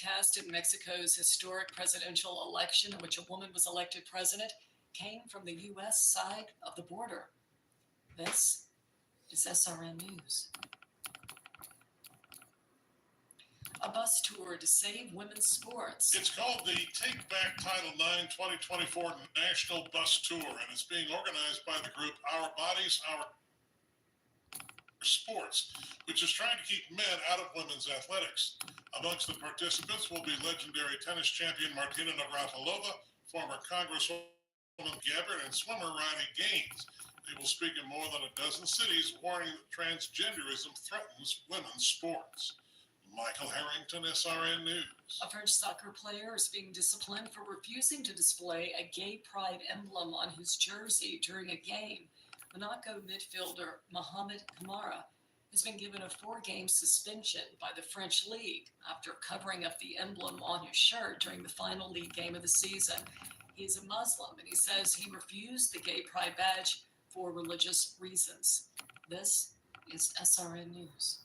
test in Mexico's historic presidential election in which a woman was elected president came from the U.S. side of the border. This is SRN News. A bus tour to save women's sports. It's called the Take Back Title IX 2024 National Bus Tour, and it's being organized by the group Our Bodies, Our Sports, which is trying to keep men out of women's athletics. Amongst the participants will be legendary tennis champion Martina Navratilova, former Congresswoman Gabbard, and swimmer Ronnie Gaines. They will speak in more than a dozen cities, warning that transgenderism threatens women's sports. Michael Harrington, SRN News. A French soccer player is being disciplined for refusing to display a gay pride emblem on his jersey during a game. Monaco midfielder Mohamed Kamara has been given a 4-game suspension by the French League after covering up the emblem on his shirt during the final league game of the season. He's a Muslim, and he says he refused the gay pride badge for religious reasons. This is SRN News.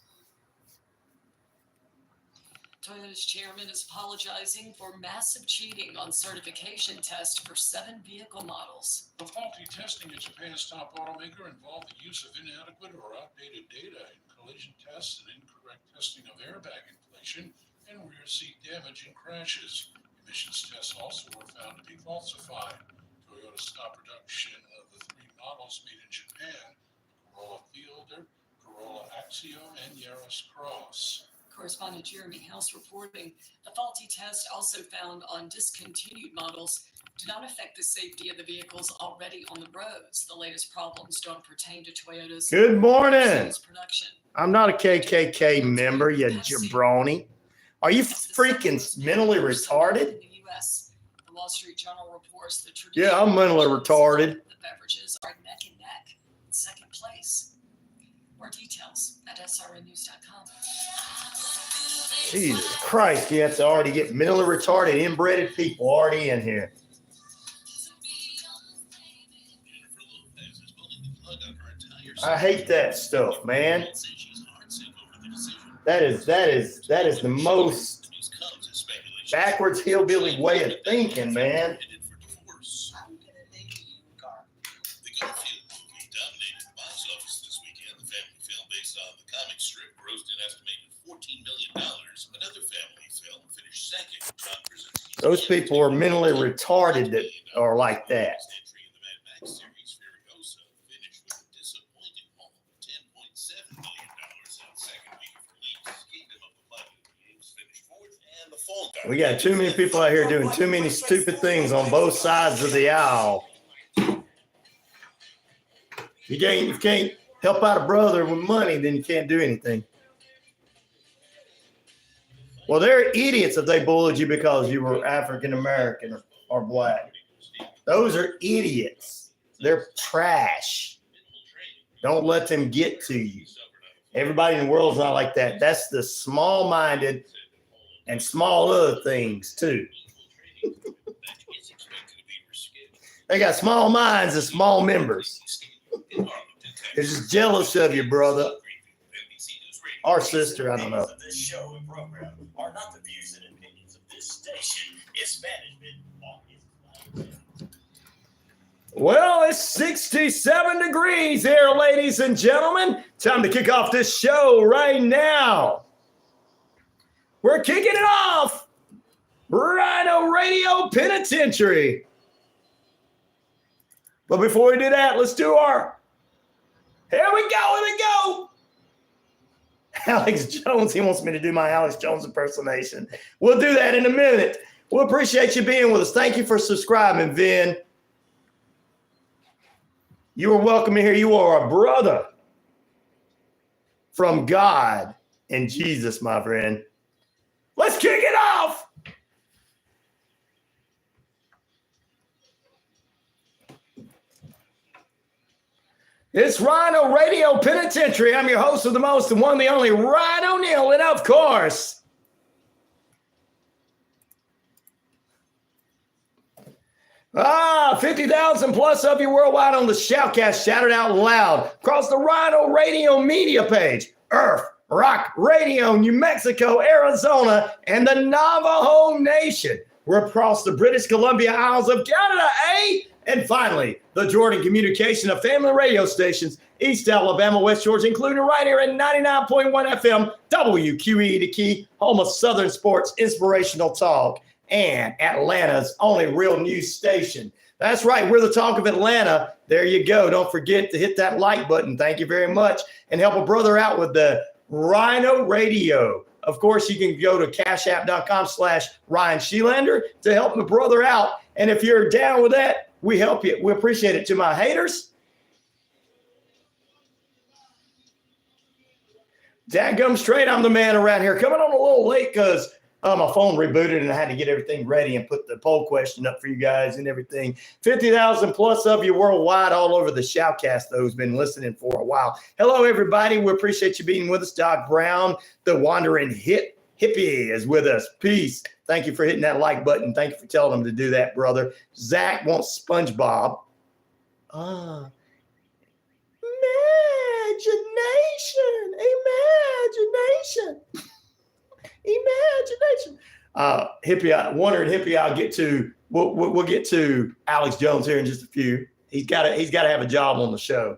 Toyota's chairman is apologizing for massive cheating on certification tests for 7 vehicle models. The faulty testing at Japan's top automaker involved the use of inadequate or outdated data in collision tests and incorrect testing of airbag inflation and rear seat damage in crashes. Emissions tests also were found to be falsified. Toyota stopped production of the 3 models made in Japan: Corolla Fielder, Corolla Axio, and Yaris Cross. Correspondent Jeremy House reporting the faulty test also found on discontinued models do not affect the safety of the vehicles already on the roads. The latest problems don't pertain to Toyota's Good morning. Production. I'm not a KKK member, you jabroni. Are you freaking mentally retarded? In the US, the Wall Street Journal reports the Yeah, I'm mentally retarded. The beverages are neck and neck in second place. More details at srnnews.com. Jesus Christ, you have to already get mentally retarded, inbred people already in here. I hate that stuff, man. That is the most backwards hillbilly way of thinking, man. Those people are mentally retarded that are like that. We got too many people out here doing too many stupid things on both sides of the aisle. You can't help out a brother with money, then you can't do anything. Well, they're idiots if they bullied you because you were African American or black. Those are idiots. They're trash. Don't let them get to you. Everybody in the world is not like that. That's the small-minded and small other things, too. They got small minds and small members. They're just jealous of you, brother. Or sister, I don't know. This show and program are not the views and opinions of this station. Its management on its. Well, it's 67 degrees here, ladies and gentlemen. Time to kick off this show right now. We're kicking it off. RyanORadio Penitentiary. But before we do that, let's do our. Here we go. Alex Jones, he wants me to do my Alex Jones impersonation. We'll do that in a minute. We appreciate you being with us. Thank you for subscribing, Vin. You are welcome here. You are a brother from God and Jesus, my friend. Let's kick it off. It's RyanORadio Penitentiary. I'm your host of the most and one the only Ryan Neal, and of course, 50,000 plus of you worldwide on the Shoutcast. Shout it out loud across the RyanORadio media page. Earth, Rock Radio, New Mexico, Arizona, and the Navajo Nation. We're across the British Columbia Isles of Canada, and finally, the Jordan Communication of family radio stations, East Alabama, West Georgia, including right here at 99.1 FM, WQEE, the key, home of Southern sports, inspirational talk, and Atlanta's only real news station. That's right. We're the talk of Atlanta. There you go. Don't forget to hit that like button. Thank you very much. And help a brother out with the RyanORadio. Of course, you can go to cashapp.com/RyanShelander to help my brother out. And if you're down with that, we help you. We appreciate it. To my haters, dadgum straight, I'm the man around here. Coming on a little late because my phone rebooted and I had to get everything ready and put the poll question up for you guys and everything. 50,000 plus of you worldwide, all over the shoutcast, though, who's been listening for a while. Hello, everybody. We appreciate you being with us. Doc Brown, the wandering hippie, is with us. Peace. Thank you for hitting that like button. Thank you for telling them to do that, brother. Zach wants SpongeBob. Imagination. Hippie, I'll get to. We'll get to Alex Jones here in just a few. He's got to have a job on the show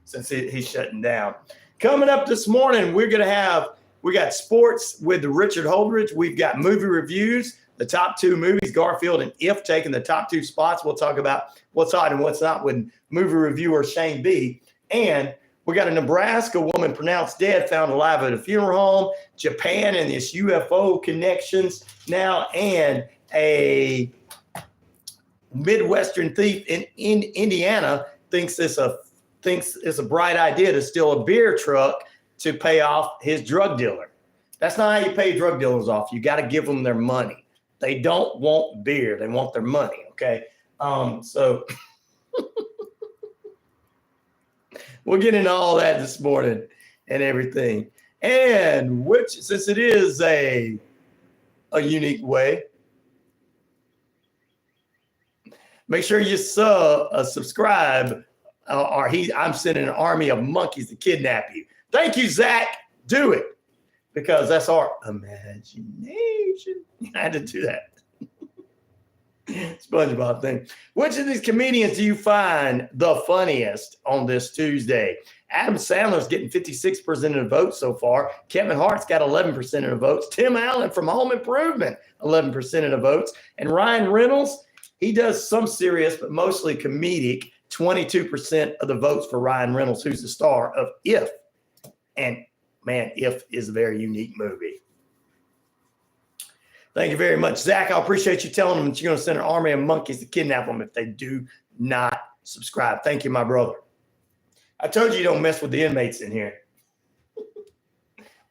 since he's shutting down. Coming up this morning, we got sports with Richard Holdridge. We've got movie reviews, the top two movies, Garfield and If, taking the top two spots. We'll talk about what's hot and what's not with movie reviewer Shane B. And we got a Nebraska woman pronounced dead, found alive at a funeral home, Japan and this UFO connections now, and a Midwestern thief in Indiana thinks it's a bright idea to steal a beer truck to pay off his drug dealer. That's not how you pay drug dealers off. You got to give them their money. They don't want beer. They want their money, okay? So we'll get into all that this morning and everything. And since it is a unique way, make sure you subscribe or I'm sending an army of monkeys to kidnap you. Thank you, Zach. Do it, because that's our imagination. I had to do that. SpongeBob thing. Which of these comedians do you find the funniest on this Tuesday? Adam Sandler's getting 56% of the votes so far. Kevin Hart's got 11% of the votes. Tim Allen from Home Improvement, 11% of the votes. And Ryan Reynolds, he does some serious but mostly comedic, 22% of the votes for Ryan Reynolds, who's the star of If. And man, If is a very unique movie. Thank you very much, Zach. I appreciate you telling them that you're going to send an army of monkeys to kidnap them if they do not subscribe. Thank you, my brother. I told you don't mess with the inmates in here.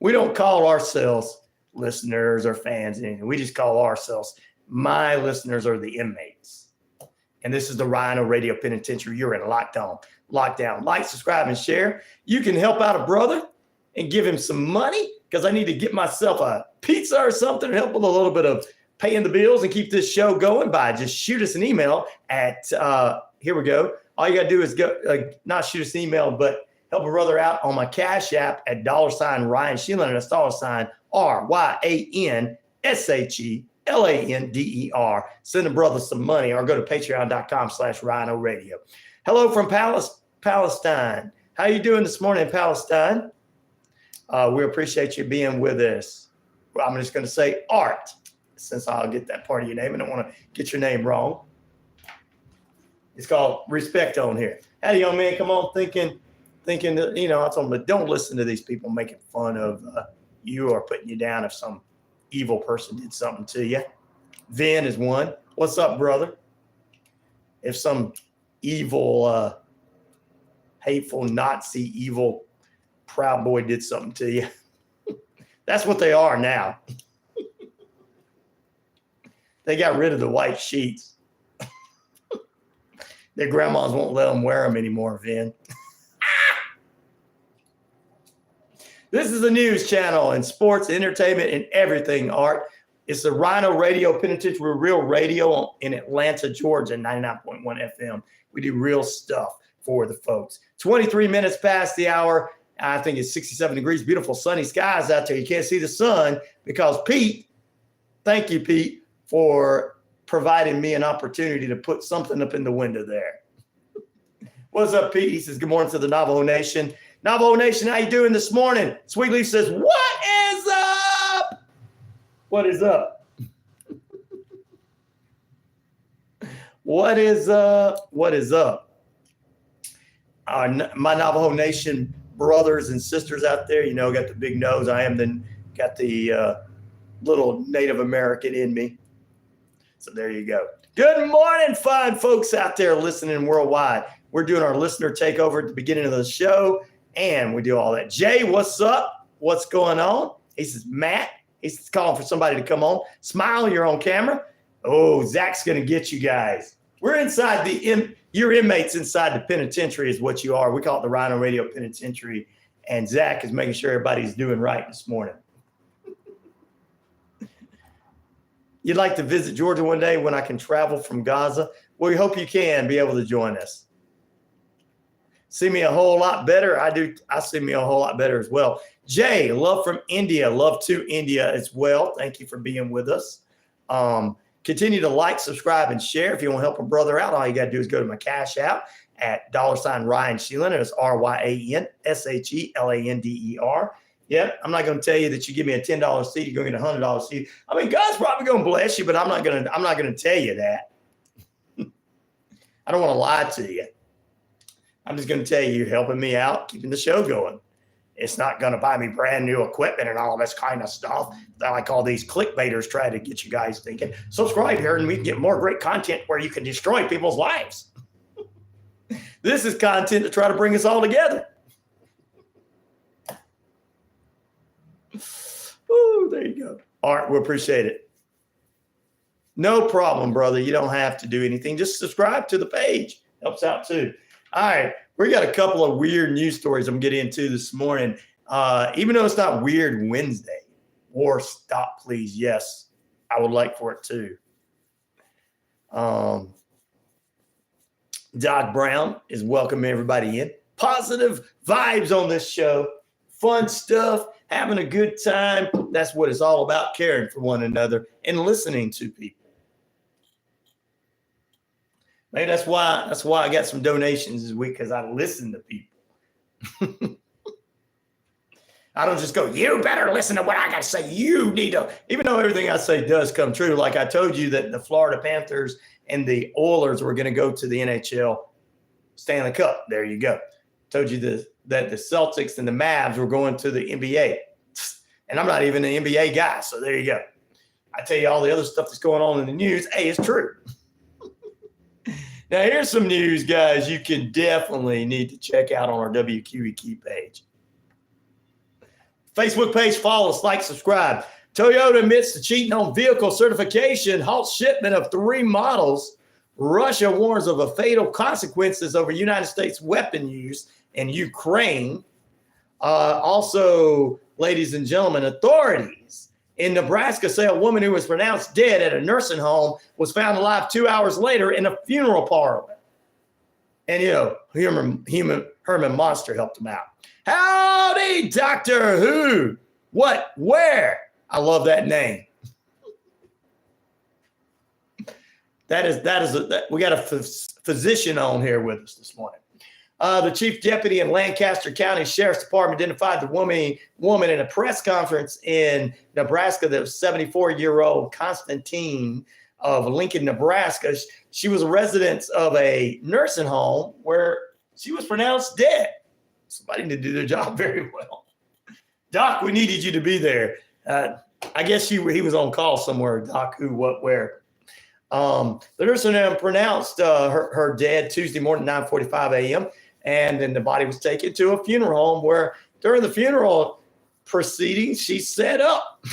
We don't call ourselves listeners or fans anything. We just call ourselves, my listeners are the inmates. And this is the RyanORadio Penitentiary. You're in lockdown. Like, subscribe, and share. You can help out a brother and give him some money, because I need to get myself a pizza or something and help with a little bit of paying the bills and keep this show going by. Just shoot us an email at, here we go. All you got to do is go, not shoot us an email, but help a brother out on my Cash App at $RyanShelander. That's $RyanShelander. Send a brother some money, or go to patreon.com/RyanORadio. Hello from Palestine. How you doing this morning in Palestine? We appreciate you being with us. Well, I'm just going to say Art, since I'll get that part of your name. I don't want to get your name wrong. It's called respect on here. Howdy, young man. Come on, thinking that, I told him, but don't listen to these people making fun of you or putting you down if some evil person did something to you. Vin is one. What's up, brother? If some evil, hateful Nazi, evil Proud Boy did something to you. That's what they are now. They got rid of the white sheets. Their grandmas won't let them wear them anymore, Vin. This is a news channel and sports, entertainment, and everything, Art. It's the RyanORadio Penitentiary Real Radio in Atlanta, Georgia, 99.1 FM. We do real stuff for the folks. 23 minutes past the hour. I think it's 67 degrees, beautiful sunny skies out there. You can't see the sun because Pete, thank you, Pete, for providing me an opportunity to put something up in the window there. What's up, Pete? He says, good morning to the Navajo Nation. Navajo Nation, how you doing this morning? Sweet Leaf says, what is up? What is up? What is up? What is up? My Navajo Nation brothers and sisters out there, you know, got the big nose. I am got the little Native American in me. So there you go. Good morning, fine folks out there listening worldwide. We're doing our listener takeover at the beginning of the show, and we do all that. Jay, what's up? What's going on? He says, Matt, he's calling for somebody to come on. Smile, you're on camera. Oh, Zach's going to get you guys. We're inside you're inmates inside the penitentiary is what you are. We call it the RyanORadio Penitentiary, and Zach is making sure everybody's doing right this morning. You'd like to visit Georgia one day when I can travel from Gaza? Well, we hope you can be able to join us. See me a whole lot better? I do. I see me a whole lot better as well. Jay, love from India. Love to India as well. Thank you for being with us. Continue to like, subscribe, and share. If you want to help a brother out, all you got to do is go to my Cash App at $RyanShelander. It's RyanShelander. Yep, I'm not going to tell you that you give me a $10 seed, you're going to get a $100 seed. I mean, God's probably going to bless you, but I'm not going to tell you that. I don't want to lie to you. I'm just going to tell you, you're helping me out, keeping the show going. It's not going to buy me brand new equipment and all this kind of stuff. Like all these clickbaiters try to get you guys thinking. Subscribe here and we can get more great content where you can destroy people's lives. This is content to try to bring us all together. Ooh, there you go. All right, we appreciate it. No problem, brother. You don't have to do anything. Just subscribe to the page. Helps out too. All right, we got a couple of weird news stories I'm getting into this morning. Even though it's not Weird Wednesday. War stop, please. Yes, I would like for it too. Doc Brown is welcoming everybody in. Positive vibes on this show. Fun stuff. Having a good time. That's what it's all about, caring for one another and listening to people. Maybe that's why I got some donations this week, because I listen to people. I don't just go, you better listen to what I got to say. You need to, even though everything I say does come true. Like I told you that the Florida Panthers and the Oilers were going to go to the NHL Stanley Cup. There you go. Told you that the Celtics and the Mavs were going to the NBA. And I'm not even an NBA guy, so there you go. I tell you all the other stuff that's going on in the news. Hey, it's true. Now, here's some news, guys, you can definitely need to check out on our WQEE page. Facebook page, follow us, like, subscribe. Toyota admits to cheating on vehicle certification, halts shipment of 3 models. Russia warns of a fatal consequences over United States weapon use in Ukraine. Also, ladies and gentlemen, authorities in Nebraska say a woman who was pronounced dead at a nursing home was found alive 2 hours later in a funeral parlor. And, you know, Herman Monster helped him out. Howdy, Doctor Who. What? Where? I love that name. We got a physician on here with us this morning. The chief deputy in Lancaster County Sheriff's Department identified the woman in a press conference in Nebraska that was 74-year-old Constantine of Lincoln, Nebraska. She was a resident of a nursing home where she was pronounced dead. Somebody didn't do their job very well. Doc, we needed you to be there. I guess he was on call somewhere. Doc, who, what, where? The nursing home pronounced her dead Tuesday morning, 9:45 a.m., and then the body was taken to a funeral home where during the funeral proceedings, she set up.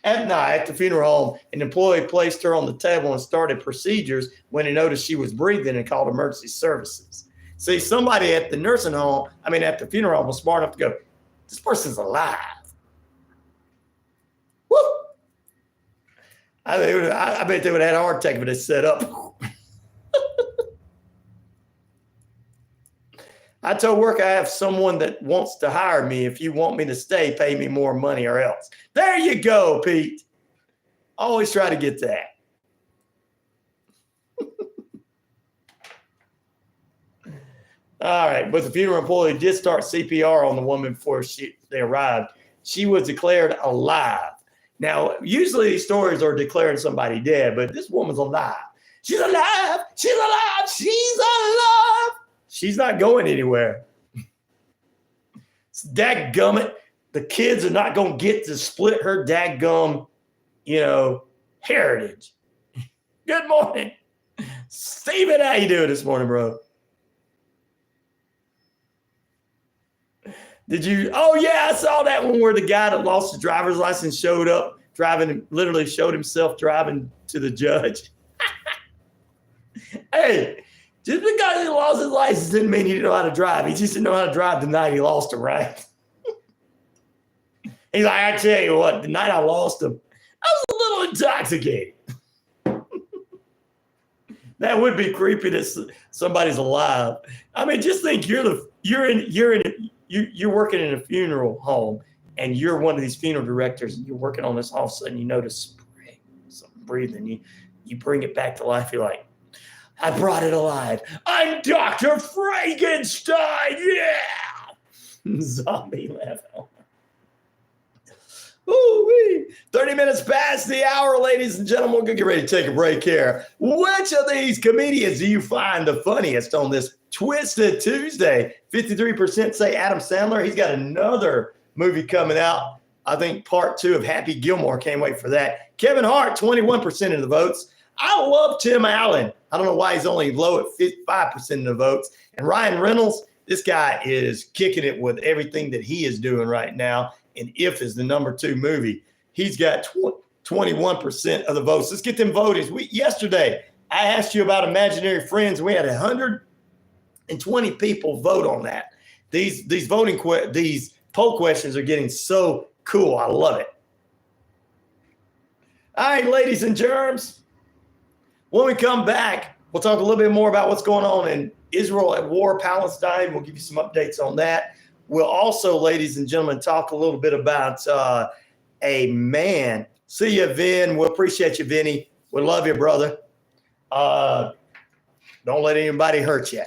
At night, at the funeral home, an employee placed her on the table and started procedures when he noticed she was breathing and called emergency services. See, somebody at the nursing home, at the funeral home was smart enough to go, this person's alive. Woo! I bet they would have had a heart attack if it had set up. I told work I have someone that wants to hire me. If you want me to stay, pay me more money or else. There you go, Pete. Always try to get that. All right, but the funeral employee did start CPR on the woman before they arrived. She was declared alive. Now, usually these stories are declaring somebody dead, but this woman's alive. She's alive. She's alive. She's alive. She's not going anywhere. Dadgummit. The kids are not going to get to split her dadgum, heritage. Good morning. Steven, how you doing this morning, bro? Did you? Oh, yeah, I saw that one where the guy that lost his driver's license showed up driving, literally showed himself driving to the judge. Hey, just because he lost his license didn't mean he didn't know how to drive. He just didn't know how to drive the night he lost him, right? He's like, I tell you what, the night I lost him, I was a little intoxicated. That would be creepy that somebody's alive. I mean, just think you're working in a funeral home and you're one of these funeral directors and you're working on this, all of a sudden you notice something breathing. You bring it back to life. You're like, I brought it alive. I'm Dr. Frankenstein. Yeah. Zombie level. Ooh-wee. 30 minutes past the hour, ladies and gentlemen. We're going to get ready to take a break here. Which of these comedians do you find the funniest on this Twisted Tuesday? 53% say Adam Sandler. He's got another movie coming out. I think part 2 of Happy Gilmore. Can't wait for that. Kevin Hart, 21% of the votes. I love Tim Allen. I don't know why he's only low at 55% of the votes. And Ryan Reynolds, this guy is kicking it with everything that he is doing right now. And If is the number 2 movie. He's got 21% of the votes. Let's get them voted. Yesterday, I asked you about imaginary friends. We had 120 people vote on that. These poll questions are getting so cool. I love it. All right, ladies and germs. When we come back, we'll talk a little bit more about what's going on in Israel at war, Palestine. We'll give you some updates on that. We'll also, ladies and gentlemen, talk a little bit about a man. See you, Vin. We appreciate you, Vinny. We love you, brother. Don't let anybody hurt you.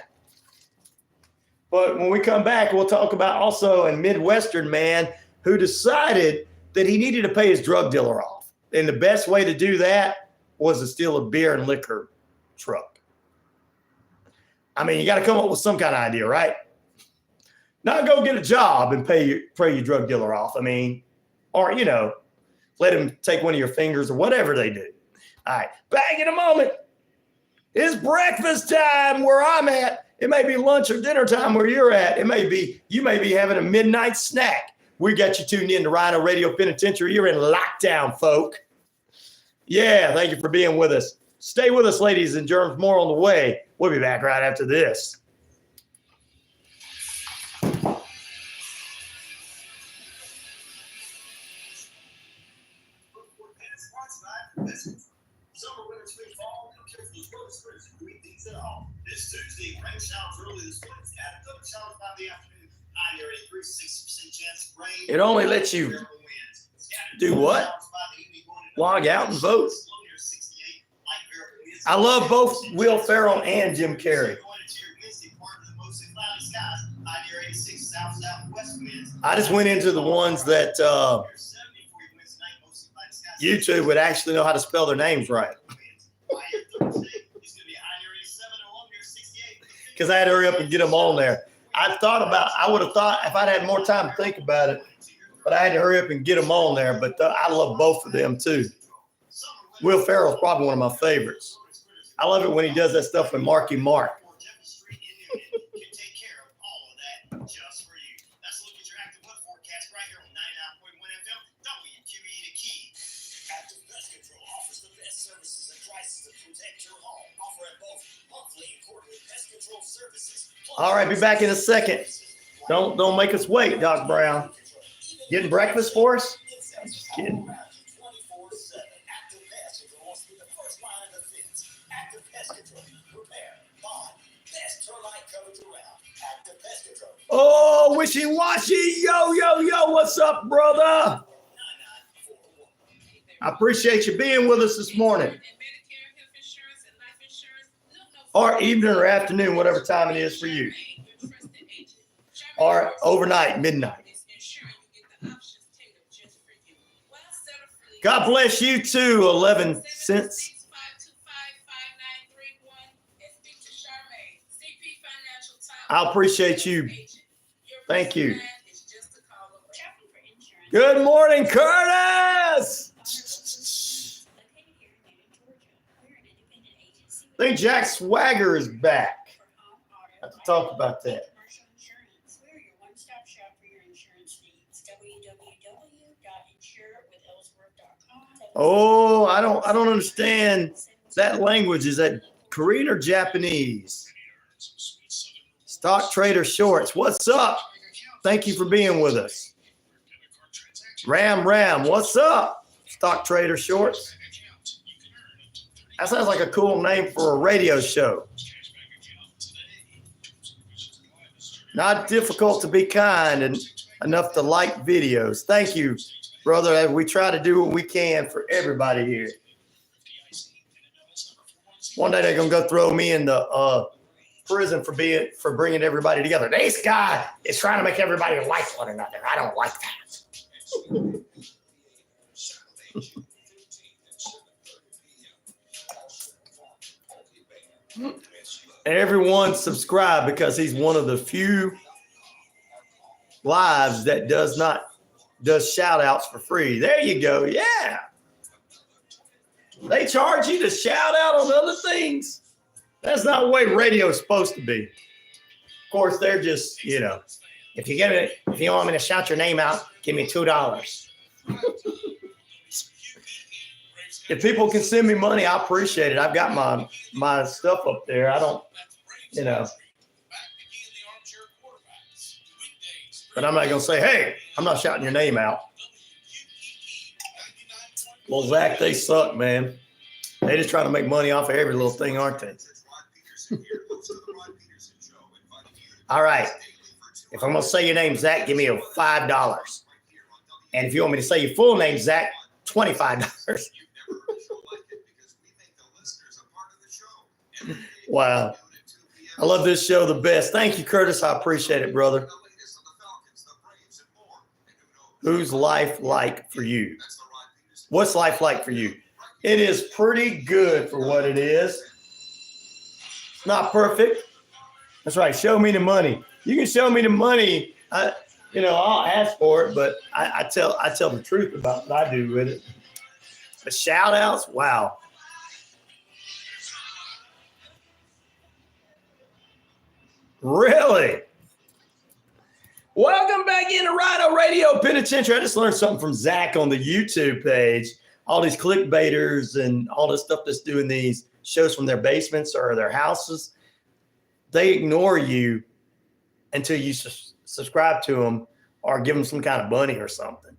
But when we come back, we'll talk about also a Midwestern man who decided that he needed to pay his drug dealer off. And the best way to do that was to steal a beer and liquor truck. I mean, you got to come up with some kind of idea, right? Not go get a job and pay your drug dealer off. I mean, or, let him take one of your fingers or whatever they do. All right, back in a moment. It's breakfast time where I'm at. It may be lunch or dinner time where you're at. You may be having a midnight snack. We got you tuned in to RyanORadio Penitentiary. You're in lockdown, folk. Yeah, thank you for being with us. Stay with us, ladies and germs. More on the way. We'll be back right after this. Summer, winter, spring, fall, no care for those weather spreads and green things at all. This Tuesday, rain showers early this morning, scattered double showers by the afternoon. High near 83, 60% chance of rain. It only lets you do what? Log out and vote. I love both Will Ferrell and Jim Carrey. I just went into the ones that YouTube would actually know how to spell their names right. Because I had to hurry up and get them on there. I would have thought if I'd had more time to think about it, but I had to hurry up and get them on there. But I love both of them too. Will Ferrell is probably one of my favorites. I love it when he does that stuff with Marky Mark. All right, be back in a second. Don't make us wait, Doc Brown. Getting breakfast for us? I'm just kidding. Oh, wishy-washy. Yo, what's up, brother? I appreciate you being with us this morning. Or evening or afternoon, whatever time it is for you. Or overnight, midnight. God bless you too, 11 cents. I appreciate you. Thank you. Good morning, Curtis. I think Jack Swagger is back. I have to talk about that. Oh, I don't understand that language. Is that Korean or Japanese? Stock Trader Shorts, what's up? Thank you for being with us. Ram, what's up? Stock Trader Shorts. That sounds like a cool name for a radio show. Not difficult to be kind and enough to like videos. Thank you, brother. We try to do what we can for everybody here. One day they're gonna go throw me in the prison for bringing everybody together. This guy is trying to make everybody like one another. I don't like that. Everyone subscribe because he's one of the few lives that does shout outs for free. There you go. Yeah. They charge you to shout out on other things. That's not the way radio is supposed to be. Of course, they're just, if you want me to shout your name out, give me $2. If people can send me money, I appreciate it. I've got my stuff up there. I don't, but I'm not going to say, hey, I'm not shouting your name out. Well, Zach, they suck, man. They just trying to make money off of every little thing, aren't they? All right. If I'm going to say your name, Zach, give me $5. And if you want me to say your full name, Zach, $25. Wow. I love this show the best. Thank you, Curtis. I appreciate it, brother. Who's life like for you? What's life like for you? It is pretty good for what it is. It's not perfect. That's right. Show me the money. You can show me the money. I'll ask for it, but I tell the truth about what I do with it. The shout outs, wow. Really? Welcome back into RyanORadio Penitentiary. I just learned something from Zach on the YouTube page. All these clickbaiters and all this stuff that's doing these shows from their basements or their houses, they ignore you until you subscribe to them or give them some kind of money or something.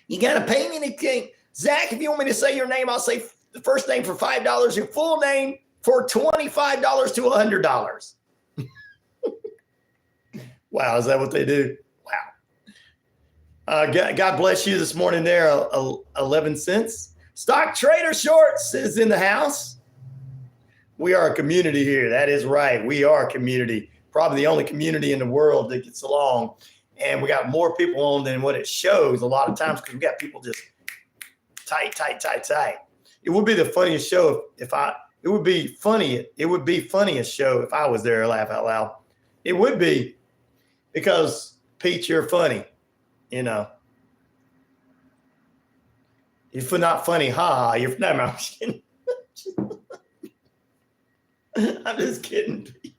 You got to pay me anything. Zach, if you want me to say your name, I'll say the first name for $5, your full name for $25 to $100. Wow, is that what they do? Wow. God bless you this morning there, 11 cents. Stock Trader Shorts is in the house. We are a community here. That is right. We are a community. Probably the only community in the world that gets along. And we got more people on than what it shows a lot of times because we got people just tight. It would be the funniest show it would be funniest show if I was there, laugh out loud. It would be. Because, Pete, you're funny, If you're not funny, ha, you're no, I'm just kidding. I'm just kidding, Pete.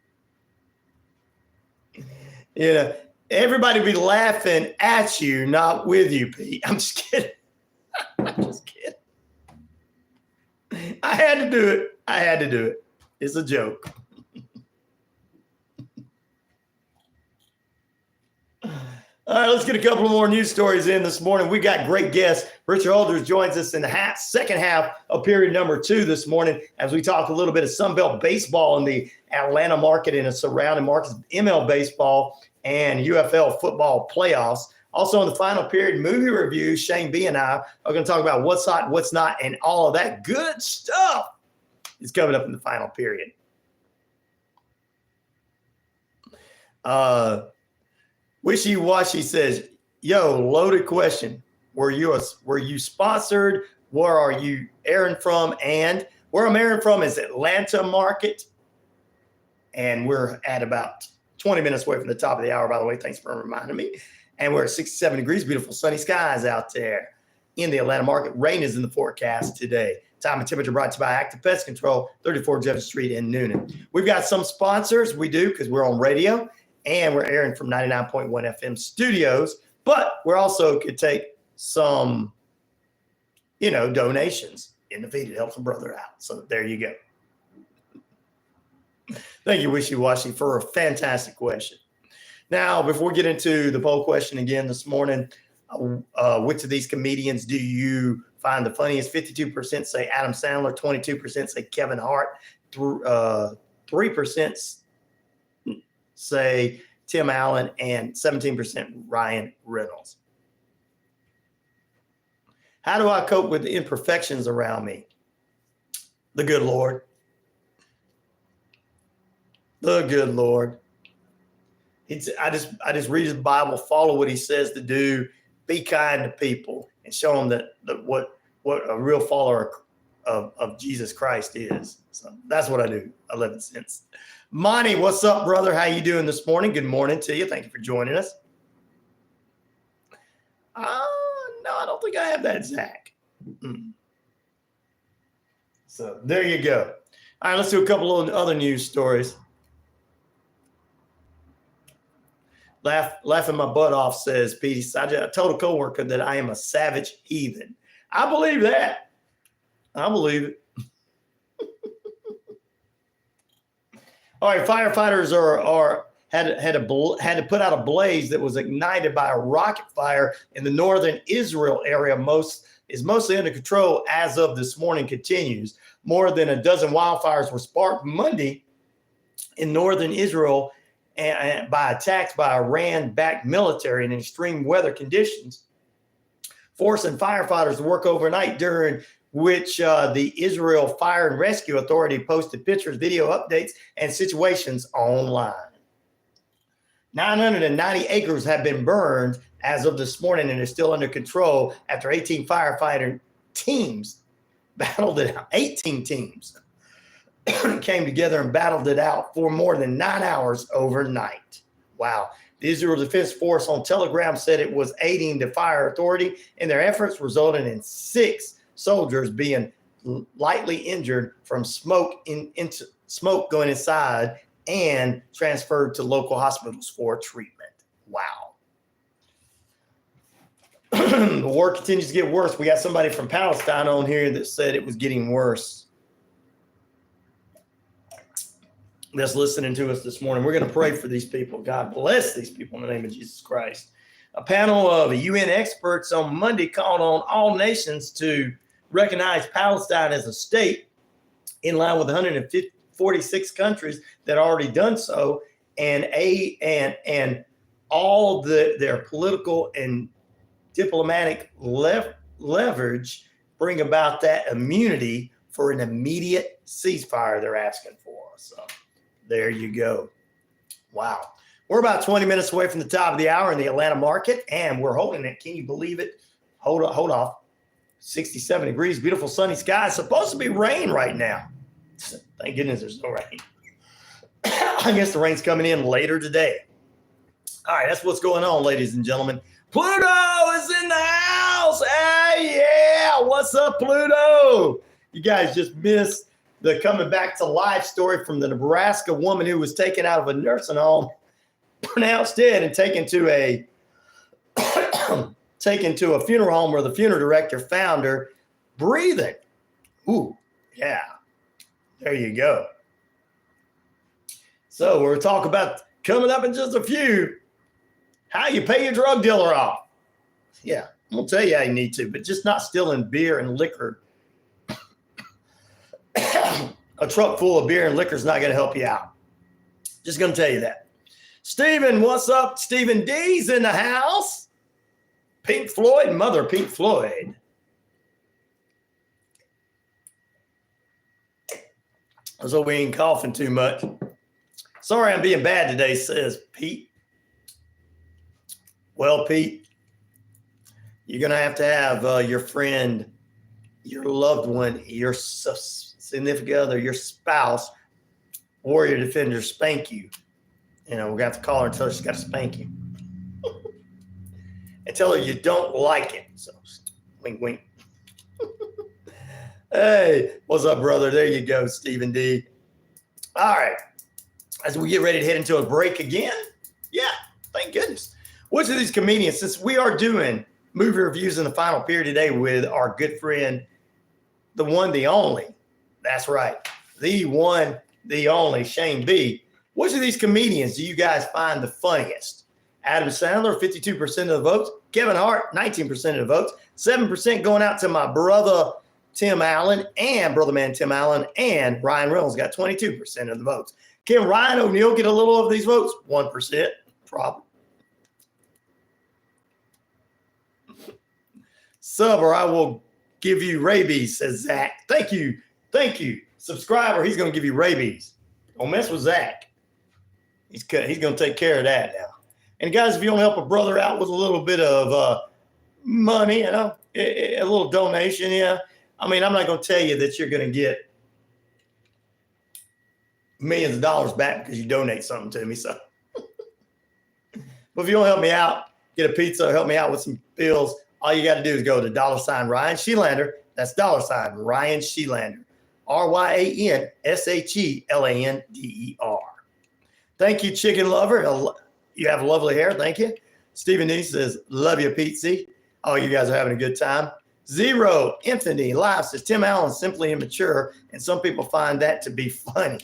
Everybody be laughing at you, not with you, Pete. I'm just kidding. I had to do it. It's a joke. All right, let's get a couple more news stories in this morning. We got great guests. Richard Holders joins us in the second half of period number 2 this morning as we talk a little bit of Sunbelt baseball in the Atlanta market and the surrounding markets, ML baseball, and UFL football playoffs. Also in the final period, movie review, Shane B and I are going to talk about what's hot, what's not, and all of that good stuff is coming up in the final period. Wishy Washy says, yo, loaded question. Were you sponsored? Where are you airing from? And where I'm airing from is Atlanta market. And we're at about 20 minutes away from the top of the hour, by the way. Thanks for reminding me. And we're at 67 degrees, beautiful sunny skies out there in the Atlanta market. Rain is in the forecast today. Time and temperature brought to you by Active Pest Control, 34 Jefferson Street in Noonan. We've got some sponsors. We do because we're on radio and we're airing from 99.1 FM studios. But we also could take some, donations in the feed. It helps a brother out. So there you go. Thank you, Wishy Washy, for a fantastic question. Now, before we get into the poll question again this morning, which of these comedians do you find the funniest? 52% say Adam Sandler, 22% say Kevin Hart, 3% say Tim Allen, and 17% Ryan Reynolds. How do I cope with the imperfections around me? The good Lord. The good Lord. I just read his Bible, follow what he says to do, be kind to people, and show them that what a real follower of Jesus Christ is. So that's what I do. 11 cents. Monty, what's up, brother? How you doing this morning? Good morning to you. Thank you for joining us. No, I don't think I have that, Zach. So there you go. All right, let's do a couple of other news stories. Laughing my butt off, says Petey. I told a coworker that I am a savage heathen. I believe that. I believe it. All right, firefighters had to put out a blaze that was ignited by a rocket fire in the northern Israel area. Is mostly under control as of this morning. Continues. More than a dozen wildfires were sparked Monday in northern Israel and by attacks by Iran-backed military in extreme weather conditions, forcing firefighters to work overnight, during which the Israel Fire and Rescue Authority posted pictures, video updates, and situations online. 990 acres have been burned as of this morning and is still under control after 18 firefighter teams battled it out. 18 teams came together and battled it out for more than 9 hours overnight. Wow. The Israel Defense Force on Telegram said it was aiding the fire authority in their efforts, resulting in 6 soldiers being lightly injured from smoke going inside and transferred to local hospitals for treatment. Wow. The war continues to get worse. We got somebody from Palestine on here that said it was getting worse. That's listening to us this morning. We're going to pray for these people. God bless these people in the name of Jesus Christ. A panel of UN experts on Monday called on all nations to recognize Palestine as a state in line with 146 countries that already done so, and all their political and diplomatic leverage bring about that immunity for an immediate ceasefire they're asking for. So there you go. Wow. We're about 20 minutes away from the top of the hour in the Atlanta market, and we're holding it. Can you believe it? Hold off. 67 degrees, beautiful sunny skies. Supposed to be rain right now. Thank goodness there's no rain. I guess the rain's coming in later today. All right, that's what's going on, ladies and gentlemen. Pluto is in the house. Hey, yeah. What's up, Pluto? You guys just missed the coming back to life story from the Nebraska woman who was taken out of a nursing home, pronounced dead, and taken to a funeral home where the funeral director found her breathing. Ooh, yeah. There you go. So we'll talk about coming up in just a few, how you pay your drug dealer off. Yeah, I'm going to tell you how you need to, but just not stealing beer and liquor. A truck full of beer and liquor is not going to help you out. Just going to tell you that. Steven, what's up? Stephen D's in the house. Pink Floyd, Mother Pink Floyd. So we ain't coughing too much. Sorry I'm being bad today, says Pete. Well, Pete, you're going to have your friend, your loved one, your significant other, your spouse, warrior defender spank you. You know, we're going to have to call her and tell her she's got to spank you. And tell her you don't like it. So, wink, wink. Hey, what's up, brother? There you go, Stephen D. All right. As we get ready to head into a break again. Yeah, thank goodness. Which of these comedians, since we are doing movie reviews in the final period today with our good friend, the one, the only, that's right, the one, the only, Shane B. Which of these comedians do you guys find the funniest? Adam Sandler, 52% of the votes. Kevin Hart, 19% of the votes. 7% going out to my brother, Tim Allen, and brother man Tim Allen, and Ryan Reynolds got 22% of the votes. Can Ryan O'Neal get a little of these votes? 1%, probably. Sub, or I will give you rabies, says Zach. Thank you. Thank you. Subscriber, he's going to give you rabies. Don't mess with Zach. He's going to take care of that now. And guys, if you want to help a brother out with a little bit of money, you know, a little donation, yeah. I mean, I'm not going to tell you that you're going to get millions of dollars back because you donate something to me. So, but if you want to help me out, get a pizza, help me out with some bills, all you got to do is go to $RyanShelander. That's $RyanShelander. RyanShelander. Thank you, Chicken Lover. You have lovely hair. Thank you. Stephen D says, love you, Pete. Oh, you guys are having a good time. Zero Infinity Live says, Tim Allen's simply immature, and some people find that to be funny.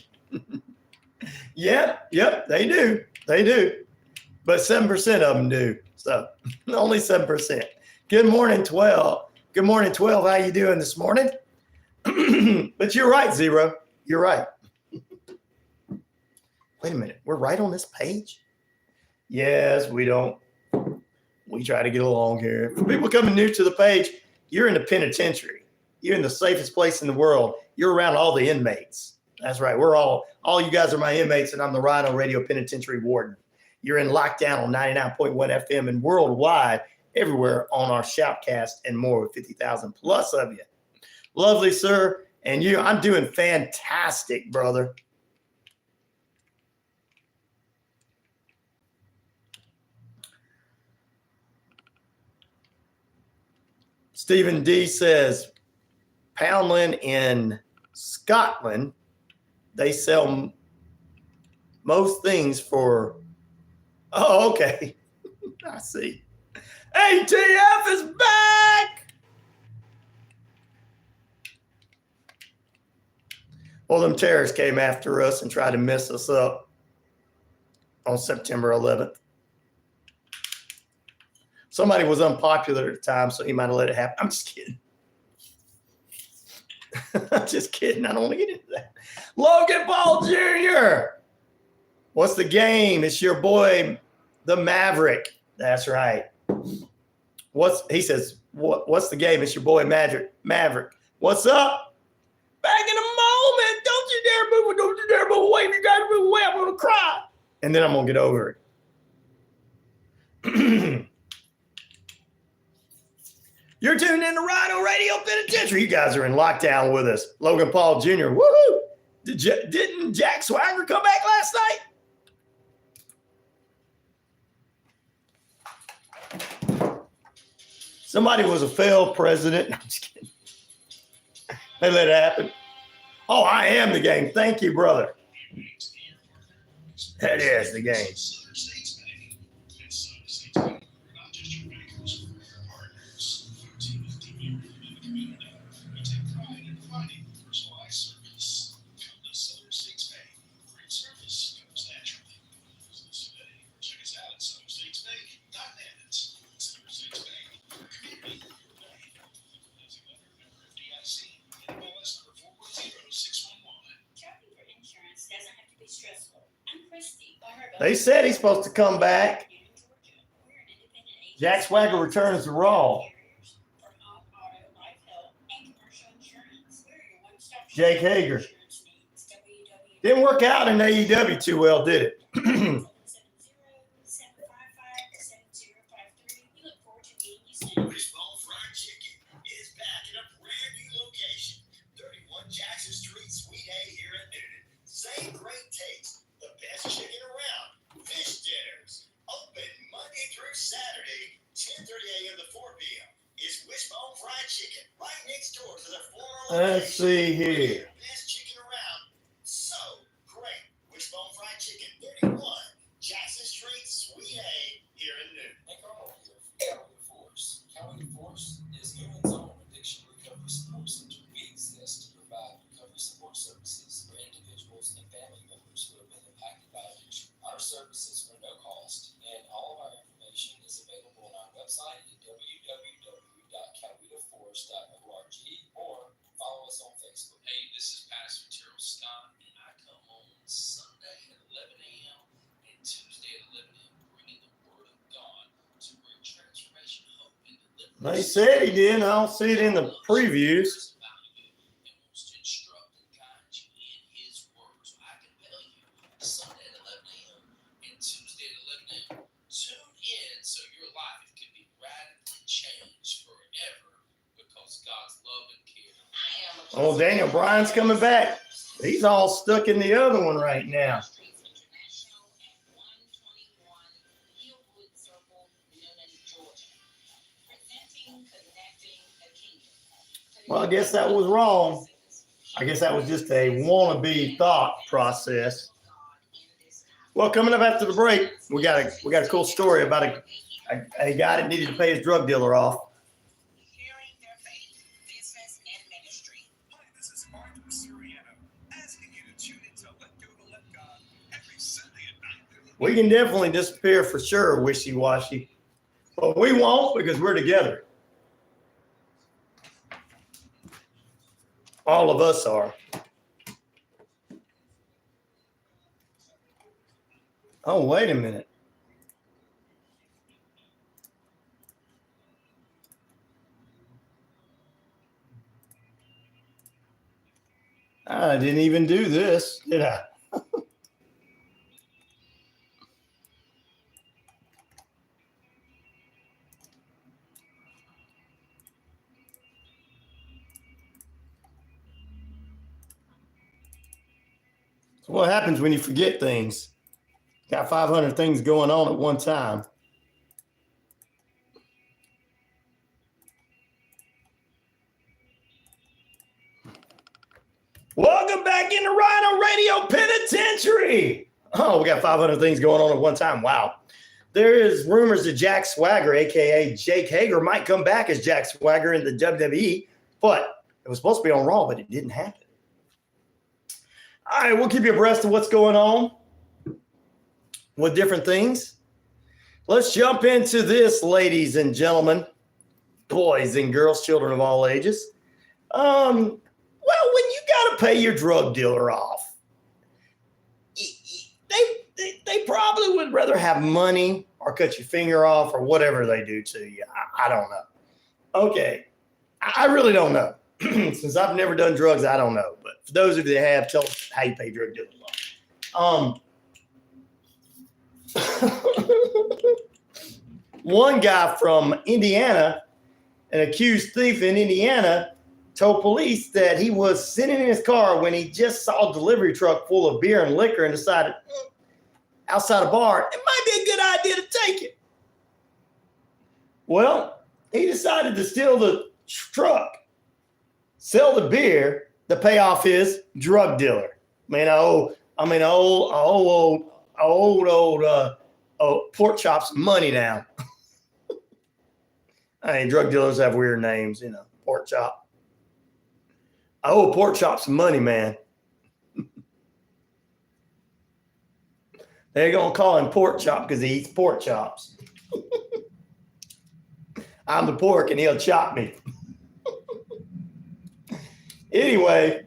Yep, they do. They do. But 7% of them do. So only 7%. Good morning, 12. Good morning, 12. How you doing this morning? But you're right, Zero. You're right. Wait a minute. We're right on this page? Yes, we don't. We try to get along here. For people coming new to the page, you're in the penitentiary. You're in the safest place in the world. You're around all the inmates. That's right. We're all you guys are my inmates, and I'm the RyanORadio Penitentiary Warden. You're in lockdown on 99.1 FM and worldwide, everywhere on our Shoutcast and more with 50,000 plus of you. Lovely, sir. And I'm doing fantastic, brother. Stephen D says, Poundland in Scotland, they sell most things for, oh, okay. I see. ATF is back. Well, them terrorists came after us and tried to mess us up on September 11th. Somebody was unpopular at the time, so he might have let it happen. I'm just kidding. I'm just kidding. I don't want to get into that. Logan Paul Jr. What's the game? It's your boy, the Maverick. That's right. He says, what's the game? It's your boy, Maverick. What's up? Back in a moment. Don't you dare move. Don't you dare move away. If you got to move away, I'm going to cry. And then I'm going to get over it. You're tuned in to RyanORadio Penitentiary. You guys are in lockdown with us. Logan Paul Jr. Woohoo! Didn't Jack Swagger come back last night? Somebody was a failed president. I'm just kidding. They let it happen. Oh, I am the game. Thank you, brother. That is the game. They said he's supposed to come back. Jack Swagger returns to Raw. Jake Hager. Didn't work out in AEW too well, did it? Wishbone Fried Chicken is back in a brand new location, 31 Jackson Street, Suite A here in Newton. Same great taste, the best chicken around. Fish dinners, open Monday through Saturday, 10:30 a.m. to 4 p.m. It's Wishbone Fried Chicken, right next door to the former Let's see here. best chicken around. So great. Wishbone Fried Chicken, 31 Jackson Street, Suite A here in Newton. Hey, Carl here from Cowboy Force. Cowboy Force is Newton's own addiction recovery support center. We exist to provide recovery support services for individuals and family members who have been impacted by addiction. Our services are no cost, and all of our information is available on our website at www.cowboyforce.org or follow us on Facebook. Hey, this is Pastor Terrell Scott, and I come on Sunday at 11 a.m. and Tuesday at 11 a.m. bringing the Word of God to bring transformation, hope, and deliverance. They said he did. I don't see it in the previews. Sunday at 11 a.m. and Tuesday at 11 a.m. Tune in so your life can be radically changed forever because God's love and care. Oh, Daniel Bryan's coming back. He's all stuck in the other one right now. Well, I guess that was wrong. I guess that was just a wannabe thought process. Well, coming up after the break, we got a cool story about a guy that needed to pay his drug dealer off. Sharing their faith, business, and ministry. Hi, this is Mark Suriano, asking you to tune into Let Go to Let God every Sunday at 9:30. We can definitely disappear for sure, wishy-washy. But we won't because we're together. All of us are. Oh, wait a minute. I didn't even do this, did I? So what happens when you forget things? Got 500 things going on at one time. Welcome back into RyanORadio Penitentiary. Oh, we got 500 things going on at one time. Wow. There is rumors that Jack Swagger, a.k.a. Jake Hager, might come back as Jack Swagger in the WWE, but it was supposed to be on Raw, but it didn't happen. All right, we'll keep you abreast of what's going on with different things. Let's jump into this, ladies and gentlemen, boys and girls, children of all ages. Well, when you got to pay your drug dealer off, they probably would rather have money or cut your finger off or whatever they do to you. I don't know. Okay, I really don't know. Since I've never done drugs, I don't know. But for those of you that have, tell us how you pay drug dealers off. One guy from Indiana, an accused thief in Indiana, told police that he was sitting in his car when he just saw a delivery truck full of beer and liquor and decided outside a bar, it might be a good idea to take it. Well, he decided to steal the truck, sell the beer to pay off his drug dealer. Old pork chops money now. I mean, drug dealers have weird names, pork chop. I owe pork chop some money, man. They're going to call him pork chop because he eats pork chops. I'm the pork and he'll chop me. Anyway,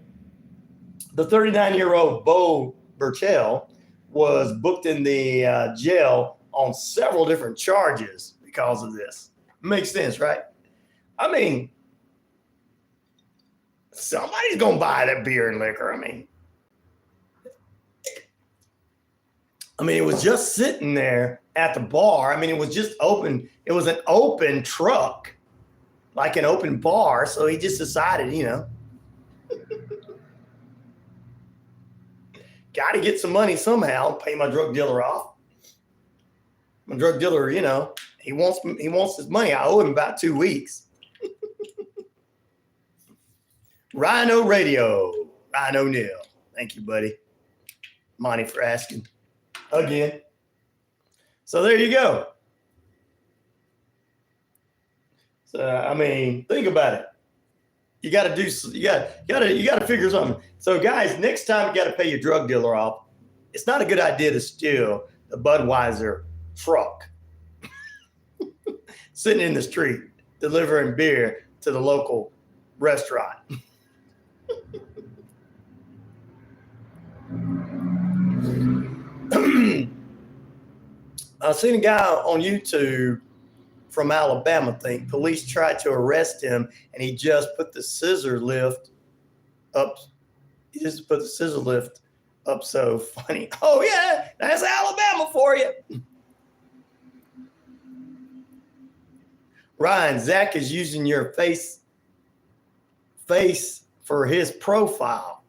the 39-year-old Bo Burchell was booked in the jail on several different charges because of this. Makes sense, right? I mean, somebody's going to buy that beer and liquor. I mean, it was just sitting there at the bar. I mean, it was just open. It was an open truck, like an open bar. So he just decided, got to get some money somehow, pay my drug dealer off. My drug dealer, he wants his money. I owe him about 2 weeks. RyanORadio, Neal. Thank you, buddy. Monty for asking again. So there you go. So I mean, think about it. You got to figure something. So guys, next time you got to pay your drug dealer off, it's not a good idea to steal the Budweiser truck sitting in the street delivering beer to the local restaurant. I've seen a guy on YouTube from Alabama think police tried to arrest him and he just put the scissor lift up. He just put the scissor lift up. So funny. Oh yeah, that's Alabama for you. Ryan, Zach is using your face for his profile.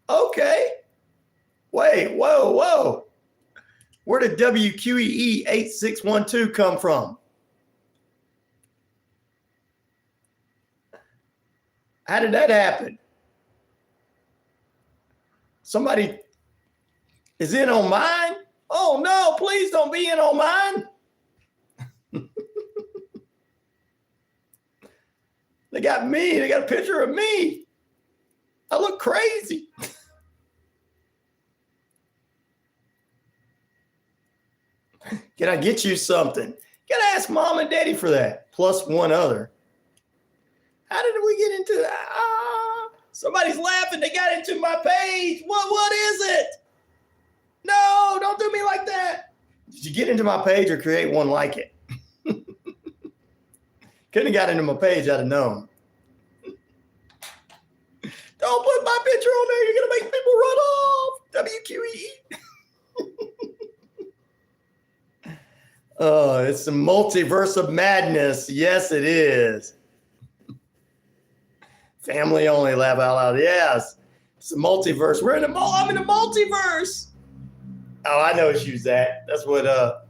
Okay. Wait, whoa. Where did WQEE 8612 come from? How did that happen? Somebody is in on mine? Oh no, please don't be in on mine. They got me. They got a picture of me. I look crazy. Can I get you something? Gotta ask mom and daddy for that. Plus one other. How did we get into that? Somebody's laughing. They got into my page. What is it? No, don't do me like that. Did you get into my page or create one like it? Couldn't have got into my page, I'd have known. Don't put my picture on there. You're going to make people run off. WQEE. Oh, it's the multiverse of madness. Yes, it is. Family only, laugh out loud. Yes, it's the multiverse. I'm in the multiverse. Oh, I know it's you, Zach. That's what.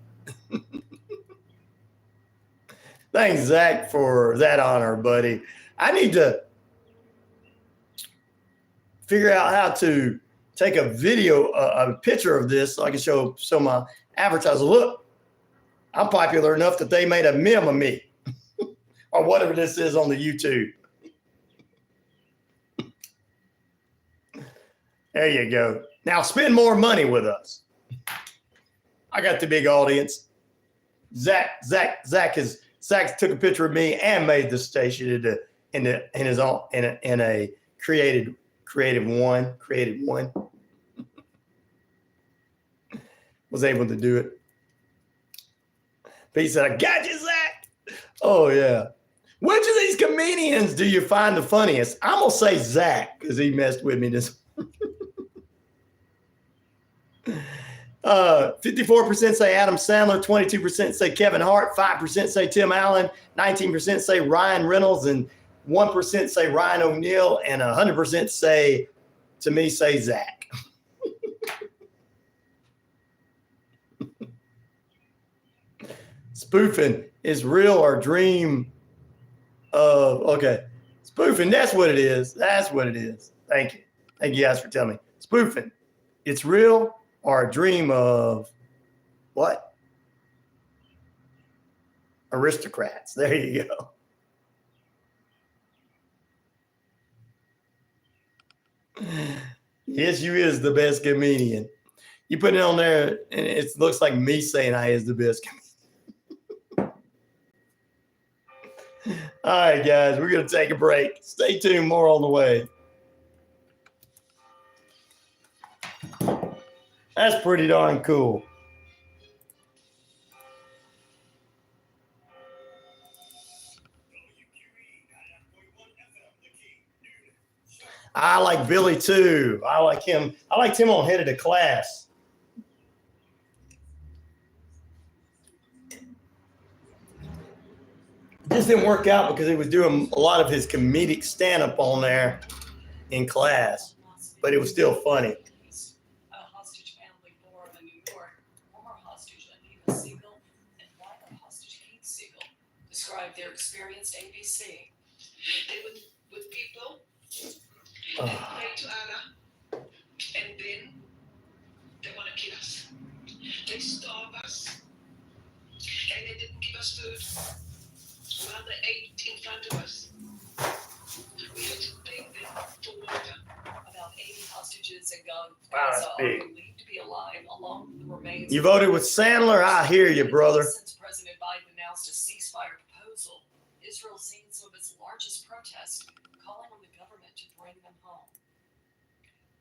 Thanks, Zach, for that honor, buddy. I need to figure out how to take a video, a picture of this, so I can show my advertisers. Look. I'm popular enough that they made a meme of me or whatever this is on the YouTube. There you go. Now spend more money with us. I got the big audience. Zach took a picture of me and made the station in a creative one. Was able to do it. But he said, I got you, Zach. Oh, yeah. Which of these comedians do you find the funniest? I'm going to say Zach because he messed with me this 54% say Adam Sandler, 22% say Kevin Hart, 5% say Tim Allen, 19% say Ryan Reynolds, and 1% say Ryan O'Neal, and 100% say Zach. Spoofing is real or dream of, okay. Spoofing, that's what it is. That's what it is. Thank you. Thank you guys for telling me. Spoofing, it's real or a dream of what? Aristocrats. There you go. Yes, you is the best comedian. You put it on there, and it looks like me saying I is the best comedian. All right, guys, we're going to take a break. Stay tuned. More on the way. That's pretty darn cool. I like Billy too. I like him. I liked him on Head of the Class. It just didn't work out because he was doing a lot of his comedic stand-up on there in class, but it was still funny. A hostage family forum in New York, former hostage Anita Siegel and former hostage Keith Siegel described their experience to ABC. They would with people, Oh. pray to Allah, and then they want to kill us. They starve us, and they didn't give us food while they ate in front of us. We had to beg them for water. About 80 hostages and guns Wow, that's are big. believed to be alive, along with the remains. You voted with Sandler? I hear you, brother. Since President Biden announced a ceasefire proposal, Israel's seen some of its largest protests, calling on the government to bring them home.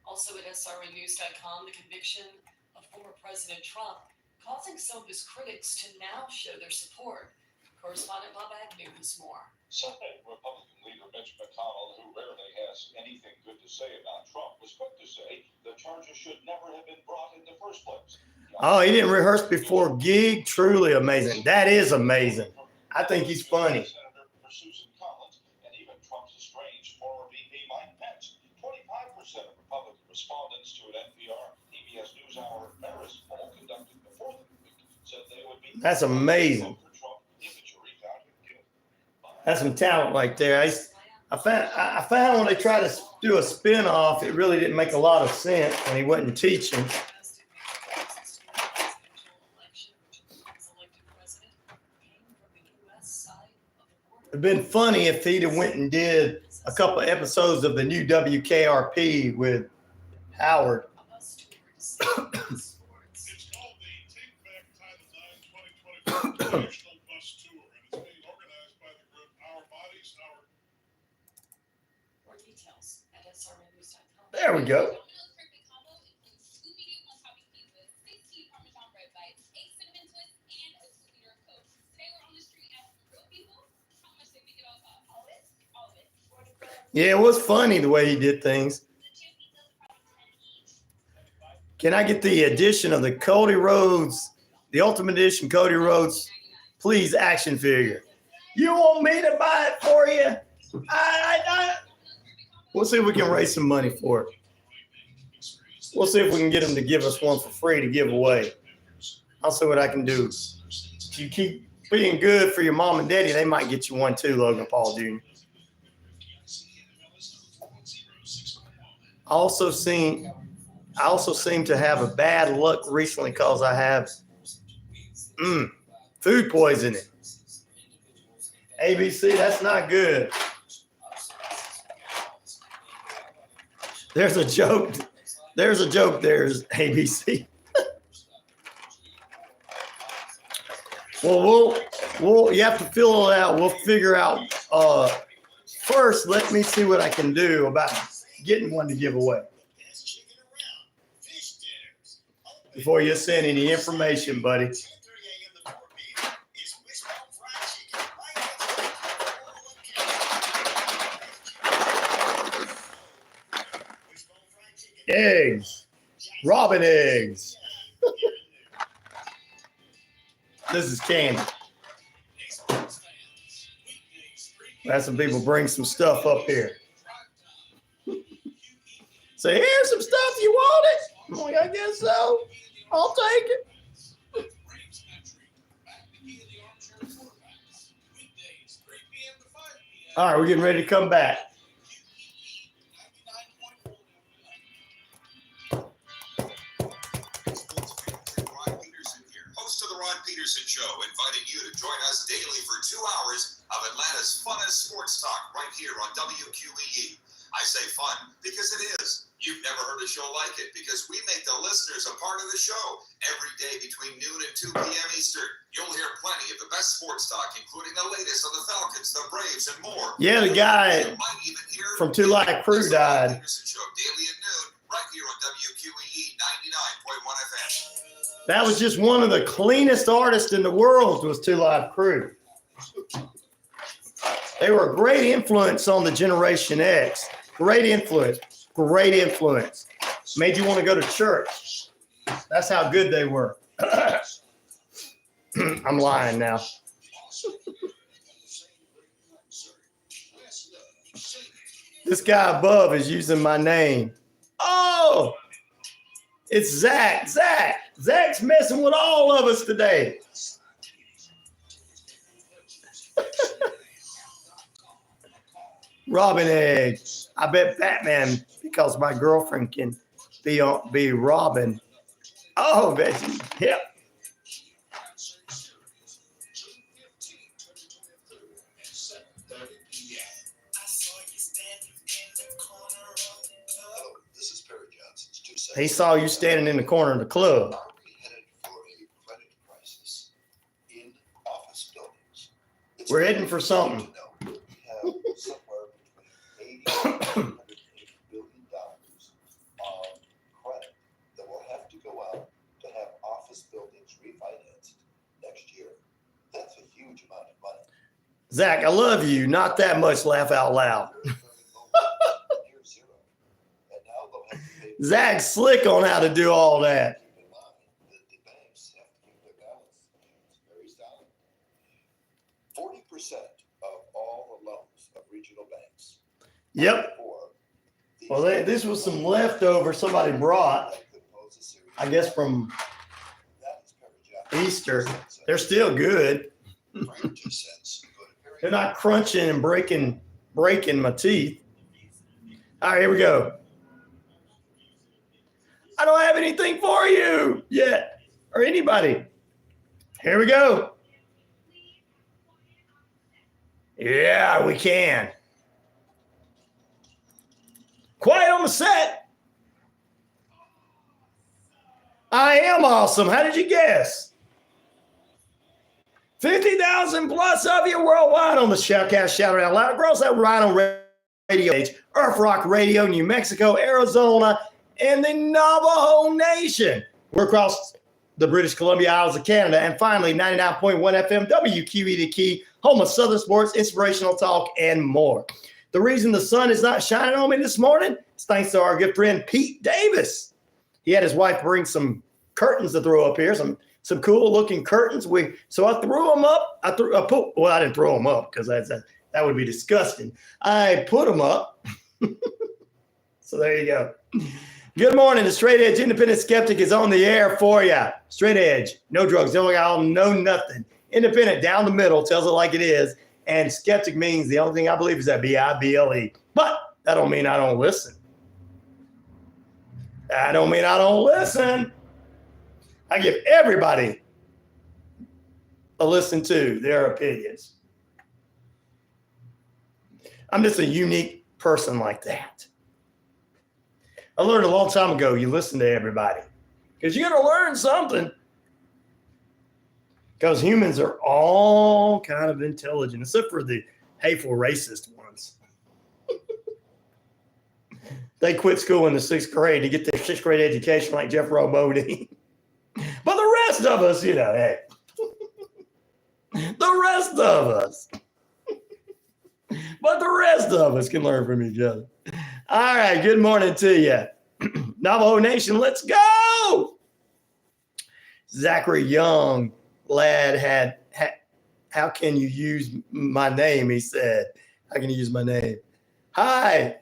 Also at SRNnews.com, the conviction of former President Trump causing some of his critics to now show their support. Correspondent Bob Agnew has more. Sunday, Republican leader Mitch McConnell, who rarely has anything good to say about Trump, was quick to say the charges should never have been brought in the first place. Oh, he didn't rehearse before gig. Truly amazing. That is amazing. I think he's funny. Senator Susan Collins and even Trump's estranged former VP Mike Pence. 25% of Republican respondents to an NPR PBS NewsHour Paris poll conducted before the week said they would be. That's amazing. That's some talent right there. I found when they tried to do a spin-off, it really didn't make a lot of sense when he wasn't teaching. It'd been funny if he'd have went and did a couple of episodes of the new WKRP with Howard. It's called the Take Back Title IX 2024 National Bus Tour, and it's being organized by the group Our Bodies, Our... More details at SRNnews.com. There we go. Yeah, it was funny the way he did things. Can I get the edition of the Cody Rhodes, the Ultimate Edition Cody Rhodes, please, action figure? You want me to buy it for you? We'll see if we can raise some money for it. We'll see if we can get them to give us one for free to give away. I'll see what I can do. If you keep being good for your mom and daddy, they might get you one too, Logan Paul Jr. I also seem to have a bad luck recently because I have food poisoning. ABC, that's not good. There's a joke. There's ABC. Well, you have to fill it out. We'll figure out. First, let me see what I can do about getting one to give away before you send any information, buddy. Eggs, robin eggs. This is candy. That's some people bring some stuff up here. Say, here's some stuff, you want it? I'm like, I guess so. I'll take it. All right, we're getting ready to come back. Host of the Ron Peterson Show, inviting you to join us daily for 2 hours of Atlanta's funnest sports talk right here on WQEE. I say fun because it is. You've never heard a show like it because we make the listeners a part of the show every day between noon and 2 p.m. Eastern. You'll hear plenty of the best sports talk, including the latest on the Falcons, the Braves, and more. Yeah, the guy from Two Live Crew died. Peterson Show daily at noon right here on WQEE 99.1 FM. That was just one of the cleanest artists in the world was Two Live Crew. They were a great influence on the Generation X. Great influence. Great influence. Made you want to go to church. That's how good they were. I'm lying now. This guy above is using my name. Oh, it's Zach. Zach's messing with all of us today. Robin egg. I bet Batman, because my girlfriend can be Robin. Oh, Betty. Yep. He saw you standing in the corner of the club. We're heading for something. Zach, I love you. Not that much. Laugh out loud. Zach's slick on how to do all that. Yep. Well, this was some leftover somebody brought, I guess, from Easter. They're still good. They're not crunching and breaking my teeth. All right, here we go. I don't have anything for you yet, or anybody. Here we go. Yeah, we can. Quiet on the set. I am awesome. How did you guess? 50,000 plus of you worldwide on the Shoutcast Shout Out Loud. Girls at RyanORadio page, Earth Rock Radio, New Mexico, Arizona, and the Navajo Nation. We're across the British Columbia Isles of Canada. And finally, 99.1 FM, WQEE the Key, home of Southern sports, inspirational talk, and more. The reason the sun is not shining on me this morning is thanks to our good friend Pete Davis. He had his wife bring some curtains to throw up here, some cool looking curtains. So I threw them up. I didn't throw them up because that would be disgusting. I put them up. So there you go. Good morning. The Straight Edge Independent Skeptic is on the air for you. Straight Edge, no drugs, no alcohol, no nothing. Independent, down the middle, tells it like it is. And skeptic means the only thing I believe is that B-I-B-L-E. But that don't mean I don't listen. That don't mean I don't listen. I give everybody a listen to their opinions. I'm just a unique person like that. I learned a long time ago, you listen to everybody. Because you're going to learn something. Because humans are all kind of intelligent, except for the hateful racist ones. They quit school in the 6th grade to get their 6th grade education like Jeff Robodi. But the rest of us, hey. The rest of us. But the rest of us can learn from each other. All right, good morning to you. Navajo Nation, let's go. Zachary Young, lad, had how can you use my name? He said, how can you use my name? Hi.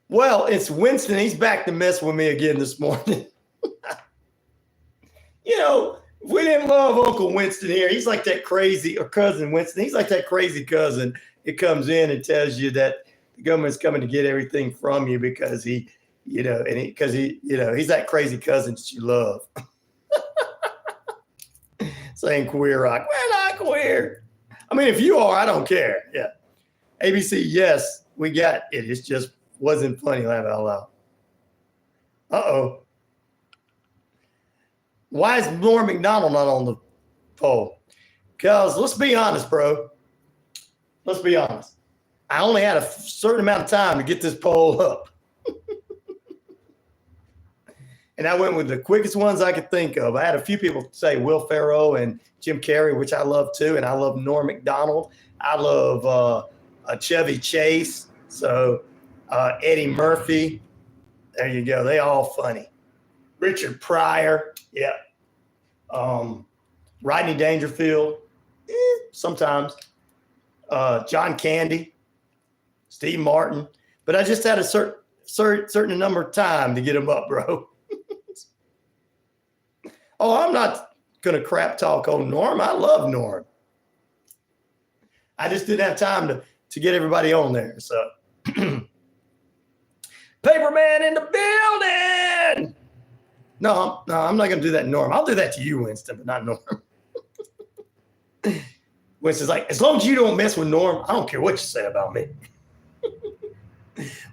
Well, it's Winston. He's back to mess with me again this morning. We didn't love Uncle Winston here. He's like that crazy, or cousin Winston. He's like that crazy cousin. It comes in and tells you that the government's coming to get everything from you because he's that crazy cousin that you love. Saying queer rock. We're not queer. I mean, if you are, I don't care. Yeah. ABC, yes, we got it. It just wasn't funny. Laugh out loud. Uh-oh. Why is Norm McDonald not on the poll? Because let's be honest, bro. Let's be honest. I only had a certain amount of time to get this poll up. And I went with the quickest ones I could think of. I had a few people say Will Ferrell and Jim Carrey, which I love too. And I love Norm Macdonald. I love Chevy Chase. So Eddie Murphy. There you go. They all funny. Richard Pryor. Yeah. Rodney Dangerfield. Sometimes. John Candy. Steve Martin. But I just had a certain number of time to get them up, bro. Oh, I'm not going to crap talk on Norm. I love Norm. I just didn't have time to get everybody on there. So, Paperman in the building. No, I'm not going to do that, Norm. I'll do that to you, Winston, but not Norm. Winston's like, as long as you don't mess with Norm, I don't care what you say about me.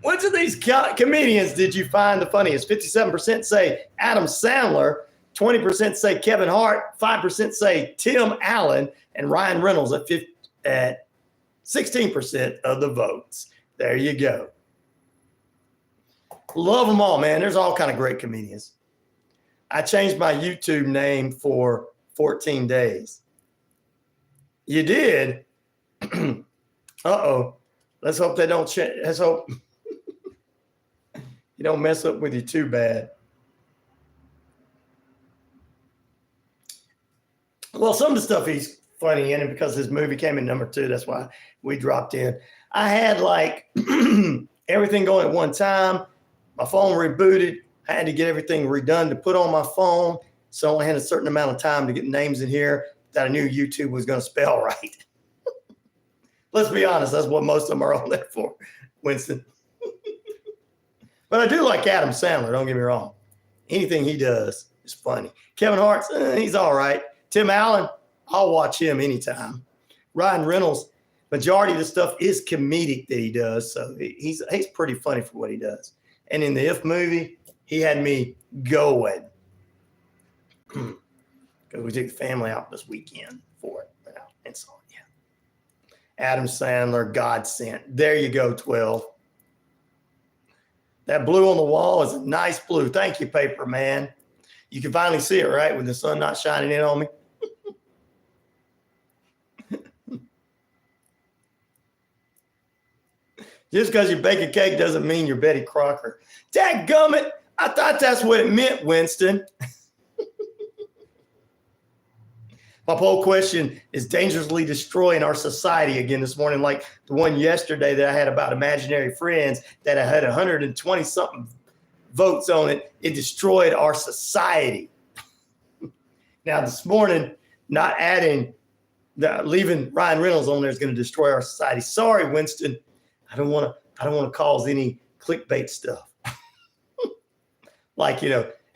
Which of these comedians did you find the funniest? 57% say Adam Sandler, 20% say Kevin Hart, 5% say Tim Allen, and Ryan Reynolds at 16% of the votes. There you go. Love them all, man. There's all kind of great comedians. I changed my YouTube name for 14 days. You did? Uh-oh. Let's hope they don't change. Let's hope you don't mess up with you too bad. Well, some of the stuff he's funny in, and because his movie came in number 2, that's why we dropped in. I had like everything going at one time. My phone rebooted. I had to get everything redone to put on my phone. So I only had a certain amount of time to get names in here that I knew YouTube was going to spell right. Let's be honest. That's what most of them are on there for, Winston. But I do like Adam Sandler. Don't get me wrong. Anything he does is funny. Kevin Hart, he's all right. Tim Allen, I'll watch him anytime. Ryan Reynolds, majority of the stuff is comedic that he does. So he's pretty funny for what he does. And in the If movie, he had me going. Because we took the family out this weekend for it. And so, yeah. Adam Sandler, God Sent. There you go, 12. That blue on the wall is a nice blue. Thank you, Paper Man. You can finally see it, right, with the sun not shining in on me. Just because you bake a cake doesn't mean you're Betty Crocker. Dadgummit, I thought that's what it meant, Winston. My poll question is dangerously destroying our society again this morning, like the one yesterday that I had about imaginary friends that I had 120-something votes on it. It destroyed our society. Now this morning, not adding, leaving Ryan Reynolds on there is going to destroy our society. Sorry, Winston. I don't want to cause any clickbait stuff. Like,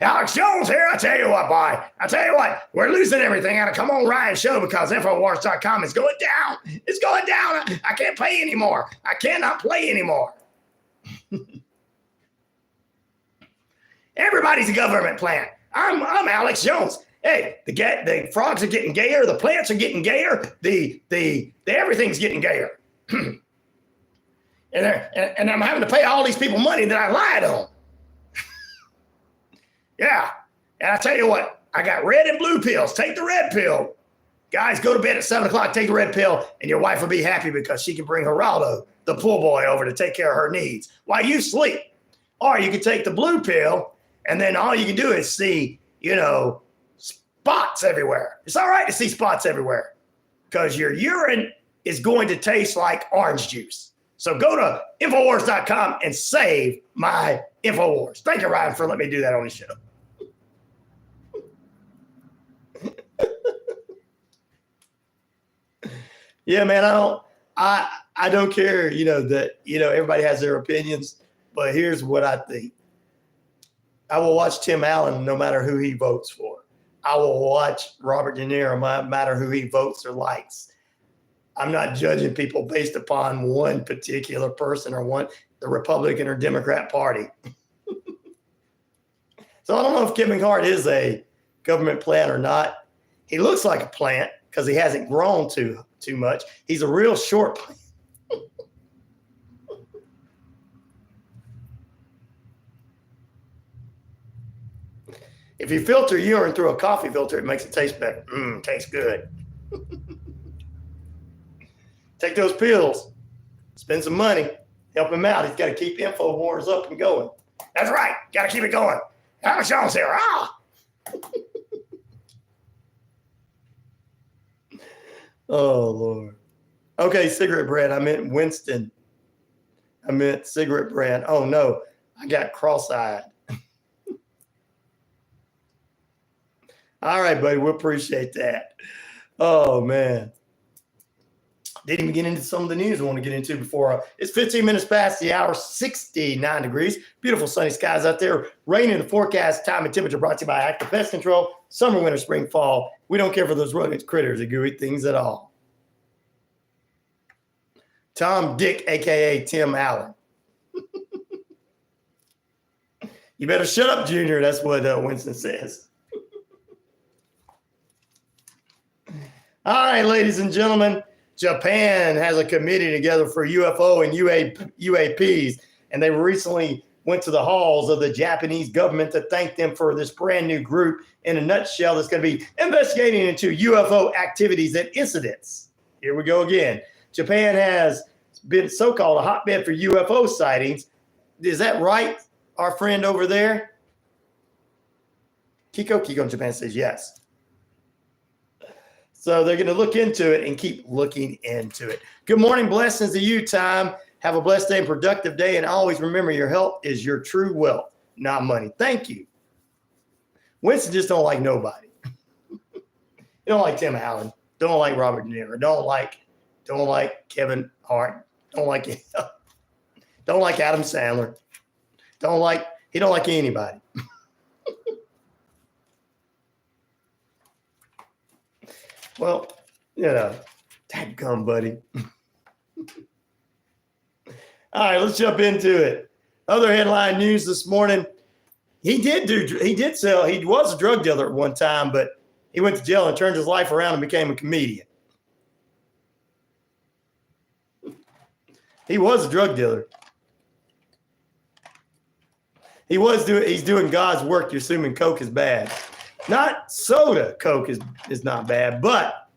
Alex Jones here. I tell you what, boy. I tell you what, we're losing everything out of Come On Ryan Show because Infowars.com is going down. It's going down. I can't play anymore. I cannot play anymore. Everybody's a government plant. I'm Alex Jones. Hey, the frogs are getting gayer. The plants are getting gayer. The everything's getting gayer. And I'm having to pay all these people money that I lied on. Yeah. And I tell you what, I got red and blue pills. Take the red pill. Guys, go to bed at 7 o'clock, take the red pill, and your wife will be happy because she can bring Geraldo, the pool boy, over to take care of her needs while you sleep. Or you can take the blue pill, and then all you can do is see, spots everywhere. It's all right to see spots everywhere because your urine is going to taste like orange juice. So go to Infowars.com and save my Infowars. Thank you, Ryan, for letting me do that on the show. Yeah, man, I don't care, that, everybody has their opinions, but here's what I think. I will watch Tim Allen no matter who he votes for. I will watch Robert De Niro no matter who he votes or likes. I'm not judging people based upon one particular person or the Republican or Democrat Party. So I don't know if Kevin Hart is a government plant or not. He looks like a plant because he hasn't grown too much. He's a real short plant. If you filter urine through a coffee filter, it makes it taste better. Tastes good. Take those pills. Spend some money. Help him out. He's got to keep InfoWars up and going. That's right. Got to keep it going. Alex Jones here. Oh, Lord. Okay, cigarette brand. I meant Winston. I meant cigarette brand. Oh, no. I got cross-eyed. All right, buddy. We appreciate that. Oh, man. Didn't even get into some of the news I want to get into before. It's 15 minutes past the hour, 69 degrees. Beautiful sunny skies out there. Rain in the forecast. Time and temperature brought to you by Active Pest Control. Summer, winter, spring, fall. We don't care for those rodent critters or gooey things at all. Tom Dick, a.k.a. Tim Allen. You better shut up, Junior. That's what Winston says. All right, ladies and gentlemen. Japan has a committee together for UFO and UAPs, and they recently went to the halls of the Japanese government to thank them for this brand new group in a nutshell that's going to be investigating into UFO activities and incidents. Here we go again. Japan has been so-called a hotbed for UFO sightings. Is that right, our friend over there? Kiko in Japan says yes. So they're going to look into it and keep looking into it. Good morning. Blessings to you, Tom. Have a blessed day and productive day. And always remember, your health is your true wealth, not money. Thank you. Winston just don't like nobody. You don't like Tim Allen. Don't like Robert De Niro. Don't like Kevin Hart. Don't like Adam Sandler. He don't like anybody. Well, dadgum, buddy. All right, let's jump into it. Other headline news this morning. He was a drug dealer at one time, but he went to jail and turned his life around and became a comedian. He was a drug dealer. He's doing God's work. You're assuming Coke is bad. Not soda Coke is not bad, but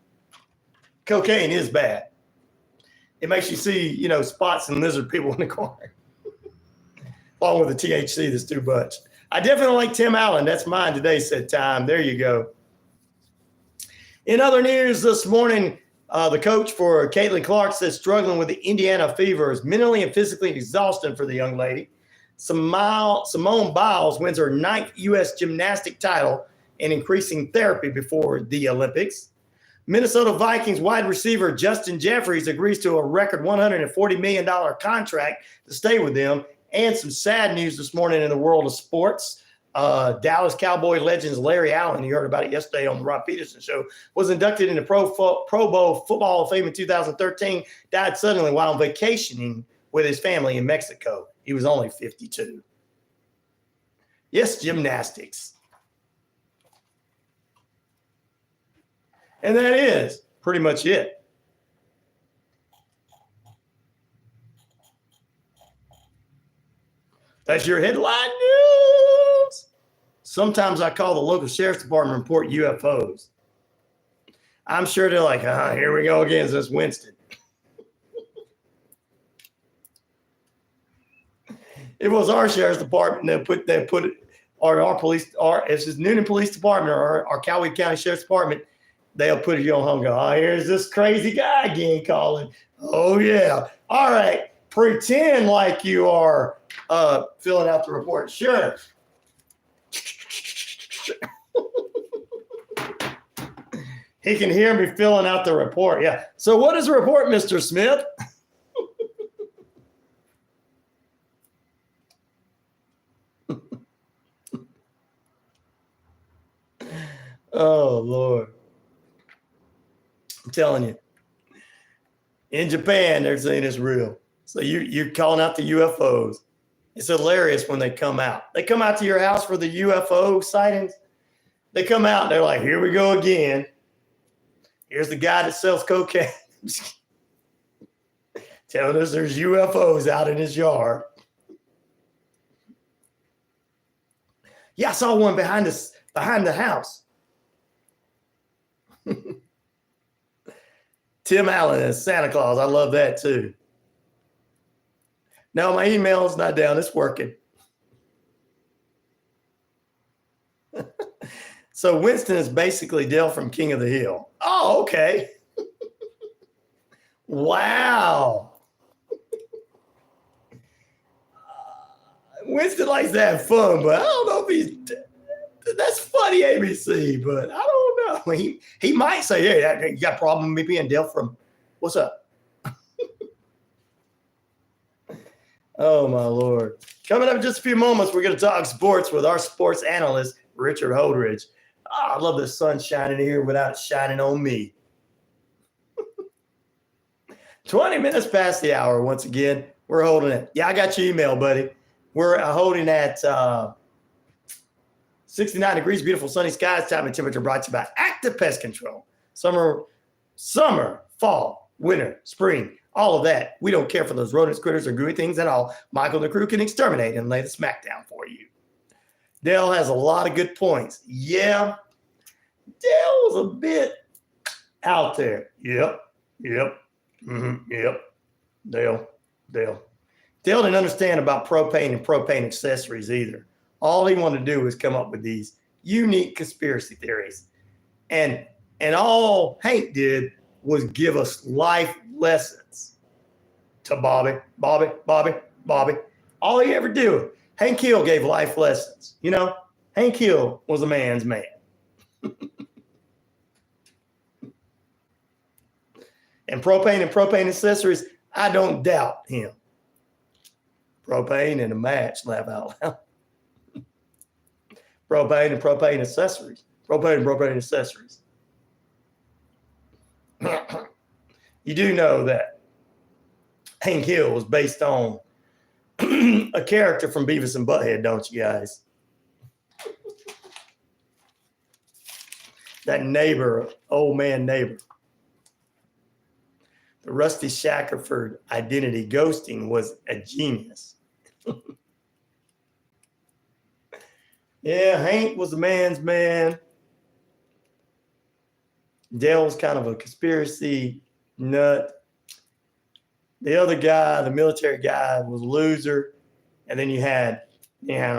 cocaine is bad. It makes you see, spots and lizard people in the corner. Along with the THC that's too much. I definitely like Tim Allen. That's mine today, said Time. There you go. In other news this morning, the coach for Caitlin Clark says struggling with the Indiana fever is mentally and physically exhausting for the young lady. Simone Biles wins her 9th U.S. gymnastic title and increasing therapy before the Olympics. Minnesota Vikings wide receiver Justin Jeffries agrees to a record $140 million contract to stay with them. And some sad news this morning in the world of sports. Dallas Cowboy legends Larry Allen, you heard about it yesterday on the Rob Peterson Show, was inducted into Pro Bowl Football of Fame in 2013, died suddenly while vacationing with his family in Mexico. He was only 52. Yes, gymnastics. And that is pretty much it. That's your headline news. Sometimes I call the local sheriff's department and report UFOs. I'm sure they're like, here we go again. It's Winston. It was our sheriff's department that put it, or our police, it's just Noonan Police Department or our Cowee County Sheriff's Department. They'll put you on home and go, here's this crazy guy again calling. Oh, yeah. All right. Pretend like you are filling out the report. Sure. He can hear me filling out the report. Yeah. So what is the report, Mr. Smith? Oh, Lord. I'm telling you. In Japan, they're saying it's real. So you're calling out the UFOs. It's hilarious when they come out. They come out to your house for the UFO sightings. They come out and they're like, here we go again. Here's the guy that sells cocaine. Telling us there's UFOs out in his yard. Yeah, I saw one behind behind the house. Tim Allen as Santa Claus. I love that too. No, my email is not down. It's working. So Winston is basically Dale from King of the Hill. Oh, okay. Wow. Winston likes to have fun, but I don't know if he's. That's funny, ABC, but I don't know. He might say, "Hey, you got a problem with me being Dale from? What's up?" Oh my Lord! Coming up in just a few moments, we're going to talk sports with our sports analyst Richard Holdridge. Oh, I love the sun shining here without it shining on me. 20 minutes past the hour. Once again, we're holding it. Yeah, I got your email, buddy. We're holding at 69 degrees, beautiful sunny skies. Time and temperature brought to you by Active Pest Control. Summer, fall, winter, spring, all of that. We don't care for those rodents, critters, or gooey things at all. Michael and the crew can exterminate and lay the smackdown for you. Dale has a lot of good points. Yeah, Dale was a bit out there. Yep. Dale. Dale didn't understand about propane and propane accessories either. All he wanted to do was come up with these unique conspiracy theories. And all Hank did was give us life lessons to Bobby. All he ever did, Hank Hill gave life lessons. You know, Hank Hill was a man's man. And propane accessories, I don't doubt him. Propane in a match, laugh out loud. Propane and propane accessories. Propane accessories. You do know that Hank Hill was based on a character from Beavis and Butthead, don't you guys? That neighbor, old man neighbor. The Rusty Shackelford identity ghosting was a genius. Yeah, Hank was a man's man. Dale was kind of a conspiracy nut. The other guy, the military guy, was a loser. And then you had man,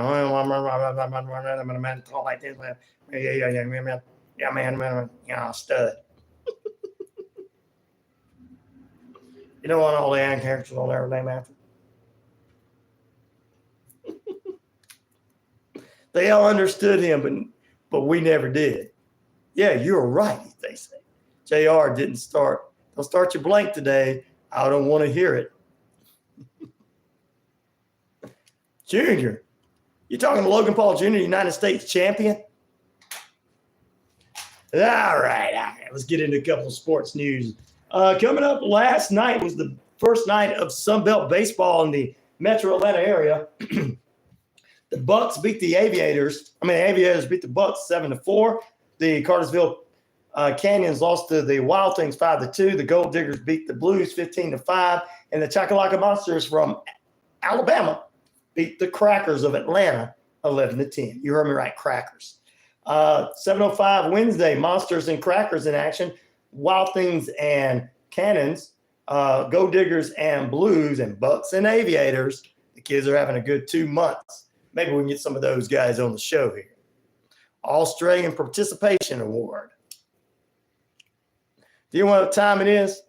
stud. You don't want all the ad characters on their name after. They all understood him, but we never did. Yeah, you're right, they say. JR didn't start. Don't start your blank today. I don't want to hear it. Junior, you talking to Logan Paul Jr., United States champion? All right. Let's get into a couple of sports news. Coming up last night was the first night of Sunbelt baseball in the Metro Atlanta area. The Bucks beat the Aviators. The Aviators beat the Bucks 7-4. The Cartersville Canyons lost to the Wild Things 5-2. The Gold Diggers beat the Blues 15-5. And the Chakalaka Monsters from Alabama beat the Crackers of Atlanta 11-10. You heard me right, Crackers. 7:05 Wednesday, Monsters and Crackers in action. Wild Things and Cannons, Gold Diggers and Blues, and Bucks and Aviators. The kids are having a good 2 months. Maybe we can get some of those guys on the show here. Australian Participation Award. Do you know what time it is?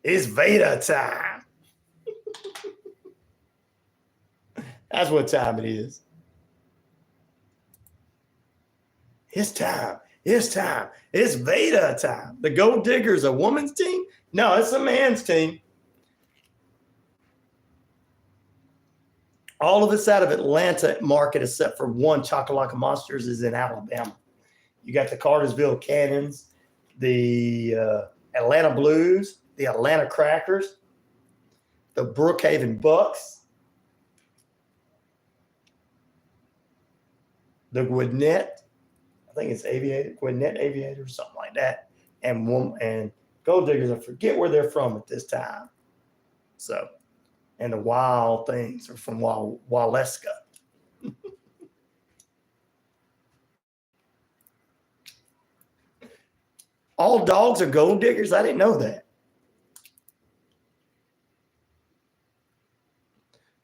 It's Veda time. That's what time it is. It's time. It's Veda time. The Gold Diggers, a woman's team? No, it's a man's team. All of it's out of Atlanta market except for one. Chakalaka Monsters is in Alabama. You got the Cartersville Cannons, the Atlanta Blues, the Atlanta Crackers, the Brookhaven Bucks, the Gwinnett, I think it's Gwinnett Aviators, something like that, and Gold Diggers. I forget where they're from at this time. So. And the Wild Things are from Waleska. All dogs are gold diggers? I didn't know that.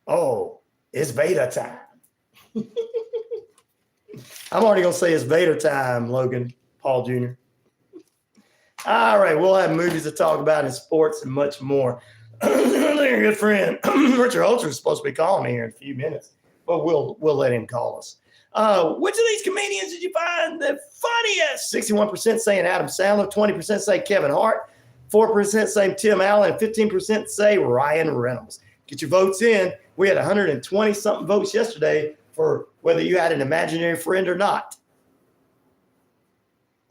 Oh, it's Vader time. I'm already going to say it's Vader time, Logan Paul Jr. All right, we'll have movies to talk about and sports and much more. Your good friend Richard Holzer is supposed to be calling me here in a few minutes, but we'll let him call us. Which of these comedians did you find the funniest? 61% saying Adam Sandler, 20% say Kevin Hart, 4% say Tim Allen, and 15% say Ryan Reynolds. Get your votes in. We had 120-something votes yesterday for whether you had an imaginary friend or not.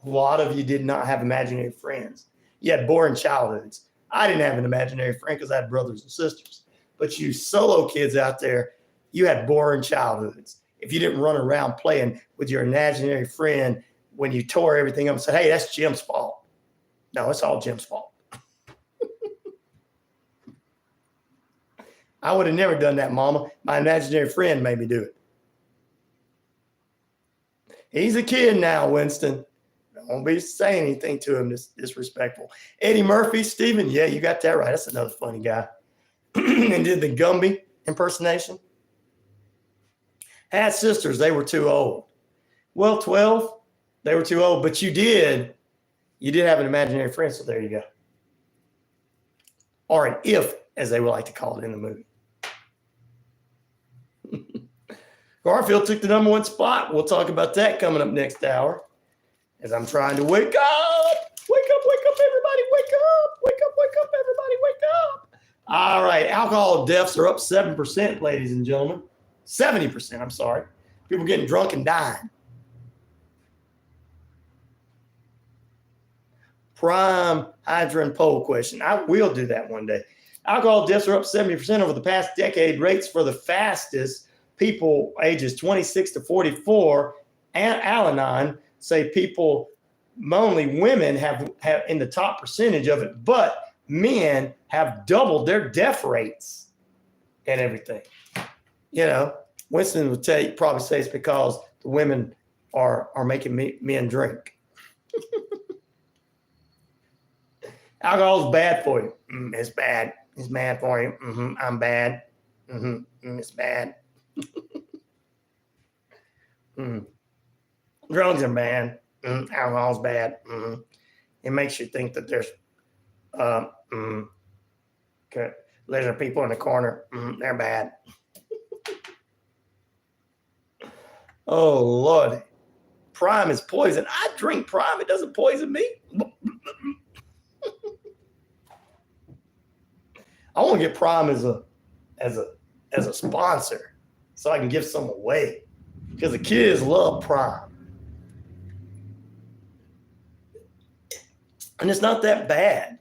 A lot of you did not have imaginary friends. You had boring childhoods. I didn't have an imaginary friend because I had brothers and sisters. But you solo kids out there, you had boring childhoods. If you didn't run around playing with your imaginary friend when you tore everything up and said, hey, that's Jim's fault. No, it's all Jim's fault. I would have never done that, Mama. My imaginary friend made me do it. He's a kid now, Winston. Don't be saying anything to him disrespectful. Eddie Murphy, Steven, yeah, you got that right. That's another funny guy. And did the Gumby impersonation. Had sisters, they were too old. Well, 12, they were too old, but you did have an imaginary friend, so there you go. Or an if, as they would like to call it in the movie. Garfield took the number one spot. We'll talk about that coming up next hour. As I'm trying to wake up. Wake up, everybody. Wake up, everybody. Wake up. All right. Alcohol deaths are up 7%, ladies and gentlemen. 70%, I'm sorry. People getting drunk and dying. Prime hydrant poll question. I will do that one day. Alcohol deaths are up 70% over the past decade. Rates for the fastest people ages 26 to 44 and Al-Anon say people, only women have in the top percentage of it, but men have doubled their death rates and everything. You know, Winston would probably say it's because the women are making men drink. Alcohol is bad for you. It's bad. It's bad for you. I'm bad. It's bad. Drugs are bad. Alcohol's bad. It makes you think that there's lizard people in the corner. They're bad. Oh, Lord. Prime is poison. I drink Prime. It doesn't poison me. I want to get Prime as a sponsor so I can give some away because the kids love Prime. And it's not that bad.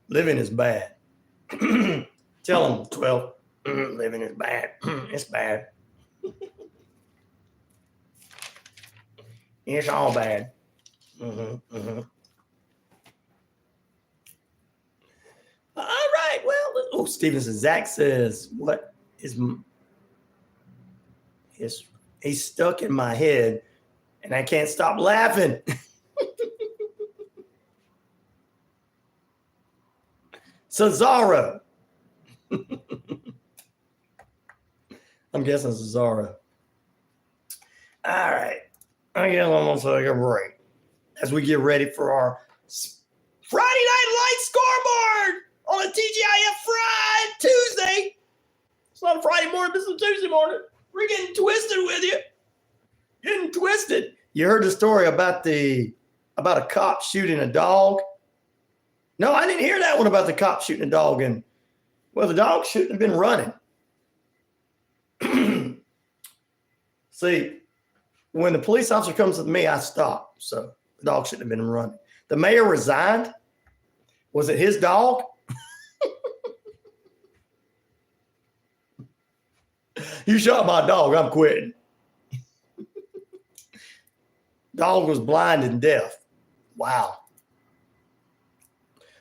Living is bad. Tell them, 12, living is bad. It's bad. It's all bad. All right. Well, Stevenson. Zach says, what is he's stuck in my head and I can't stop laughing. Cesaro. I'm guessing Cesaro. All right. I guess I'm going to take a break as we get ready for our Friday Night Lights Scoreboard on a TGIF Friday Tuesday. It's not a Friday morning, this is a Tuesday morning. We're getting twisted with you. Getting twisted. You heard the story about a cop shooting a dog? No, I didn't hear that one about the cop shooting a dog. And well, the dog shouldn't have been running. See, when the police officer comes with me, I stop. So the dog shouldn't have been running. The mayor resigned. Was it his dog? You shot my dog. I'm quitting. Dog was blind and deaf. Wow.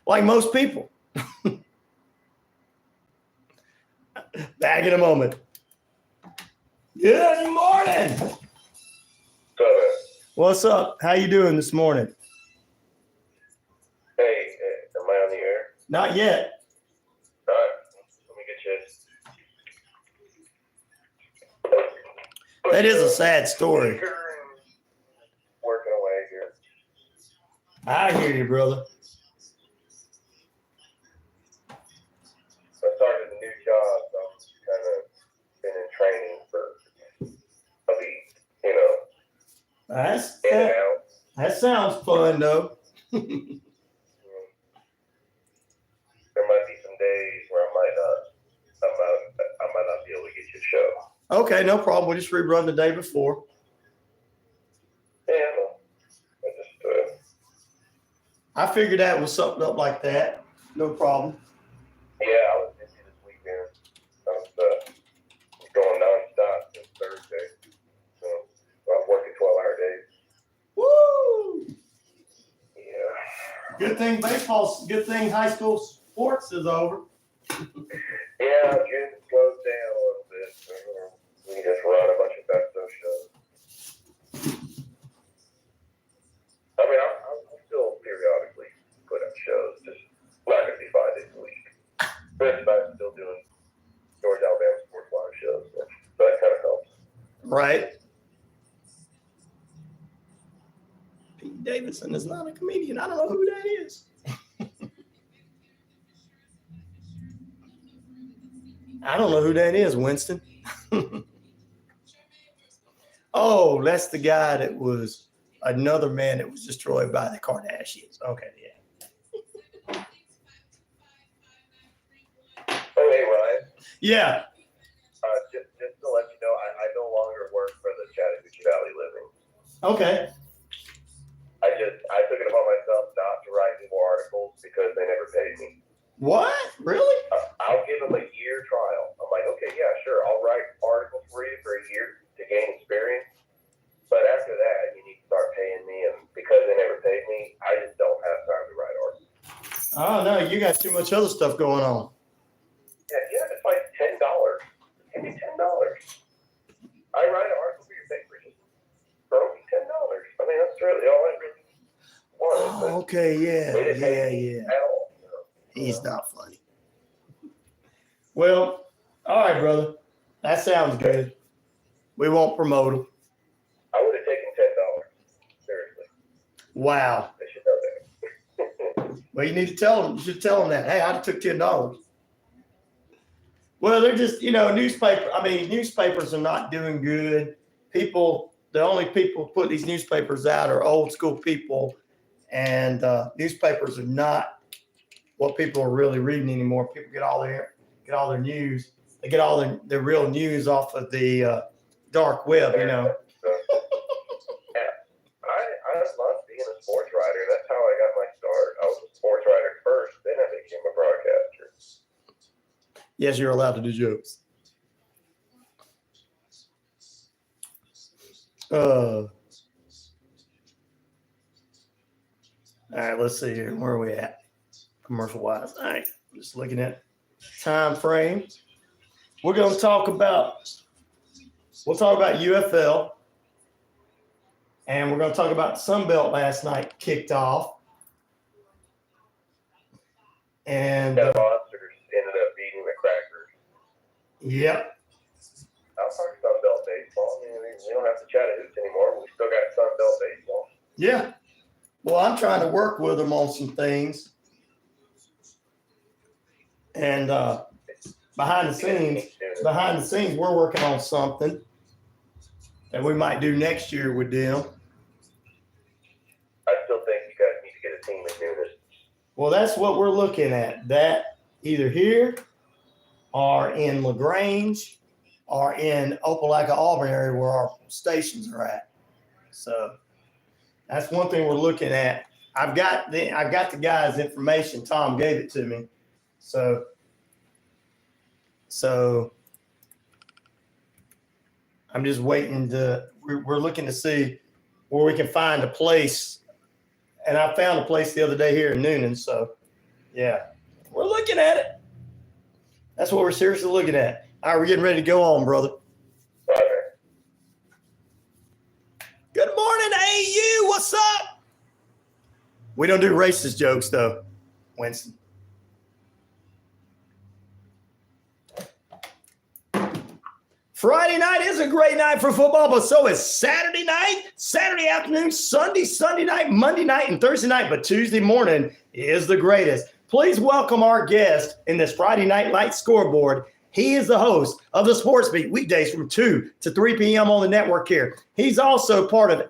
Like most people. Back in a moment. Good morning. What's up? How you doing this morning? Not yet. All right. Let me get you. That is a sad story. Working away here. I hear you, brother. I started a new job, so I'm kind of been in training for a week, you know. That sounds fun, though. There might be some days where I might not be able to get you a show. Okay, no problem. We'll just rerun the day before. Yeah, I figured that was something up like that. No problem. Yeah, I was busy this weekend. I was going nonstop since Thursday. So I was working 12-hour days. Woo! Yeah. Good thing high school sports is over. Yeah, June slows down a little bit. So, we just run a bunch of Festo shows. I mean, I'll still periodically put up shows, just not going to be 5 days a week. But I'm still doing George Alabama Sports Live shows, so that kind of helps. Right. Pete Davidson is not a comedian. I don't know who that is. I don't know who that is, Winston. Oh, that's the guy that was another man that was destroyed by the Kardashians. Okay, yeah. Oh, hey, Ryan. Yeah. Just to let you know, I no longer work for the Chattahoochee Valley Living. Okay. I took it upon myself not to write any more articles because they never paid me. What? Really? I'll give them a year trial. I'm like, okay, yeah, sure. I'll write articles for you for a year to gain experience. But after that, you need to start paying me. And because they never paid me, I just don't have time to write articles. Oh, no, you got too much other stuff going on. Yeah, it's like $10. Give me $10. I write an article for your paper. Just throw me $10. I mean, that's really all I really want. Oh, okay, yeah. At all, you know? He's not funny. Well, all right, brother. That sounds good. We won't promote him. I would have taken $10. Seriously. Wow. They should know that. Well, you need to tell them. You should tell them that. Hey, I took $10. Well, they're just, newspapers are not doing good. The only people who put these newspapers out are old school people, and newspapers are not what people are really reading anymore. People get all their news. They get all their real news off of the dark web, you know. Yeah, I love being a sports writer. That's how I got my start. I was a sports writer first, then I became a broadcaster. Yes, you're allowed to do jokes. All right, let's see here. Where are we at? Commercial wise. All right, just looking at time frame. We'll talk about UFL, and we're going to talk about Sunbelt last night kicked off. And the Monsters ended up beating the Crackers. Yep. I'll talk Sunbelt baseball. We don't have to Chattahoochee anymore. We still got Sunbelt baseball. Yeah. Well, I'm trying to work with them on some things. And behind the scenes, we're working on something that we might do next year with them. I still think you guys need to get a team in here. Well, that's what we're looking at. That either here or in LaGrange or in Opelika, Auburn area where our stations are at. So that's one thing we're looking at. I've got the guy's information. Tom gave it to me. So I'm just waiting we're looking to see where we can find a place. And I found a place the other day here in Noonan. So yeah, we're looking at it. That's what we're seriously looking at. All right, we're getting ready to go on, brother. Good morning, AU. What's up? We don't do racist jokes, though, Winston. Friday night is a great night for football, but so is Saturday night, Saturday afternoon, Sunday night, Monday night, and Thursday night. But Tuesday morning is the greatest. Please welcome our guest in this Friday Night Lights Scoreboard. He is the host of the Sports Beat weekdays from 2 to 3 p.m. on the network here. He's also part of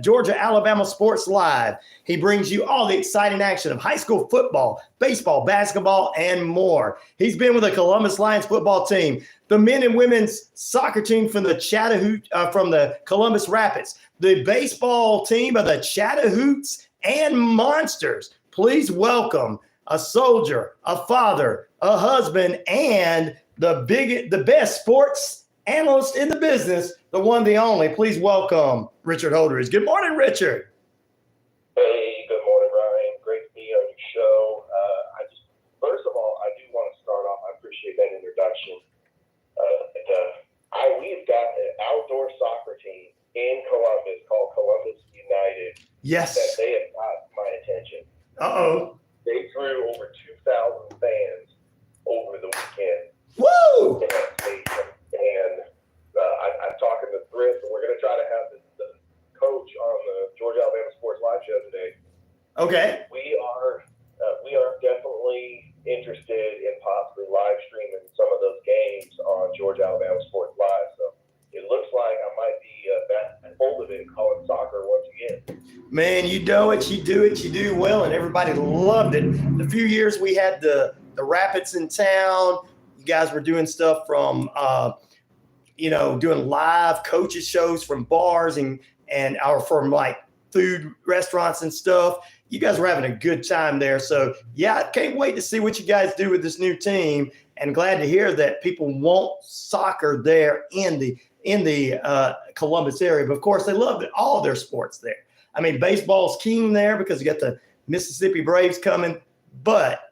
Georgia-Alabama Sports Live. He brings you all the exciting action of high school football, baseball, basketball, and more. He's been with the Columbus Lions football team, the men and women's soccer team from the Columbus Rapids, the baseball team of the Chattahoochee and Monsters. Please welcome a soldier, a father, a husband, and the best sports analyst in the business, the one, the only. Please welcome Richard Holdridge. Good morning, Richard. Hey, good morning, Ryan. Great to be on your show. First of all, I do want to start off. I appreciate that introduction. We've got an outdoor soccer team in Columbus called Columbus United. Yes. That they have got my attention. Uh-oh. They drew over 2,000 fans over the weekend. Woo! And I'm talking to Thrift, and we're going to try to have the coach on the Georgia-Alabama Sports Live show today. Okay. We are definitely interested in possibly live streaming some of those games on Georgia-Alabama Sports Live. So it looks like I might be that hold of it, calling soccer once again. Man, you know it, you do it, you do well, and everybody loved it. The few years we had the Rapids in town, you guys were doing stuff from, doing live coaches shows from bars and or from like food restaurants and stuff. You guys were having a good time there. So, yeah, I can't wait to see what you guys do with this new team, and glad to hear that people want soccer there in the Columbus area. But, of course, they love all their sports there. I mean, baseball's keen there because you got the Mississippi Braves coming, but,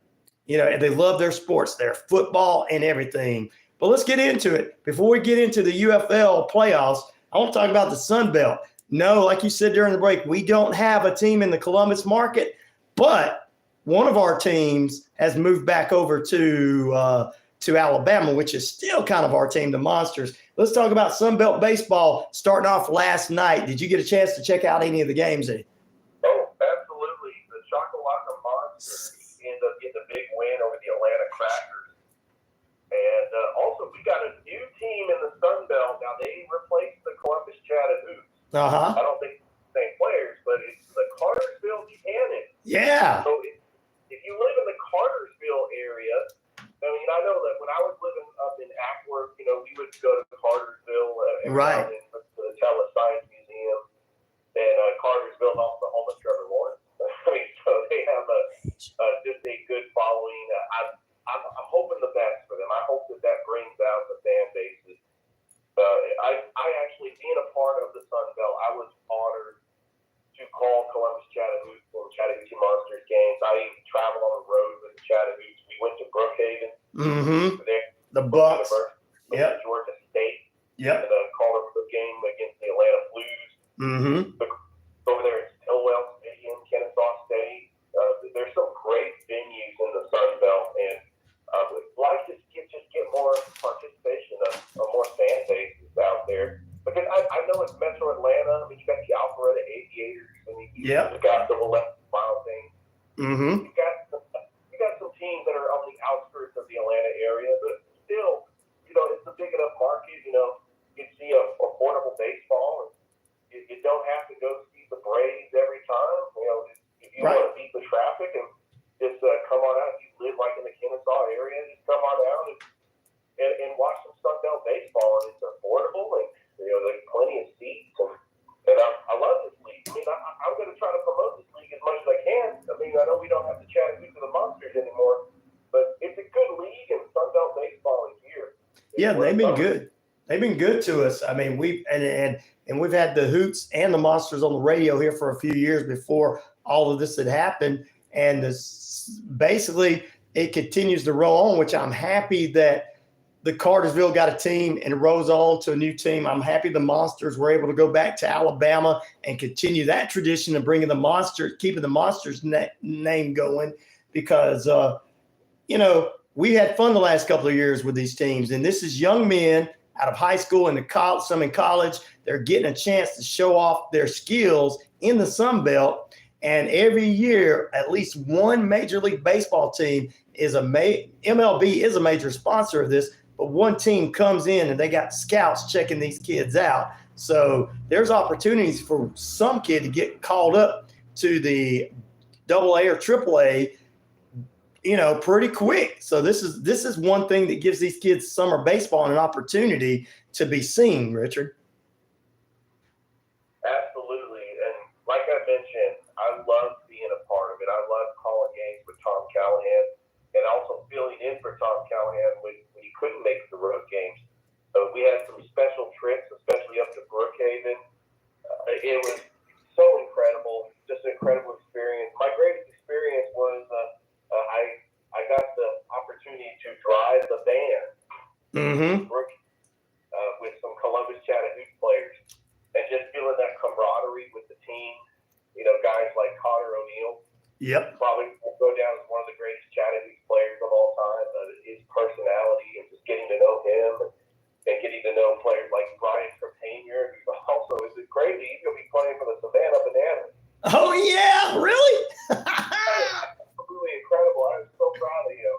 they love their sports there, football and everything. But let's get into it. Before we get into the UFL playoffs, I want to talk about the Sunbelt. No, like you said during the break, we don't have a team in the Columbus market, but one of our teams has moved back over to Alabama, which is still kind of our team, the Monsters. Let's talk about Sunbelt baseball starting off last night. Did you get a chance to check out any of the games? Oh, absolutely. The Shakalaka Monsters ended up getting a big win over the Atlanta Crackers. And also, we got a new team in the Sunbelt. Now, they replaced the Columbus Chattahoochee. Uh-huh. I don't think it's the same players, but it's the Cartersville Cannon. Yeah. So if you live in the Cartersville area, I mean, I know that when I was living up in Ackworth, we would go to Cartersville right. And to the Tele Science Museum, and Cartersville is also home of Trevor Lawrence. I mean, so they have just a good following. I'm hoping the best for them. I hope that brings out the fan bases. I actually, being a part of the Sun Belt, I was honored to call Columbus Chattahoochee and Chattahoochee Monsters games. I even traveled on the road with the Chattahoochee. We went to Brookhaven. Mm-hmm. The Bucks. Yep. Georgia State. Yep. And called a game against the Atlanta Blues. Mm-hmm. Over there at Stillwell Stadium, Kennesaw State. There's some great venues in the Sun Belt, and I would like to get more participation of more fan bases out there. Because I know it's Metro Atlanta. I mean, you got the Alpharetta Aviators. I mean, you got the Willette Mile thing. Mm-hmm. You got some teams that are on the outskirts of the Atlanta area, but still, it's a big enough market. You see affordable baseball, and you don't have to go see the Braves every time. If you want to beat the traffic and just come on out, if you live like in the Kennesaw area, just come on out and watch some Sunbelt baseball, and it's affordable, and there's plenty of seats, and I love this league. I mean, I'm going to try to promote this league as much as I can. I mean, I know we don't have the Chattahoochee the Monsters anymore, but it's a good league, and Sunbelt baseball is here. Yeah, they've been good. They've been good to us. I mean, we've had the Hoots and the Monsters on the radio here for a few years before all of this had happened, and basically it continues to roll on, which I'm happy that the Cartersville got a team and rose on to a new team. I'm happy the Monsters were able to go back to Alabama and continue that tradition of keeping the Monsters name going, because, we had fun the last couple of years with these teams, and this is young men. out of high school and some in college. They're getting a chance to show off their skills in the Sunbelt. And every year, at least one Major League Baseball team MLB is a major sponsor of this, but one team comes in and they got scouts checking these kids out. So there's opportunities for some kid to get called up to the AA or AAA, pretty quick. So this is one thing that gives these kids summer baseball an opportunity to be seen, Richard. Absolutely. And like I mentioned, I love being a part of it. I love calling games with Tom Callahan and also filling in for Tom Callahan when he couldn't make the road games. So we had some special trips, especially up to Brookhaven. It was so incredible, just an incredible experience. My greatest experience was I got the opportunity to drive the band with some Columbus Chattanooga players and just feeling that camaraderie with the team. Guys like Connor O'Neill. Yep. Probably will go down as one of the greatest Chattanooga players of all time. His personality and just getting to know him and getting to know players like Brian Trepanier, who also is crazy. He's going to be playing for the Savannah Bananas. Oh, yeah, really? Absolutely incredible. I was so proud of him.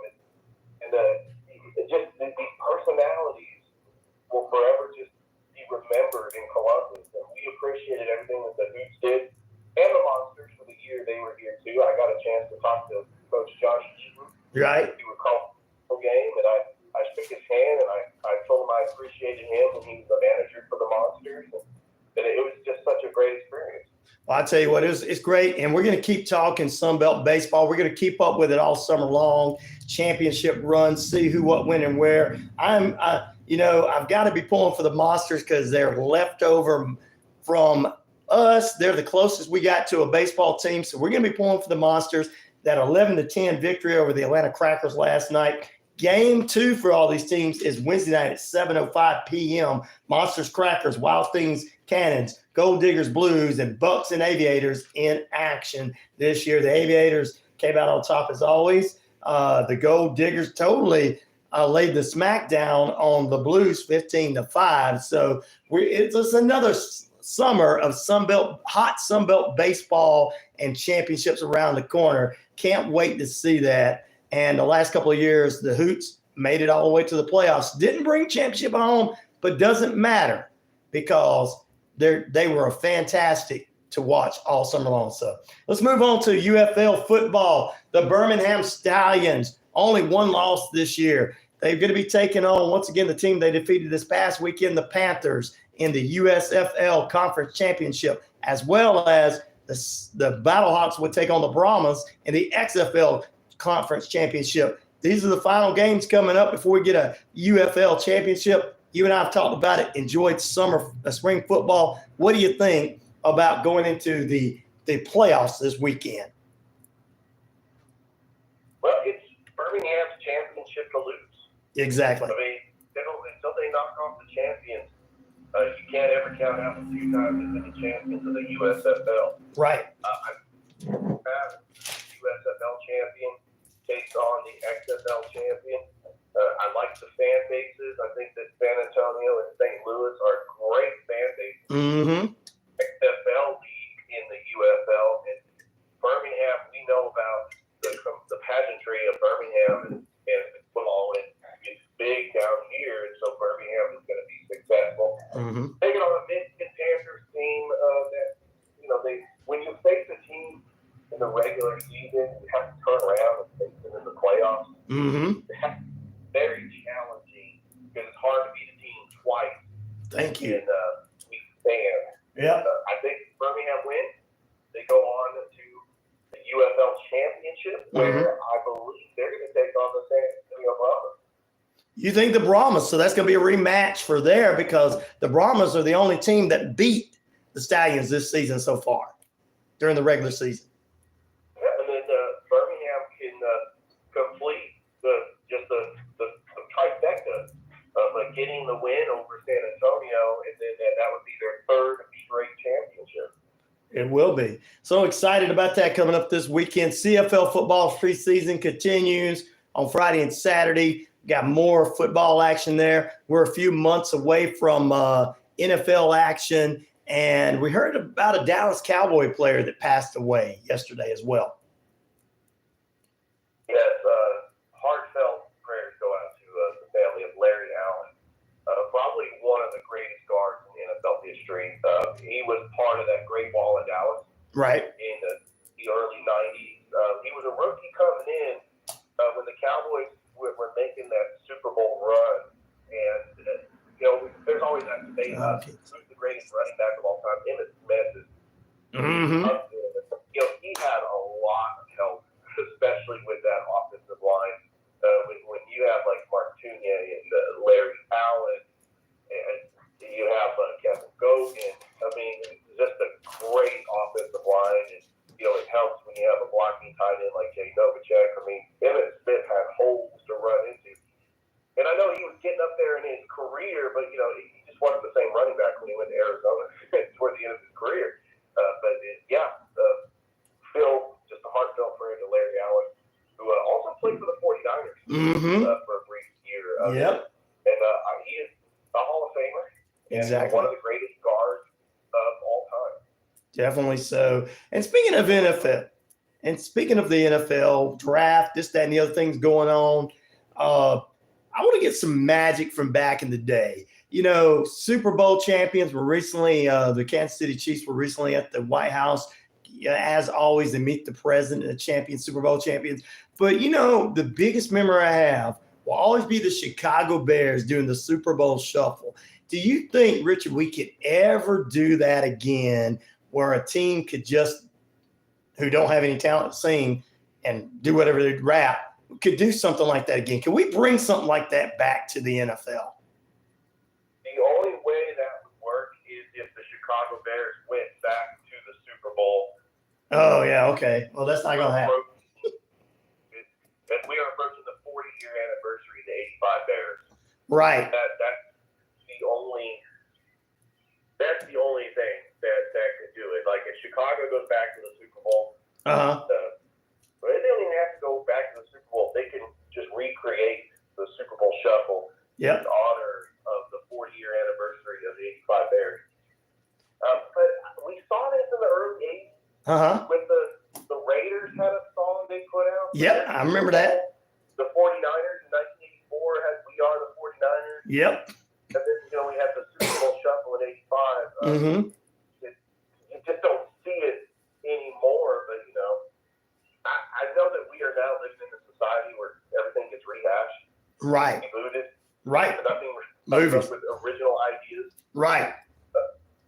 And just these personalities will forever just be remembered in Columbus. And we appreciated everything that the Hoots did and the Monsters for the year they were here, too. I got a chance to talk to Coach Josh Eaton. Right. He would call the game, and I shook his hand, and I told him I appreciated him when he was the manager for the Monsters. And it was just such a great experience. Well, I tell you what, it's great, and we're going to keep talking Sunbelt baseball. We're going to keep up with it all summer long, championship runs, see who, what, when, and where. I've got to be pulling for the Monsters because they're left over from us. They're the closest we got to a baseball team, so we're going to be pulling for the Monsters. That 11-10 victory over the Atlanta Crackers last night. Game 2 for all these teams is Wednesday night at 7:05 p.m. Monsters, Crackers, Wild Things, Cannons, Gold Diggers, Blues, and Bucks and Aviators in action this year. The Aviators came out on top as always. The Gold Diggers totally laid the smackdown on the Blues 15-5. So it's just another summer of hot Sunbelt baseball and championships around the corner. Can't wait to see that. And the last couple of years, the Hoots made it all the way to the playoffs. Didn't bring championship home, but doesn't matter because they were fantastic to watch all summer long. So let's move on to UFL football. The Birmingham Stallions, only one loss this year. They're going to be taking on, once again, the team they defeated this past weekend, the Panthers, in the USFL Conference Championship, as well as the Battlehawks would take on the Brahmas in the XFL Conference Championship. These are the final games coming up before we get a UFL championship. You and I have talked about it, enjoyed spring football. What do you think about going into the playoffs this weekend? Well, it's Birmingham's championship to lose. Exactly. I mean, until they knock off the champions, you can't ever count out the 2 times as many champions of the USFL. Right. USFL champion takes on the XFL champion. I like the fan bases. I think that San Antonio and St. Louis are great fan bases. XFL league in the UFL, and Birmingham, we know about the pageantry of Birmingham and football, and it's big down here, and so Birmingham is going to be successful. Taking on a mid-Panthers team when you face a team in the regular season, you have to turn around and face them in the playoffs. Very challenging because it's hard to beat a team twice. Thank you. And we stand. Yeah. I think Birmingham wins. They go on to the UFL championship, where I believe they're going to take on the San Antonio Brahmas. You think the Brahmas, so that's going to be a rematch for there because the Brahmas are the only team that beat the Stallions this season so far during the regular season. And then Birmingham can complete the trifecta of getting the win over San Antonio, and then that would be their 3rd straight championship. It will be. So excited about that coming up this weekend. CFL football preseason continues on Friday and Saturday. Got more football action there. We're a few months away from NFL action, and we heard about a Dallas Cowboy player that passed away yesterday as well. Yes, heartfelt prayers go out to the family of Larry Allen, probably one of the greatest guards in NFL history. He was part of that great wall in Dallas Right. in the early 90s. He was a rookie coming in when the Cowboys were making that Super Bowl run. And, there's always that debate about who's the greatest running back of all time. Emmitt Smith is he had a lot of help, especially with that offensive line. When you have like Mark Tunia and Larry Allen, and you have Kevin Gogan. I mean, it's just a great offensive line, and it helps when you have a blocking tight end like Jay Novacek. I mean, Emmitt Smith had holes to run into, and I know he was getting up there in his career, but he just wasn't the same running back when he went to Arizona toward the end of his career. Phil, just a heartfelt prayer to Larry Allen, who also played for the 49ers for a brief year. Yep. And he is a Hall of Famer. Exactly. One of the greatest guards of all time. Definitely so. And speaking of the NFL draft, this, that, and the other things going on, I want to get some magic from back in the day. Super Bowl champions were recently, the Kansas City Chiefs were recently at the White House. As always, they meet the president, the champions, Super Bowl champions. But, the biggest memory I have will always be the Chicago Bears doing the Super Bowl shuffle. Do you think, Richard, we could ever do that again, where a team could who don't have any talent to sing and do whatever they rap, could do something like that again? Can we bring something like that back to the NFL? The only way that would work is if the Chicago Bears went back to the Super Bowl. Oh, yeah, okay. Well, that's not going to happen. And we are approaching the 40-year anniversary of the 85 Bears. Right. That's the only thing that could do it. Like, if Chicago goes back to the Super Bowl, but they don't even have to go back to the Super Bowl. They can just recreate the Super Bowl shuffle in honor of the 40-year anniversary of the 85 Bears. But we saw this in the early 80s with the Raiders had a song they put out. Yep, I remember that. The 49ers in 1984 had We Are the 49ers. Yep. And then, we had the Super Bowl shuffle in 85. You just don't see it anymore, but, I know that we are now living in a society where everything gets rehashed. Right. Rebooted. Right. Nothing Moving. with original ideas. Right.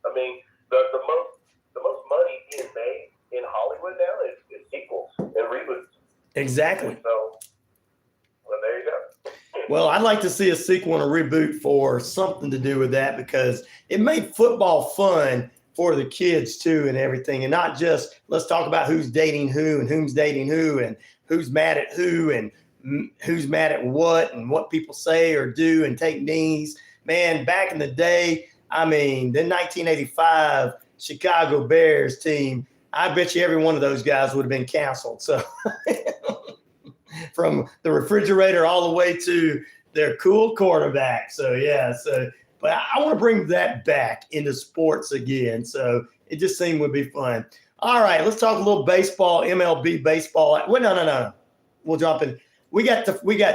I mean, the most money being made in Hollywood now is sequels and reboots. Exactly. So, well, there you go. Well, I'd like to see a sequel and a reboot for something to do with that, because it made football fun for the kids too and everything, and not just let's talk about who's dating who and who's dating who and who's mad at who and who's mad at what and what people say or do and take knees. Man, back in the day, I mean, the 1985 Chicago Bears team, I bet you every one of those guys would have been canceled. So from the refrigerator all the way to their cool quarterback. So, but I want to bring that back into sports again. So it just seemed would be fun. All right, let's talk a little baseball, MLB baseball. Well, no. We'll jump in. We got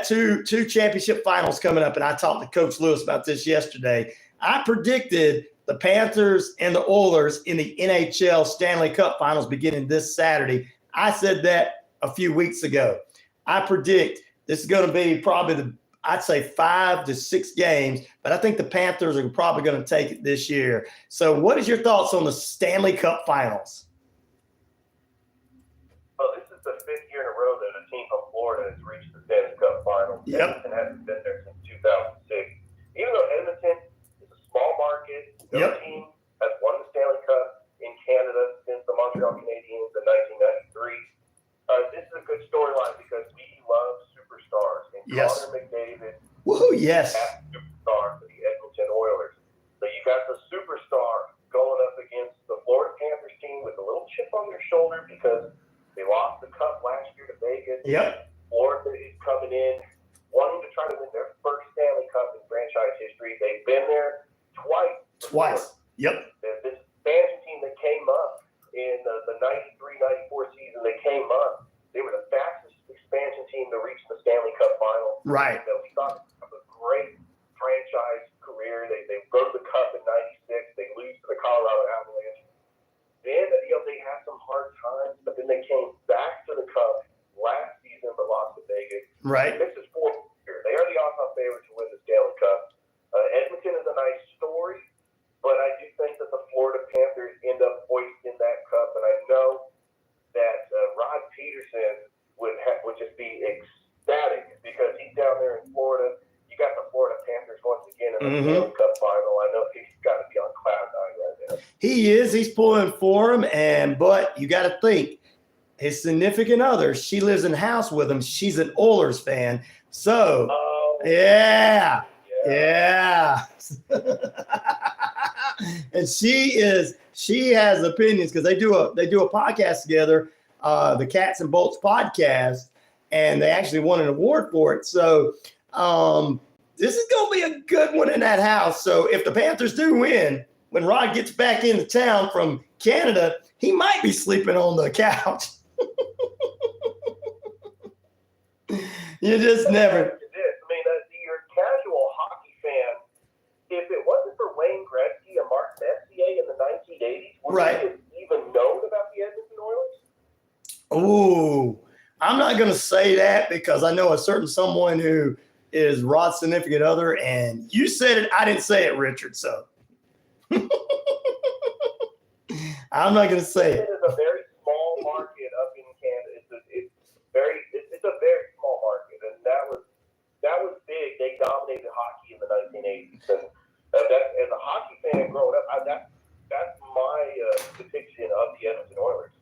two championship finals coming up, and I talked to Coach Lewis about this yesterday. I predicted the Panthers and the Oilers in the NHL Stanley Cup Finals beginning this Saturday. I said that a few weeks ago. I predict this is going to be probably I'd say 5 to 6 games, but I think the Panthers are probably going to take it this year. So what is your thoughts on the Stanley Cup Finals? Well, this is the 5th year in a row that a team from Florida has reached the Stanley Cup Finals. Yep. Edmonton hasn't been there since 2006. Even though Edmonton is a small market, no team has won the Stanley Cup in Canada since the Montreal Canadiens in 1993. This is a good storyline because we love superstars. And Connor McDavid Yes. superstar for the Edmonton Oilers. So you got the superstar going up against the Florida Panthers team with a little chip on their shoulder because they lost the cup last year to Vegas. Yep. Florida is coming in wanting to try to win their franchise history. They've been there twice. Twice. Yep. This expansion team that came up in the 93-94 season, they came up. They were the fastest expansion team to reach the Stanley Cup final. Right. We thought it was a great franchise career. They go to the Cup in 96. They lose to the Colorado Avalanche. Then, they had some hard times, but then they came back to the Cup last season but lost to Vegas. Right. This is fourth year. They are the odds-on favorite to win the Stanley Cup. Edmonton is a nice story, but I do think that the Florida Panthers end up hoisting that cup, and I know that Rod Peterson would just be ecstatic because he's down there in Florida. You got the Florida Panthers once again in the Stanley Cup final. I know he's got to be on cloud nine right now. He is. He's pulling for him, but you got to think his significant other. She lives in the house with him. She's an Oilers fan, so yeah. And she has opinions because they do a podcast together, the Cats and Bolts podcast, and they actually won an award for it. So this is going to be a good one in that house. So if the Panthers do win, when Rod gets back into town from Canada, he might be sleeping on the couch. You just never. Your casual hockey fan, if it wasn't for Wayne Gretzky and Mark Messier in the 1980s, would you have even known about the Edmonton Oilers? Ooh, I'm not going to say that because I know a certain someone who is Rod's significant other, and you said it. I didn't say it, Richard. So I'm not going to say it. It is a very small market up in Canada. It's a very small market, and that was big. They dominated hockey in the 1980s, and as a hockey fan growing up, that's my depiction of the Edmonton Oilers.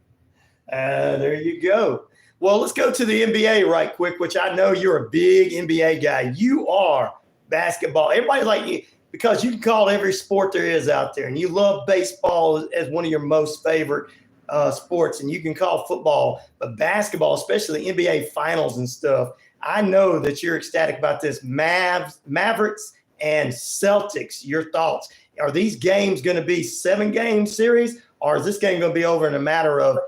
There you go. Well, let's go to the NBA right quick, which I know you're a big NBA guy. You are basketball. Everybody's like you because you can call every sport there is out there, and you love baseball as one of your most favorite sports, and you can call football, but basketball, especially the NBA finals and stuff, I know that you're ecstatic about this. Mavericks and Celtics, your thoughts. Are these games going to be 7-game series, or is this game going to be over in a matter of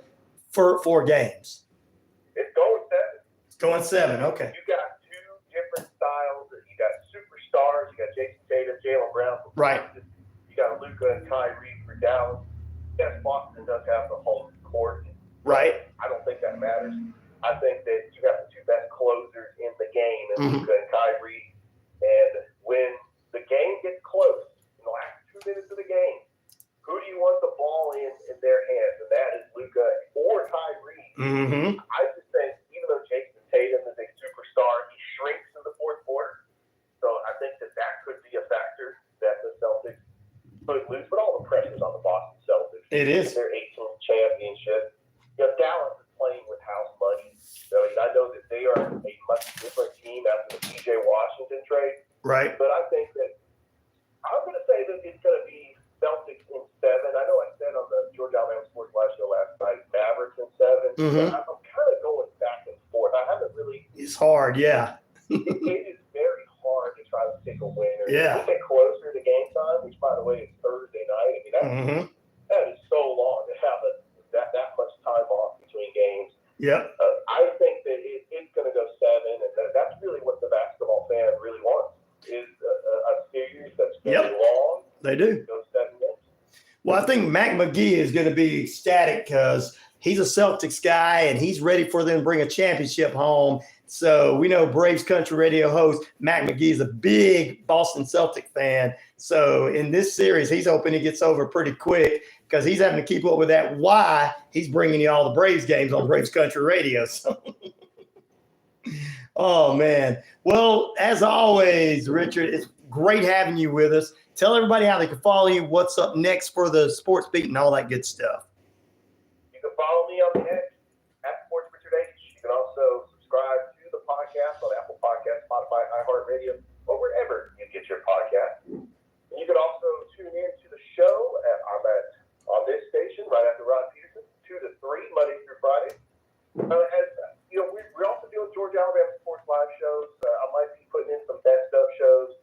4 games? It's going 7. It's going 7, okay. You got two different styles. You got superstars. You got Jason Tatum, Jaylen Brown for Boston. You got Luka and Kyrie for Dallas. Yes, Boston does have the home court. Right. I don't think that matters. I think that you have the two best closers in the game, and Luka and Kyrie. And when the game gets close, in the last 2 minutes of the game, who do you want the ball in their hands? And that is Luka or Kyrie. I just think, even though Jason Tatum is a superstar, he shrinks in the fourth quarter. So I think that could be a factor that the Celtics could lose. But all the pressure's on the Boston Celtics. It is. Their 18th championship. Dallas is playing with house money. So I know that they are a much different team after the P.J. Washington trade. Right. But I think that I'm going to say that it's going to be Celtics in 7. I know I said on the Georgia Alabama Sports Live show last night, Mavericks in 7. But I'm kind of going back and forth. I haven't really. It's hard, yeah. It is very hard to try to pick a winner. Yeah. We get closer to game time, which, by the way, is Thursday night. I mean, that is so long to have that much time off between games. Yep. I think that it's going to go 7, and that's really what the basketball fan really wants, is a series that's very long. They do. Go 7 games. Well, I think Mac McGee is going to be ecstatic because he's a Celtics guy, and he's ready for them to bring a championship home. So we know Braves Country Radio host Mac McGee is a big Boston Celtic fan. So in this series, he's hoping he gets over pretty quick because he's having to keep up with that. Why he's bringing you all the Braves games on Braves Country Radio. So, oh, man. Well, as always, Richard, it's great having you with us. Tell everybody how they can follow you, what's up next for the sports beat and all that good stuff. You can follow me on the X at Sports Richard H. You can also subscribe to the podcast on Apple Podcasts, Spotify, iHeartRadio, or wherever you get your podcast. And you can also tune in to the show on this station right after Rod Peterson, 2 to 3, Monday through Friday. As you know, we're also doing Georgia Alabama Sports Live shows. I might be putting in some best of shows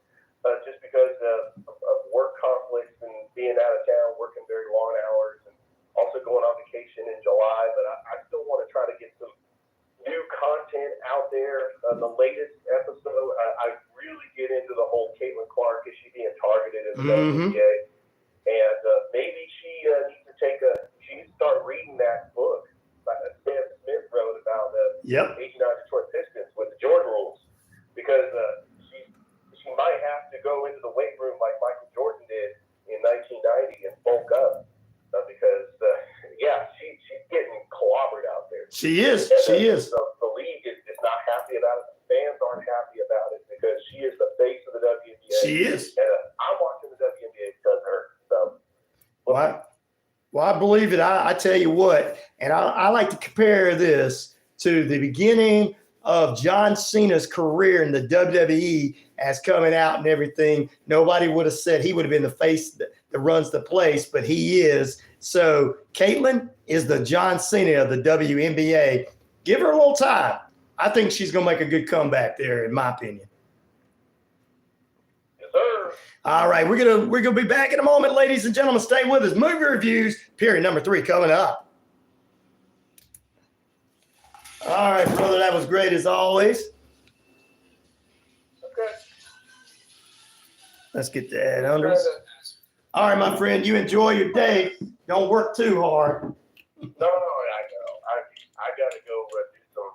just because because of work conflicts and being out of town, working very long hours, and also going on vacation in July. But I still want to try to get some new content out there. The latest episode, I really get into the whole Caitlin Clark. Is she being targeted in the WNBA? And maybe she needs to she needs to start reading that book that Sam Smith wrote about the 89 Detroit Pistons with the Jordan rules, because she might have to go into the weight room like Michael Jordan did in 1990 and bulk up, because she's getting clobbered out there. She is. The league is not happy about it. The fans aren't happy about it because she is the face of the WNBA. She is. And I'm watching the WNBA because of her. So. Well, I believe it. I tell you what, and I like to compare this to the beginning of John Cena's career in the WWE as coming out and everything. Nobody would have said he would have been the face that runs the place, but he is. So Caitlin is the John Cena of the WNBA. Give her a little time. I think she's going to make a good comeback there, in my opinion. Yes, sir. All right, we're gonna be back in a moment, ladies and gentlemen. Stay with us. Movie reviews, period number 3 coming up. All right, brother, that was great as always. Okay. Let's get that under. All right, my friend, you enjoy your day. Don't work too hard. No, I know. I got to go do some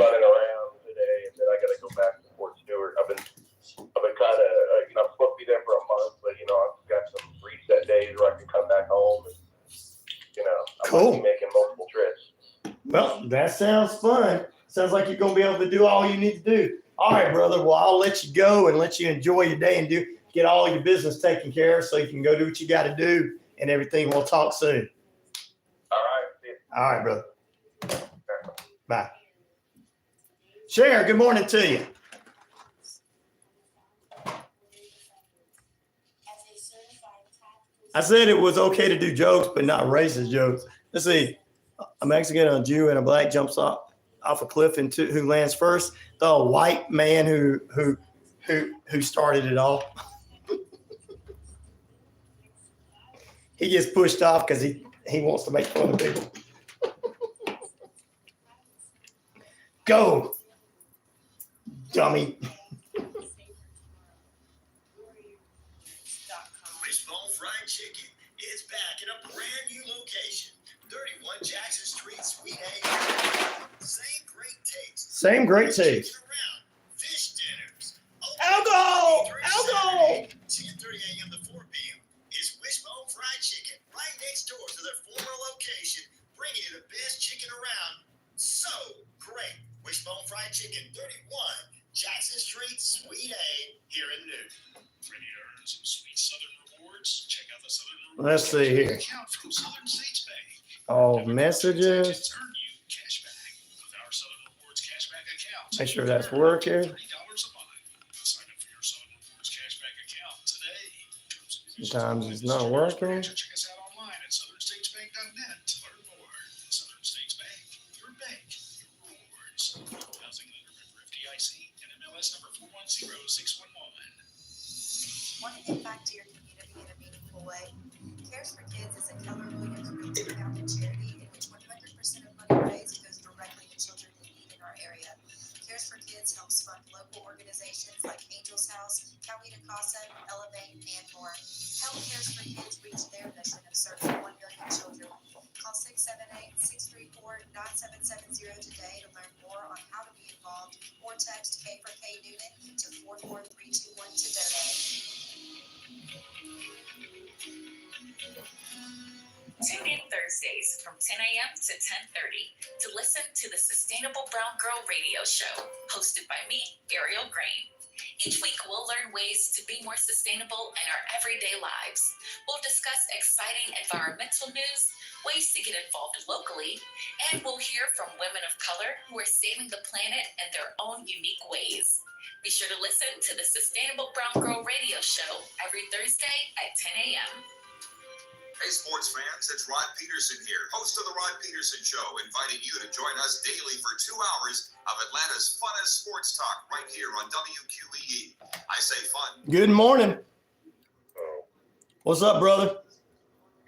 running around today, and then I got to go back to Fort Stewart. I've been kind of, I'm supposed to be there for a month, but I've got some reset days where I can come back home, and I'm going to be making multiple trips. Well, that sounds fun. Sounds like you're going to be able to do all you need to do. All right, brother. Well, I'll let you go and let you enjoy your day and get all your business taken care of so you can go do what you got to do and everything. We'll talk soon. All right. See you. All right, brother. Bye. Cher, good morning to you. I said it was okay to do jokes, but not racist jokes. Let's see. A Mexican, a Jew, and a black jumps off a cliff into who lands first. The white man who started it all. He gets pushed off because he wants to make fun of people. Go, dummy. Wishbone Fried Chicken is back in a brand new location. 31 Jackson Street, Suite A. Same great taste. Same great taste. Around. Fish dinners. Alcohol! 10:30 a.m. to 4 p.m. is Wishbone Fried Chicken right next door to their former location, bringing you the best chicken around. So great. Wishbone Fried Chicken, 31 Jackson Street, Suite A, here in Newton. Ready to earn some sweet Southern rewards? Check out the Southern Rewards. Let's see here. Account from Southern States Bank. All messages. Earn you cash back with our Southern Rewards cashback account. Make sure that's working. $30 a month. Sign up for your Southern Rewards cashback account today. Sometimes it's not working. Check us out online at southernstatesbank.net to learn more. Southern States Bank, your bank, your rewards. Housing lender member FDIC and MLS number 410611. Want to give back to your community in a meaningful way? Cares for Kids is a Keller Williams founded charity in which 100% of money raised goes directly to children in need in our area. Cares for Kids helps fund local organizations like Angel's House, Coweta Casa, Elevate, and more. Help Cares for Kids reach their mission of serving 1 million children. Call 678-634-9770 today to learn more on how to be involved, or text K4K Newton to 44321 to donate. Tune in Thursdays from 10 a.m. to 10:30 to listen to the Sustainable Brown Girl Radio Show, hosted by me, Ariel Grain. Each week, we'll learn ways to be more sustainable in our everyday lives. We'll discuss exciting environmental news, ways to get involved locally, and we'll hear from women of color who are saving the planet in their own unique ways. Be sure to listen to the Sustainable Brown Girl Radio Show every Thursday at 10 a.m. Hey, sports fans, it's Rod Peterson here, host of The Rod Peterson Show, inviting you to join us daily for 2 hours of Atlanta's funnest sports talk right here on WQEE. I say fun. Good morning. What's up, brother?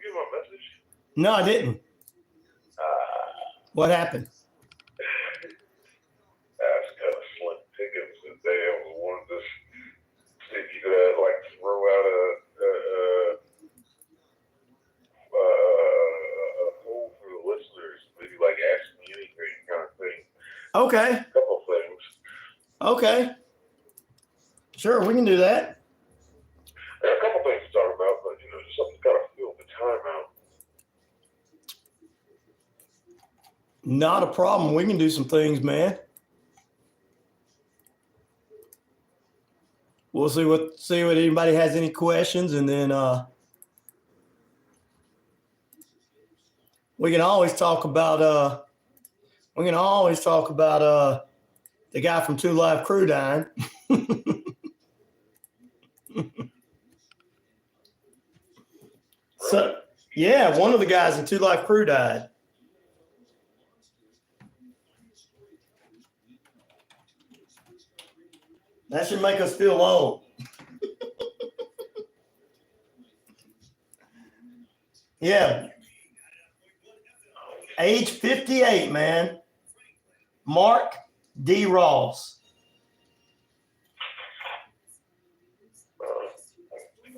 You my message? No, I didn't. What happened? That's kind of slim pickings today. I wanted to see if you could like throw out a poll for the listeners, maybe like ask me anything kind of thing. Okay. A couple things. Okay. Sure, we can do that. There are a couple things to talk about, but just something's got to fill the time out. Not a problem. We can do some things, man. We'll see what anybody has any questions, and then we can always talk about the guy from 2 Live Crew dying. So yeah, one of the guys in 2 Live Crew died. That should make us feel old. Yeah. Age 58, man. Mark D. Ross.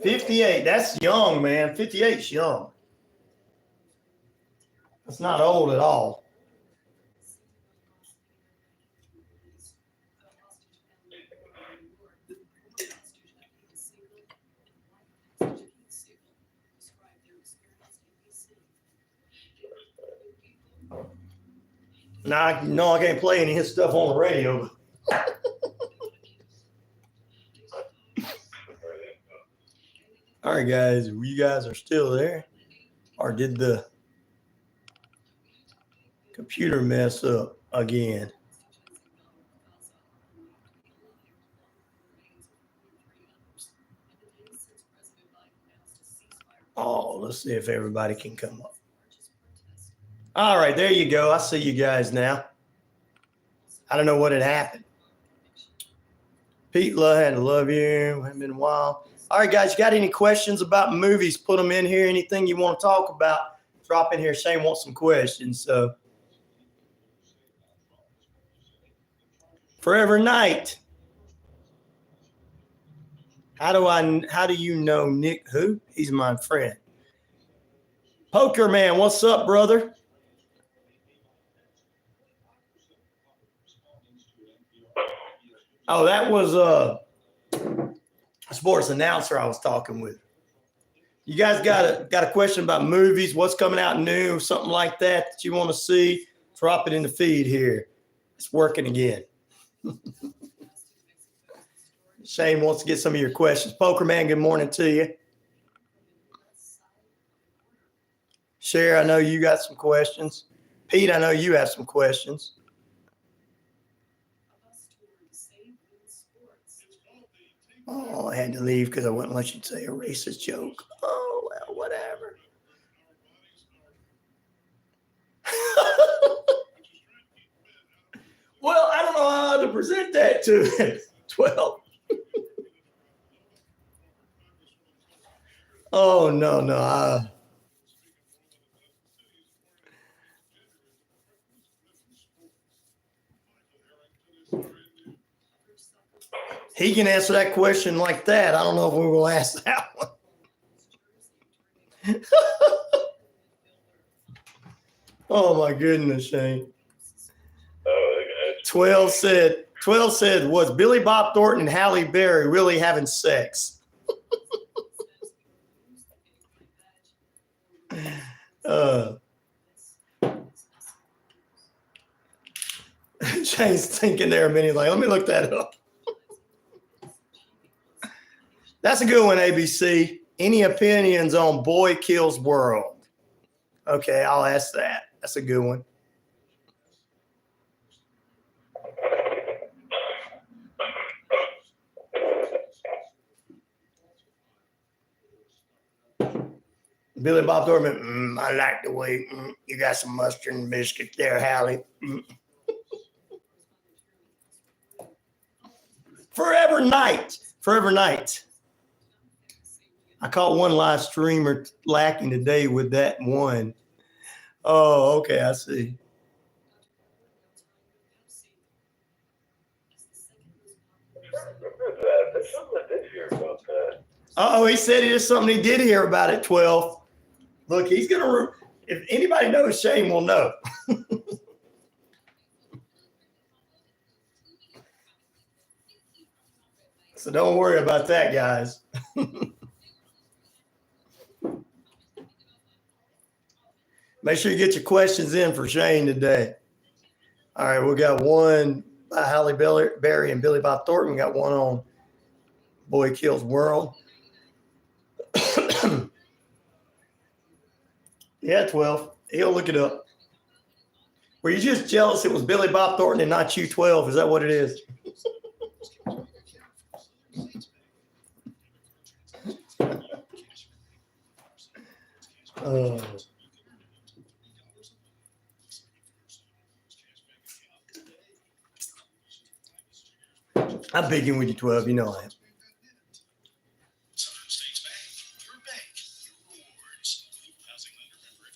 58. That's young, man. 58's young. That's not old at all. Now, no, I can't play any of his stuff on the radio. All right, guys, you guys are still there? Or did the computer mess up again? Oh, let's see if everybody can come up. All right, there you go. I see you guys now. I don't know what had happened. Pete had to love you. Haven't been a while. All right, guys, you got any questions about movies? Put them in here. Anything you want to talk about, drop in here. Shane wants some questions. So, Forever Night. How do you know Nick who? He's my friend. Poker Man, what's up, brother? Oh, that was a sports announcer I was talking with. You guys got a question about movies, what's coming out new, something like that you want to see? Drop it in the feed here. It's working again. Shane wants to get some of your questions. Poker Man, good morning to you. Cher, I know you got some questions. Pete, I know you have some questions. Oh, I had to leave because I wouldn't let you say a racist joke. Oh, well, whatever. Well, I don't know how to present that to 12. Oh, no. He can answer that question like that. I don't know if we will ask that one. Oh, my goodness, Shane. 12 said, was Billy Bob Thornton and Halle Berry really having sex? Shane's thinking there a minute, like, let me look that up. That's a good one, ABC. Any opinions on Boy Kills World? Okay, I'll ask that. That's a good one. Billy Bob Thornton, I like the way you got some mustard and biscuit there, Hallie. Forever Night. I caught one live streamer lacking today with that one. Oh, okay, I see. There's something I did hear about that. Oh, he said there's something he did hear about at 12. Look, he's going to, if anybody knows, Shane will know. So don't worry about that, guys. Make sure you get your questions in for Shane today. All right, we got one by Halle Berry and Billy Bob Thornton. We got one on Boy Kills World. Yeah, 12. He'll look it up. Were you just jealous it was Billy Bob Thornton and not you, 12? Is that what it is? I'm bigging with you, 12. You know I am.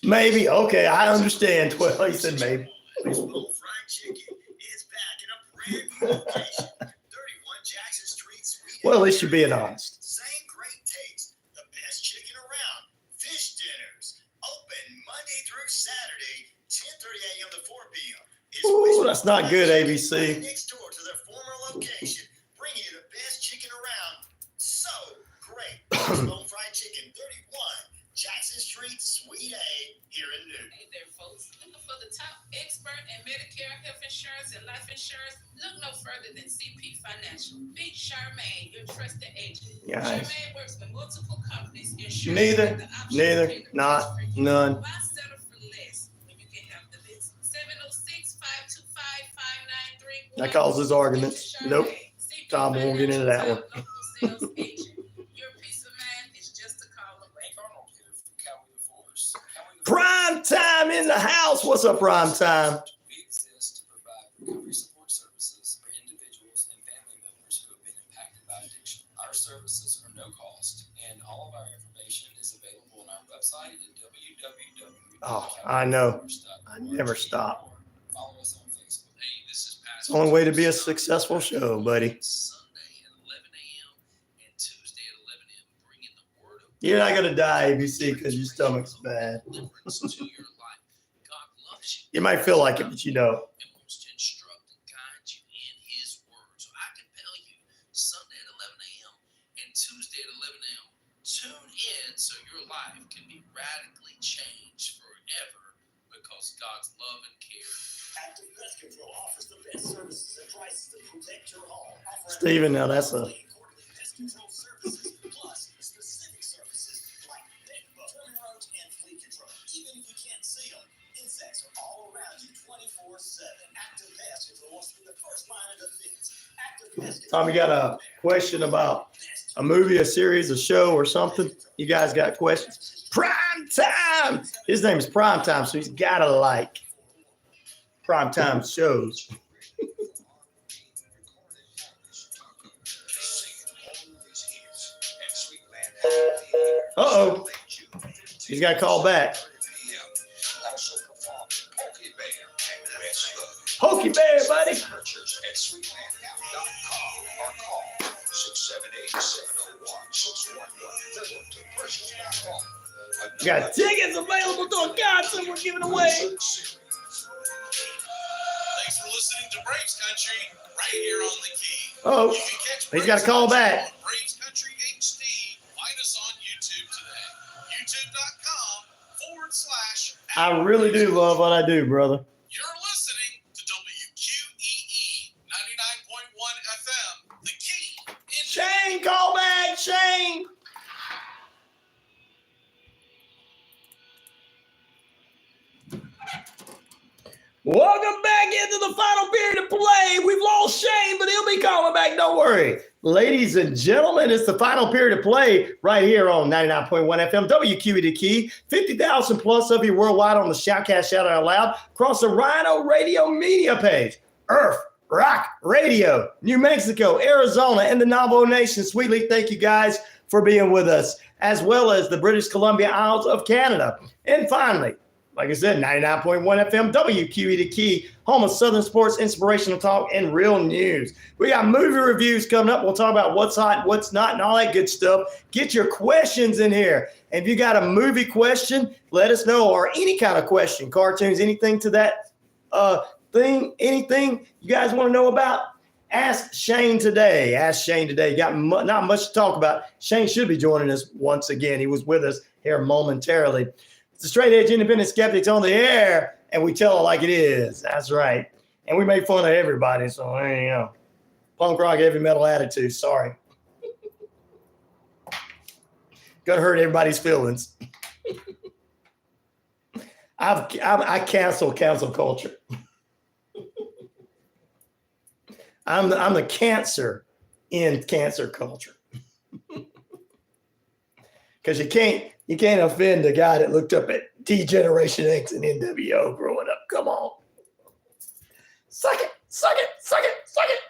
Maybe. Okay, I understand. 12. He said maybe. Fried Chicken is back in a brand new location. 31 Jackson Street, Sweet. Well, at least you're being honest. Same great taste. The best chicken around. Fish dinners. Open Monday through Saturday, 10:30 a.m. to 4 p.m. Ooh, that's not good, ABC. Next door to their former location, bringing you the best chicken around. So great. Bone Fried Chicken, 31 Jackson Street, Suite A, here in Newton. Hey there, folks. Looking for the top expert in Medicare, health insurance, and life insurance? Look no further than CP Financial. Meet Charmaine, your trusted agent. Yes. Charmaine works with multiple companies. Neither, not, none. Why settle for less when you can have the best? 706-525-5931. That causes arguments. Nope. Tom won't get into that one. Your peace of mind is just a call away. Prime time in the house. What's up, prime time? We exist to provide recovery support services for individuals and family members who have been impacted by addiction. Our services are no cost, and all of our information is available on our website at www. Oh, I know. I never stop. Follow us on Facebook. Hey, this is Pat. It's the only way to be a successful show, buddy. Sunday at 11 a.m. and Tuesday at 11 a.m. Bringing the word of You're not going to die, ABC, because your stomach's bad. deliverance to your life. God loves you. You might feel like it, but you don't. And wants to instruct and guide you in His Word. So I compel you Sunday at 11 a.m. and Tuesday at 11 a.m. Tune in so your life can be radically changed forever because God's love and care. Active Pest Control offers the best services and prices to protect your home. Steven, now that's a Quarterly pest control services plus specific services like bed bug, vermin roach, and flea control. Even if you can't see them, insects are all around you 24/7. Active Pest Control wants to be the first line of defense. Active Pest Control. Tom, you got a question about a movie, a series, a show, or something? You guys got questions? Prime time. His name is Prime Time, so he's got to like prime time shows. Uh-oh. He's got to call back. Hokey Bear, buddy. We got tickets available to a concert we're giving away. Thanks for listening to Braves Country right here on the Key. Oh, You can catch he's got to call back. on Braves Country HD. Find us on YouTube today. YouTube.com/. I really do love what I do, brother. You're listening to WQEE 99.1 FM, The Key. Shane, call back, Shane. Welcome back into the final period of play. We've lost Shane, but he'll be calling back. Don't worry. Ladies and gentlemen, it's the final period of play right here on 99.1 FM, WQEE The Key. 50,000 plus of you worldwide on the Shoutcast Shout Out Loud across the RyanORadio media page. Earth Rock Radio, New Mexico, Arizona, and the Navajo Nation. Sweetly, thank you guys for being with us, as well as the British Columbia Isles of Canada. And finally, like I said, 99.1 FM, WQEE the Key, home of Southern sports, inspirational talk, and real news. We got movie reviews coming up. We'll talk about what's hot, what's not, and all that good stuff. Get your questions in here. And if you got a movie question, let us know, or any kind of question, cartoons, anything to that thing, anything you guys want to know about. Ask Shane today. Ask Shane today. Got not much to talk about. Shane should be joining us once again. He was with us here momentarily. It's the Straight Edge Independent Skeptics on the air, and we tell it like it is. That's right. And we make fun of everybody, so you know, punk rock, heavy metal attitude. Sorry. Gonna hurt everybody's feelings. I cancel culture. I'm the cancer in cancer culture. Because you can't offend the guy that looked up at D-Generation X and NWO growing up. Come on. Suck it.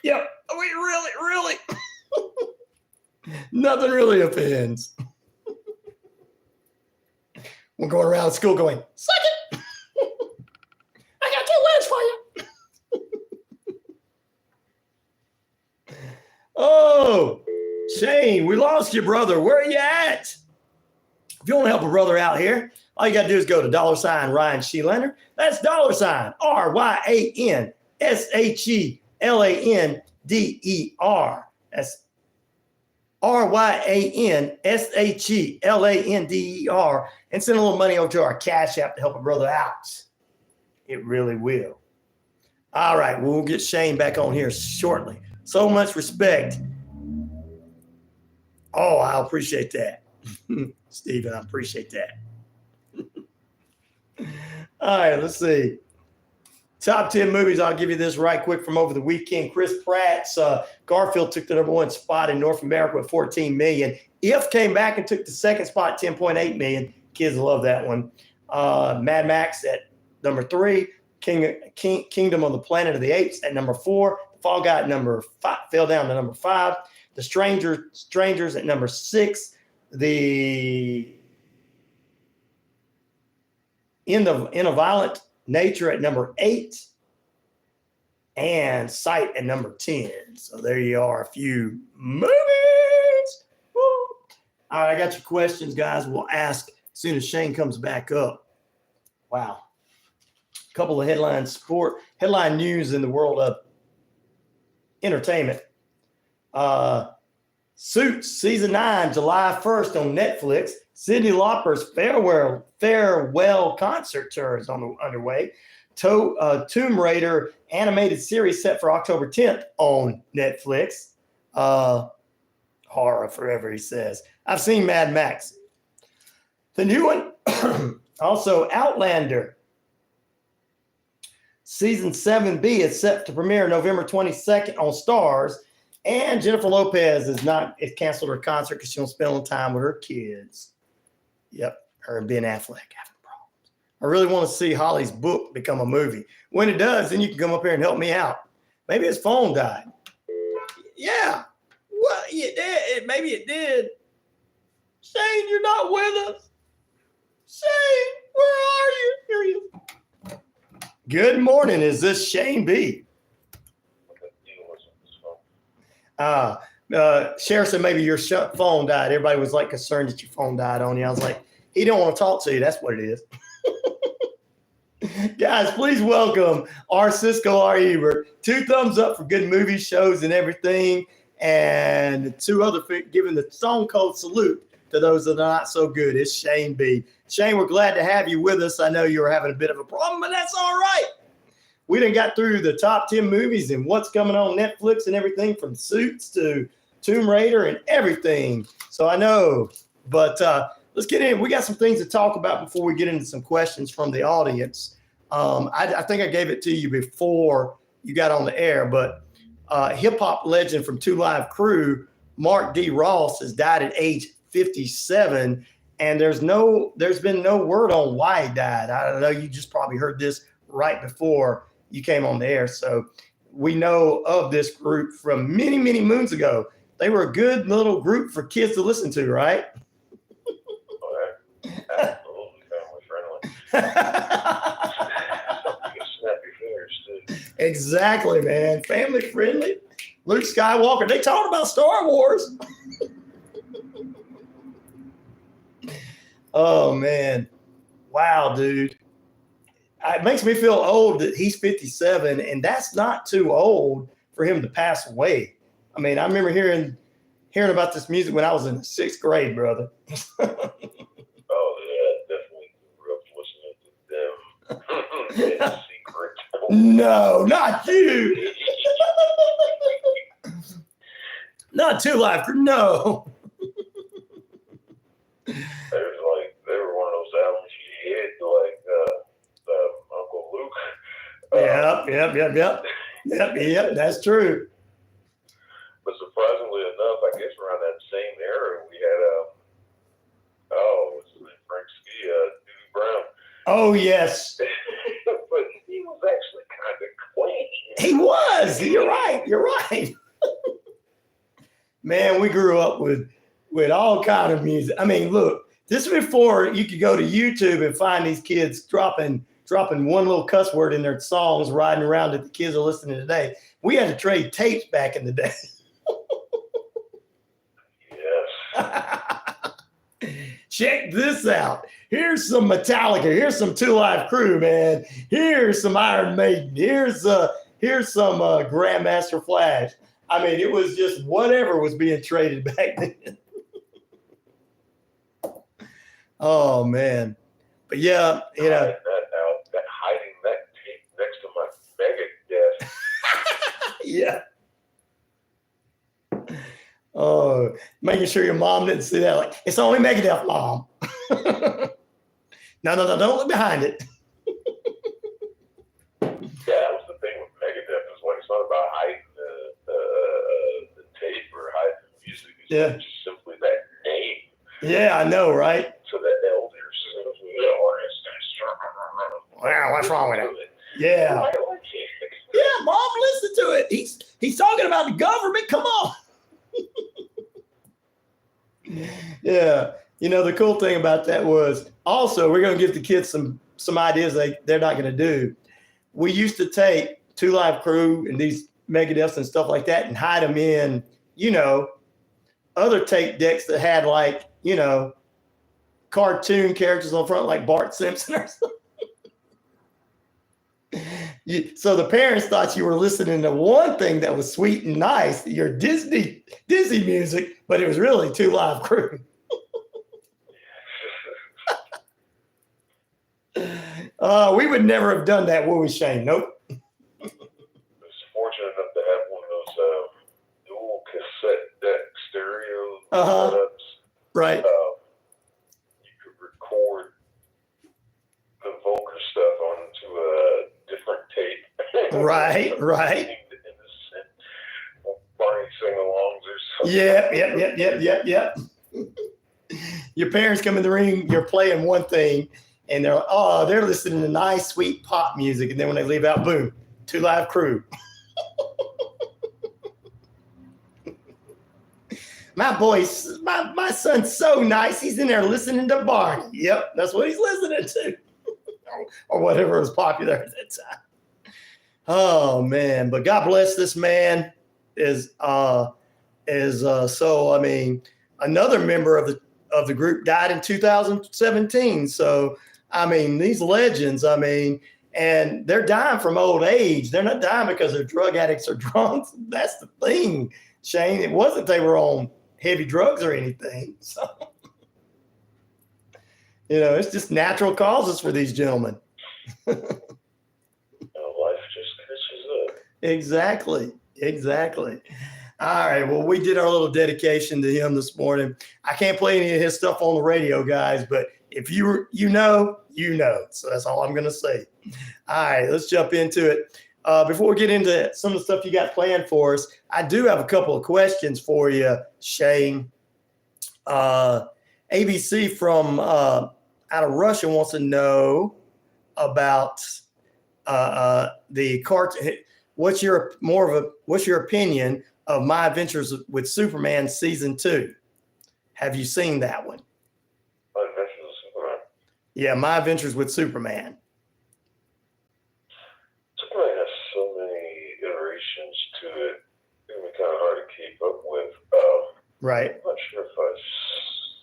Yep. We really. Nothing really offends. We're going around school going, suck it. I got 2 words for you. Oh, Shane, we lost you, brother. Where are you at? If you want to help a brother out here, all you got to do is go to $RyanShelander. That's $RyanShelander. That's RyanShelander. And send a little money over to our Cash App to help a brother out. It really will. All right, we'll get Shane back on here shortly. So much respect. Oh, I appreciate that. Stephen, I appreciate that. All right, let's see. Top 10 movies. I'll give you this right quick from over the weekend. Chris Pratt's Garfield took the #1 spot in North America with 14 million. If came back and took the second spot, 10.8 million. Kids love that one. Mad Max at #3. Kingdom of the Planet of the Apes at #4. Fall Guy at #5, fell down to #5. The Strangers at #6. The In a Violent Nature at #8. And Sight at #10. So there you are, a few movies. Woo. All right, I got your questions, guys. We'll ask as soon as Shane comes back up. Wow. A couple of headline news in the world of entertainment. Suits season 9, July 1st on Netflix. Cyndi Lauper's farewell concert tour is underway. Tomb Raider animated series set for October 10th on Netflix. Horror forever, he says. I've seen Mad Max. The new one, also Outlander. Season 7B is set to premiere November 22nd on Stars. And Jennifer Lopez is canceled her concert because she won't spend time with her kids. Yep, her and Ben Affleck having problems. I really want to see Holly's book become a movie. When it does, then you can come up here and help me out. Maybe his phone died. Yeah. Well, it did. Maybe it did. Shane, you're not with us. Shane, where are you? Here he is. Good morning. Is this Shane B? Sheriff said maybe your phone died. Everybody was like concerned that your phone died on you. I was like, he don't want to talk to you. That's what it is. Guys, please welcome R. Cisco, R. Ebert. 2 thumbs up for good movie shows and everything. And 2 other giving the Stone Cold salute to those that are not so good. It's Shane B. Shane, we're glad to have you with us. I know you were having a bit of a problem, but that's all right. We done got through the top 10 movies and what's coming on Netflix and everything from Suits to Tomb Raider and everything. So I know, but let's get in. We got some things to talk about before we get into some questions from the audience. I think I gave it to you before you got on the air, but hip hop legend from 2 Live Crew, Mark D. Ross, has died at age 57. And there's been no word on why he died. I don't know. You just probably heard this right before you came on the air. So we know of this group from many, many moons ago. They were a good little group for kids to listen to, right? Okay. Absolutely family friendly. Snappy fingers too. Exactly, man. Family friendly. Luke Skywalker. They talked about Star Wars. Oh, man. Wow, dude. It makes me feel old that he's 57, and that's not too old for him to pass away. I mean, I remember hearing about this music when I was in the 6th grade, brother. Oh, yeah, definitely grew up listening to them in secret. No, not you. Not Two Live Crew, no. They were one of those albums you hid like Uncle Luke. Yep, that's true. But surprisingly enough, I guess around that same era, we had what's his name? Frank Ski, Dewey Brown. Oh, yes. But he was actually kind of clean. He was. You're right. Man, we grew up with all kind of music. I mean, look, this is before you could go to YouTube and find these kids dropping one little cuss word in their songs, riding around that the kids are listening to today. We had to trade tapes back in the day. Yes. Check this out. Here's some Metallica. Here's some Two Live Crew, man. Here's some Iron Maiden. Here's some Grandmaster Flash. I mean, it was just whatever was being traded back then. Oh, man. But yeah, you know. Hiding that tape next to my Megadeth. Yeah. Oh, making sure your mom didn't see that. Like, it's only Megadeth, Mom. No, don't look behind it. Yeah, that was the thing with Megadeth, is like, it's not about hiding the tape or hiding the music. It's just simply that name. Yeah, I know, right? So that elders, wow, what's wrong with it? Yeah. Yeah, Mom, listen to it. He's talking about the government. Come on. Yeah. You know, the cool thing about that was also we're going to give the kids some ideas they're not going to do. We used to take Two Live Crew and these Megadeths and stuff like that and hide them in, you know, other tape decks that had like, you know, cartoon characters on front like Bart Simpson or something. So the parents thought you were listening to one thing that was sweet and nice, your Disney music, but it was really Two Live Crew. We would never have done that, would we, Shane? Nope. I was fortunate enough to have one of those dual cassette deck stereo setups. Right. You could record the Volker stuff onto a different tape. Right. Barney sing-alongs or something. Yep. Your parents come in the ring, you're playing one thing, and they're listening to nice, sweet pop music. And then when they leave out, boom, Two Live Crew. My son's so nice. He's in there listening to Barney. Yep, that's what he's listening to. Or whatever was popular at that time. Oh, man. But God bless this man so, I mean, another member of the group died in 2017. So, I mean, these legends, I mean, and they're dying from old age. They're not dying because they're drug addicts or drunks. That's the thing, Shane. It wasn't they were on heavy drugs or anything. So, you know, it's just natural causes for these gentlemen. Life just catches up. Exactly. All right. Well, we did our little dedication to him this morning. I can't play any of his stuff on the radio, guys, but if you know. So that's all I'm going to say. All right, let's jump into it. Before we get into some of the stuff you got planned for us, I do have a couple of questions for you, Shane. ABC from out of Russia wants to know about the cartoon. What's your opinion of My Adventures with Superman season 2. Have you seen that one? My Adventures with Superman. Yeah, My Adventures with Superman. Superman has so many iterations to it. It's gonna be kind of hard to keep up with. Right. I'm not sure if I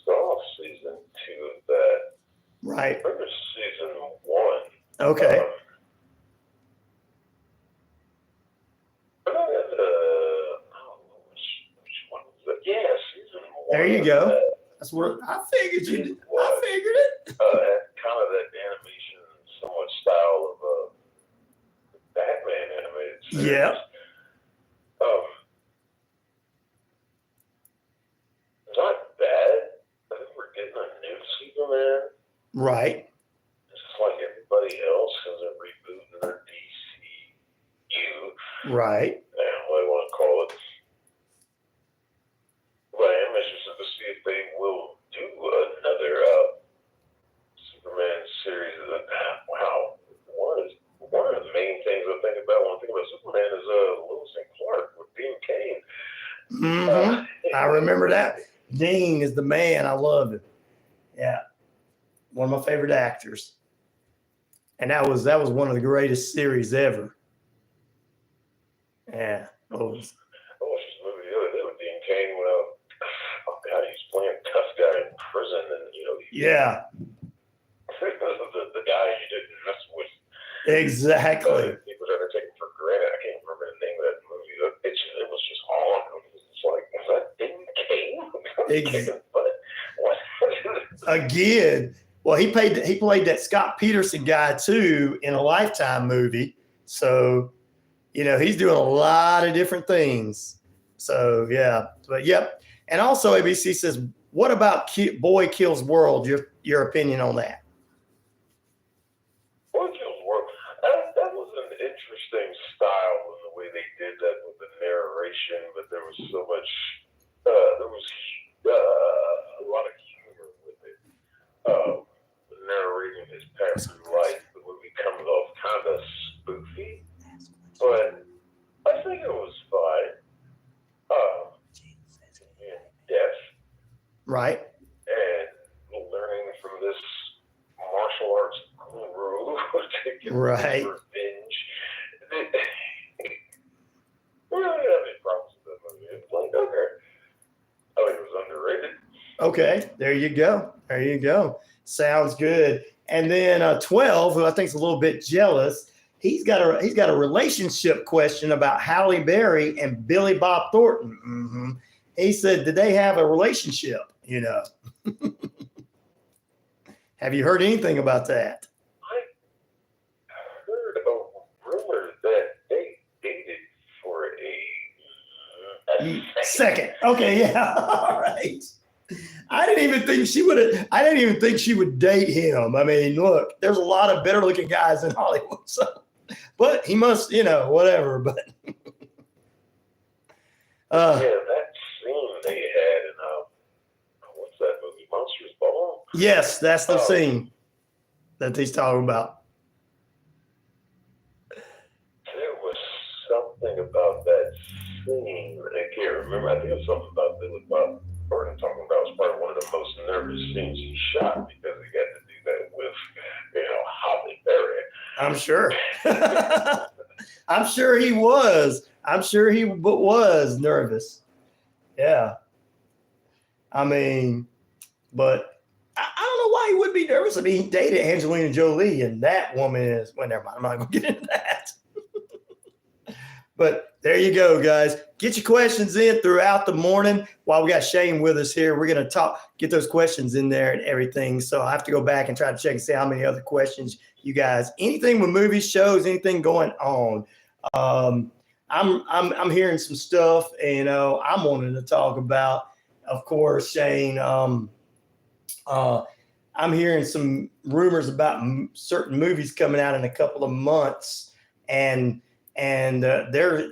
saw season 2 of that. Right. I remember season 1. Okay. I don't know which one was that? Yeah, season 1. There you go. That's what I figured you did. I figured it. Kind of that animation, somewhat style of Batman animated series. Yeah. Not bad. I think we're getting a new Superman. Right. It's just like everybody else because they're rebooting their DCU. Right. What I want to call it. But I am interested to see if they will do another Superman series. Wow. One of the main things I think about when I think about Superman is Lewis and Clark with Dean Cain. Mm-hmm. I remember that. Dean is the man. I love him. Yeah. One of my favorite actors. And that was one of the greatest series ever. Yeah. I watched this movie the other day with Dean Cain when he's playing a tough guy in prison, and yeah. the guy you didn't mess with. Exactly. People that are taken for granted. I can't remember the name of that movie. It was just on. It's like, is that Dean Cain? But what? Again, well, he played that Scott Peterson guy too in a Lifetime movie. So, he's doing a lot of different things. So, yeah. But, yep. And also ABC says, what about Boy Kills World? Your opinion on that? Boy Kills World. That was an interesting style in the way they did that with the narration, but there was so much, there was a lot of humor with it. Narrating his past life, the movie comes off kind of spoofy, but I think it was fine. Death. Right. And learning from this martial arts guru to get right. revenge. We don't have any problems with that movie. It's like, okay. I think it was underrated. Okay. There you go. There you go. Sounds good. And then 12, who I think is a little bit jealous, he's got a relationship question about Halle Berry and Billy Bob Thornton. Mm-hmm. He said, did they have a relationship? Have you heard anything about that? I heard a rumor that they dated for a second. Okay, yeah. All right. I didn't even think she would date him. I mean, look, there's a lot of better looking guys in Hollywood. So, but he must, whatever. But yeah, that scene they had in what's that movie, Monsters Ball? Yes, that's the scene that he's talking about. There was something about that scene. I can't remember. I think it was something about Billy Bob Thornton talking about. It was probably one of the most nervous scenes he shot because he got to do that with, Halle Berry. I'm sure. I'm sure he was. I'm sure he was nervous. Yeah. I mean, but I don't know why he would be nervous. I mean, he dated Angelina Jolie, and that woman is, well, never mind. I'm not going to get into that. But there you go, guys. Get your questions in throughout the morning. While we got Shane with us here, we're going to get those questions in there and everything. So I have to go back and try to check and see how many other questions you guys, anything with movies, shows, anything going on. I'm hearing some stuff, and I'm wanting to talk about, of course, Shane. I'm hearing some rumors about certain movies coming out in a couple of months, and they're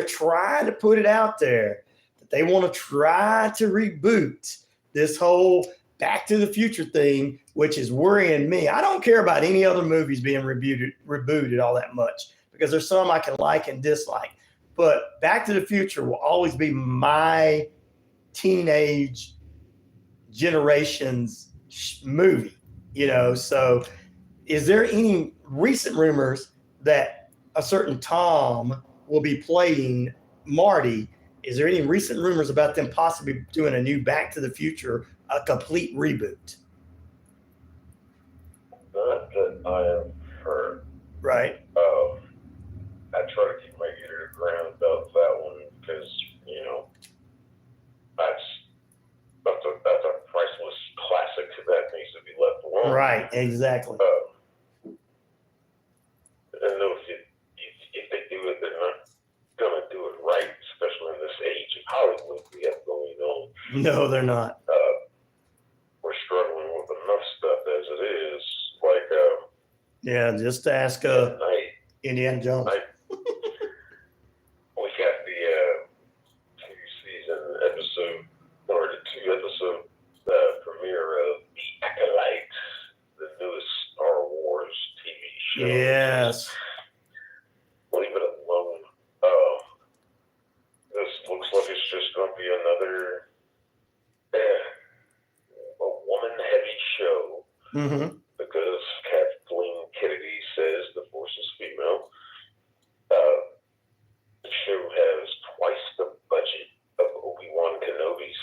trying to put it out there that they want to try to reboot this whole Back to the Future thing, which is worrying me. I don't care about any other movies being rebooted all that much, because there's some I can like and dislike. but Back to the Future will always be my teenage generation's movie, so is there any recent rumors that a certain Tom will be playing Marty? Is there any recent rumors about them possibly doing a new Back to the Future, a complete reboot? Not that I have heard. Right. I try to keep my ear to the ground about that one because, that's a priceless classic that needs to be left alone. Right, exactly. I know if they do it, they're not going to do it right, especially in this age of Hollywood we have going on. No, they're not. We're struggling with enough stuff as it is. Like, Yeah, just ask Indiana Jones. We got the 2-season episode, or the 2-episode premiere of The Acolyte, the newest Star Wars TV show. Yes. Leave it alone. This looks like it's just going to be another a woman-heavy show. Mm-hmm. Because Kathleen Kennedy says the Force is female. The show has twice the budget of Obi-Wan Kenobi's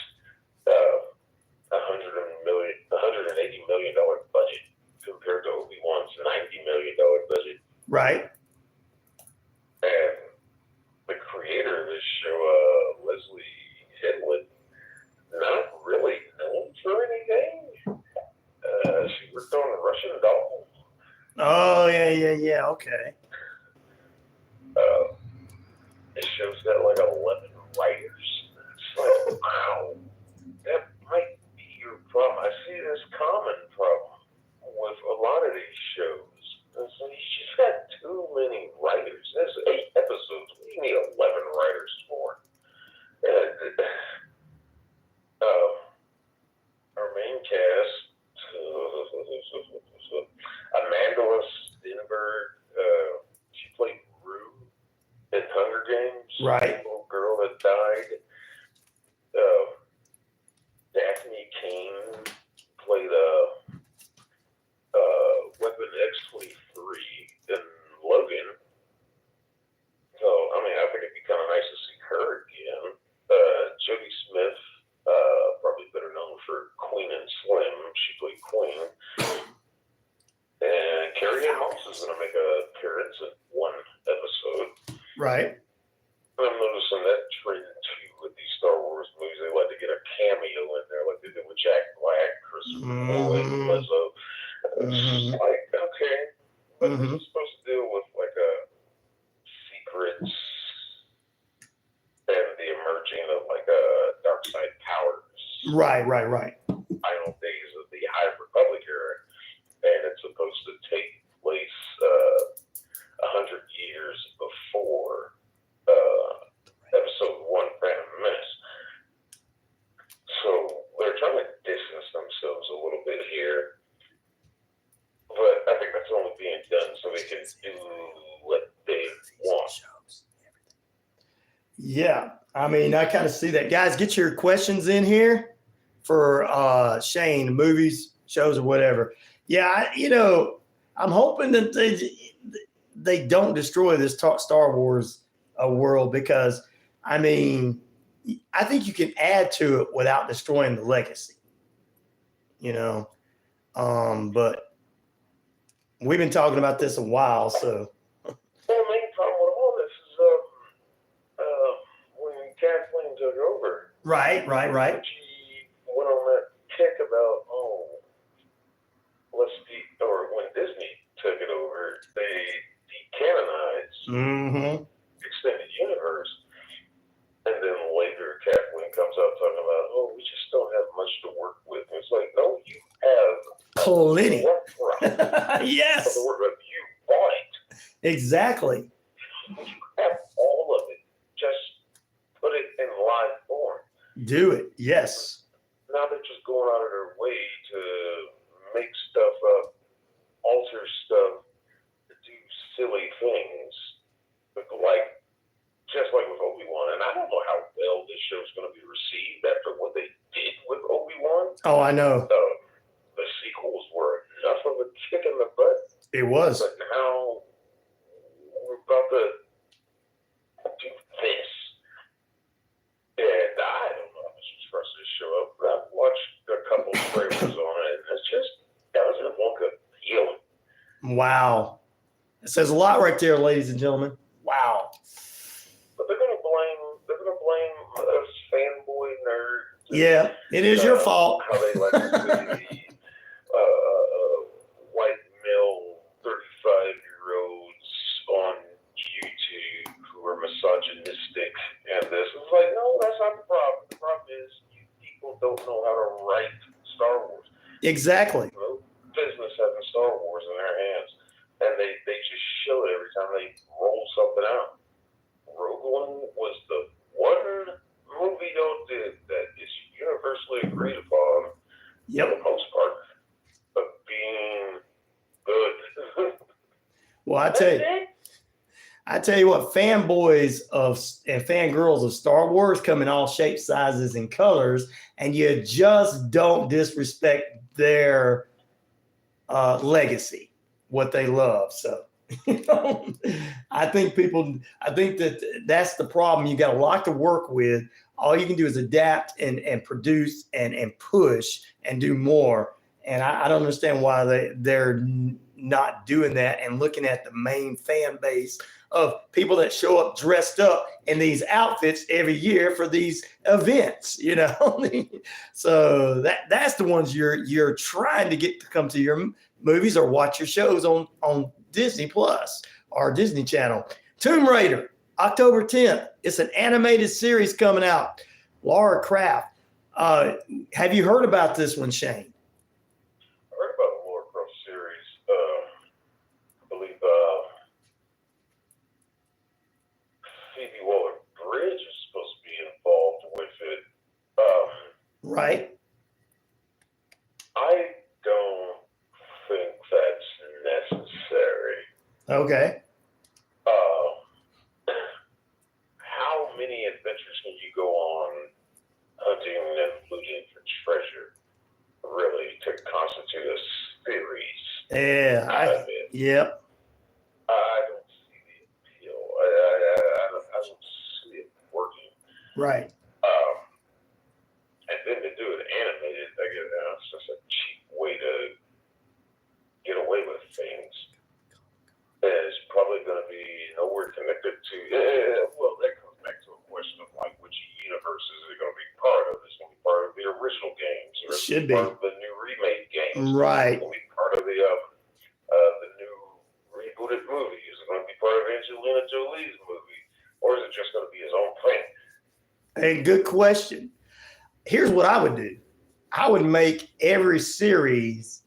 $180 million budget compared to Obi-Wan's $90 million budget. Right. And the creator of this show, Leslie Headland, not really known for anything. She worked on The Russian Doll. Oh, yeah. Okay. This show's got like 11 writers. It's like, wow, that might be your problem. I see this common problem with a lot of these shows. It's like, she's got too many writers. There's 8 episodes. What do you need 11 writers for? Our main cast, Amanda Stenberg, she played Rue in Hunger Games. Right. The little girl that died. Daphne Kane played Weapon X-23 in Logan. So, I think it'd be kind of nice to see her again. Jodie Smith, probably better known for Queen and Slim. She played Queen. And Carrie Ann Moss is going to make an appearance in one episode. Right. I'm noticing that trend too with these Star Wars movies. They like to get a cameo in there, like they did with Jack Black, Christopher Nolan, Lizzo. It's like, okay, what is it supposed to do with like secrets and the emerging of like dark side powers? Right. Final days of the High Republic era, and it's supposed to take place 100 years before Episode 1, Phantom Menace. So they're trying to distance themselves a little bit here, but I think that's only being done so they can do what they want. Yeah, I kind of see that. Guys, get your questions in here for Shane, movies, shows, or whatever. Yeah, I'm hoping that they don't destroy this Star Wars world because, I think you can add to it without destroying the legacy. But we've been talking about this a while, so. The main problem with all this is when Kathleen took over. Right. She went on that kick about, when Disney took it over, they decanonized Extended Universe. And then later, Kathleen comes out talking about, we just don't have much to work with. And it's like, no, you have plenty. Yes. The work of you bought it. Exactly. You have all of it. Just put it in live form. Do it. Yes. Now they're just going out of their way to make stuff up, alter stuff, do silly things, like just like with Obi-Wan, and I don't know how well this show is going to be received after what they did with Obi-Wan. Oh, I know. The sequels were enough of a kick in the butt. It was. But now we're about to do this. And I don't know how much to trust this show up, but I've watched a couple of trailers on it, and it's just doesn't look appealing. Wow. It says a lot right there, ladies and gentlemen. Wow. But they're gonna blame us fanboy nerds. Yeah, it is your fault. How they like to see white male 35-year-olds on YouTube who are misogynistic, and this is like, no, that's not the problem. The problem is you people don't know how to write Star Wars. Exactly. No business having Star Wars in their hands, and they just show it every time they roll something out. Rogue One was the one movie though that is universally agreed upon for the most part of being good. Well, I tell you what, fanboys and fangirls of Star Wars come in all shapes, sizes, and colors, and you just don't disrespect their legacy, what they love. So, I think that's the problem. You got a lot to work with. All you can do is adapt and produce and push and do more. And I don't understand why they're not doing that and looking at the main fan base of people that show up dressed up in these outfits every year for these events, you know. So that's the ones you're trying to get to come to your movies or watch your shows on Disney Plus or Disney Channel. Tomb Raider, October 10th. It's an animated series coming out. Laura Croft. Have you heard about this one, Shane? I heard about the Laura Croft series. I believe Phoebe Waller-Bridge is supposed to be involved with it. Right. I don't think that's necessary. Okay. How many adventures can you go on hunting and looting for treasure, really, to constitute a series? Yeah. Yep. I don't see the appeal. I don't see it working. Right. And then to do it animated, I guess it's just a cheap way to get away with things. And it's probably going to be nowhere connected to. Well, that comes back to a question of like which universe is it going to be part of? It's going to be part of the original games, or it's Should be part of the new remade games. Right. It's going to be part of the new rebooted movie. Is it going to be part of Angelina Jolie's movie, or is it just going to be his own thing? Hey, good question. Here's what I would do. I would make every series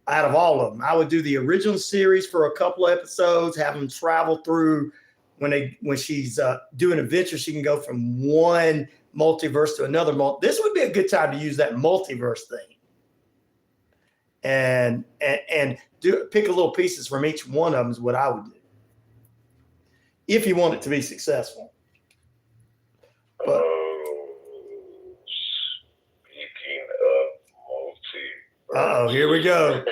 out of all of them. I would do the original series for a couple of episodes, have them travel through when she's doing adventure, she can go from one multiverse to another. This would be a good time to use that multiverse thing. And pick a little pieces from each one of them is what I would do. If you want it to be successful. But, uh-oh, here we go.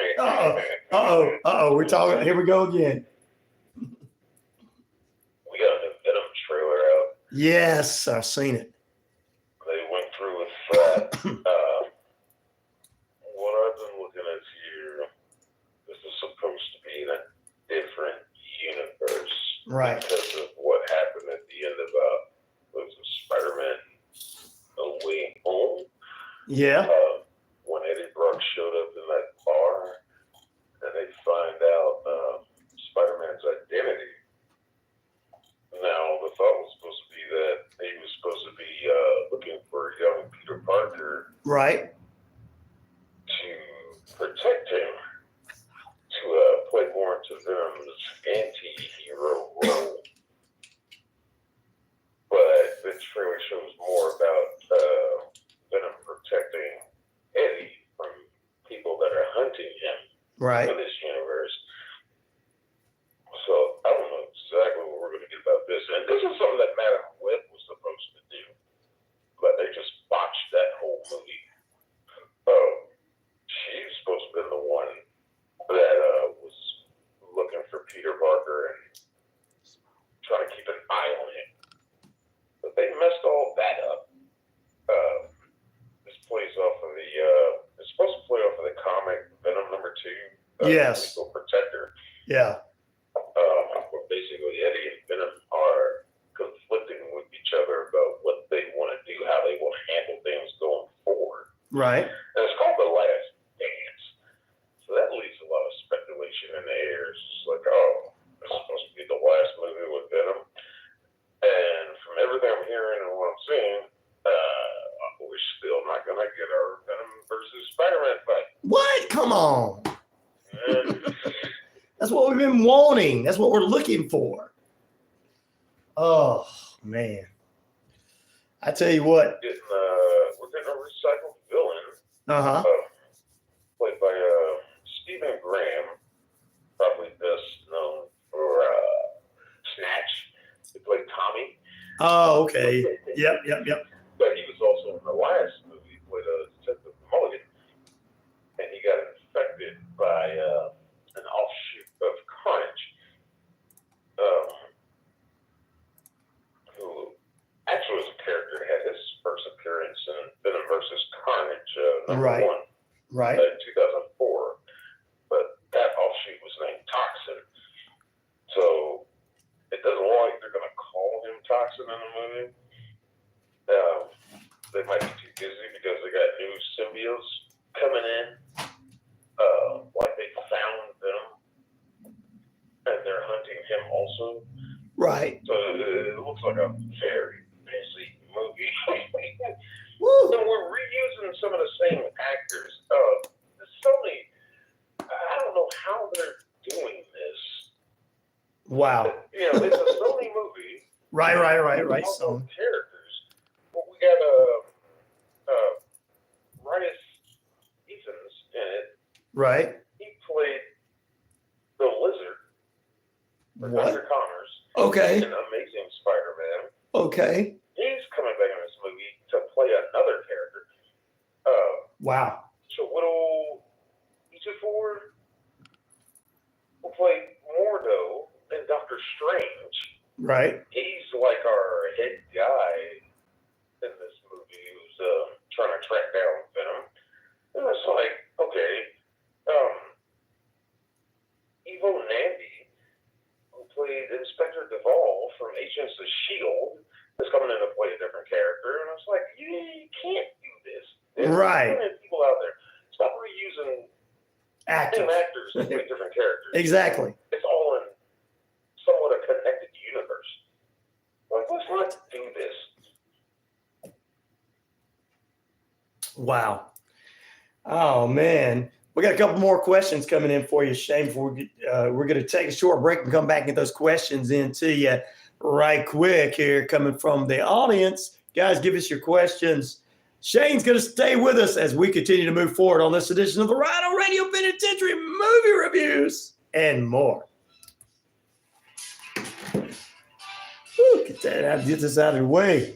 We're talking. Here we go again. We got a Venom trailer out. Yes, I've seen it. They went through with that. What I've been looking at here, this is supposed to be in a different universe. Right. Because of what happened at the end of Spider-Man No Way Home. Yeah. When Eddie Brock showed up in that bar and they find out Spider-Man's identity. Now, the thought was supposed to be that he was supposed to be looking for young Peter Parker. Right. To protect him, to play more into Venom's anti-hero role. But the trailer shows more about Venom protecting Eddie from people that are hunting him right. in this universe. So I don't know exactly what we're going to get about this. And this is Yes. Legal protector. Yeah. Where basically Eddie and Venom are conflicting with each other about what they want to do, how they will handle things going forward. Right. And it's called The Last Dance. So that leaves a lot of speculation in the air. It's just like, oh, it's supposed to be the last movie with Venom. And from everything I'm hearing and what I'm seeing, we're still not going to get our Venom versus Spider-Man fight. What? Come on. That's what we've been wanting. That's what we're looking for. Oh, man. I tell you what. We're getting a recycled villain. Uh-huh. Played by Stephen Graham, probably best known for Snatch. He played Tommy. Oh, okay. Yep. But he was also in the last movie with Detective Mulligan, and he got infected by an offshoot of Carnage, who actually was a character that had his first appearance in Venom versus Carnage number 1 Right. in 2004. But that offshoot was named Toxin. So it doesn't look like they're going to call him Toxin in the movie. They might be too busy because they got new symbiotes coming in. Like they found them and they're hunting him also. Right. So it looks like a very busy movie. Woo. So we're reusing some of the same actors. Sony, I don't know how they're doing this. Wow. You know, it's a Sony movie. Right. Also So. characters. Well, we got Ryan Evans in it. Right. He played the Lizard for What? Dr. Connors. Okay. In Amazing Spider-Man. Okay. He's coming back in this movie to play another character. Wow. Chiwetel Ejiofor will play Mordo in Doctor Strange. Right. He's like our head guy in this movie who's trying to track down Venom. And it's like, okay, Evo Nandi, who played Inspector Duvall from Agents of S.H.I.E.L.D., is coming in to play a different character. And I was like, you can't do this. There's Right. so many people out there. Stop reusing same actors to play different characters. Exactly. It's all in somewhat a connected universe. Like, let's not do this. Wow. Oh, man. We got a couple more questions coming in for you, Shane. Before we're going to take a short break and come back and get those questions into you right quick here coming from the audience. Guys, give us your questions. Shane's going to stay with us as we continue to move forward on this edition of the RyanORadio Penitentiary movie reviews and more. Whew, get this out of the way.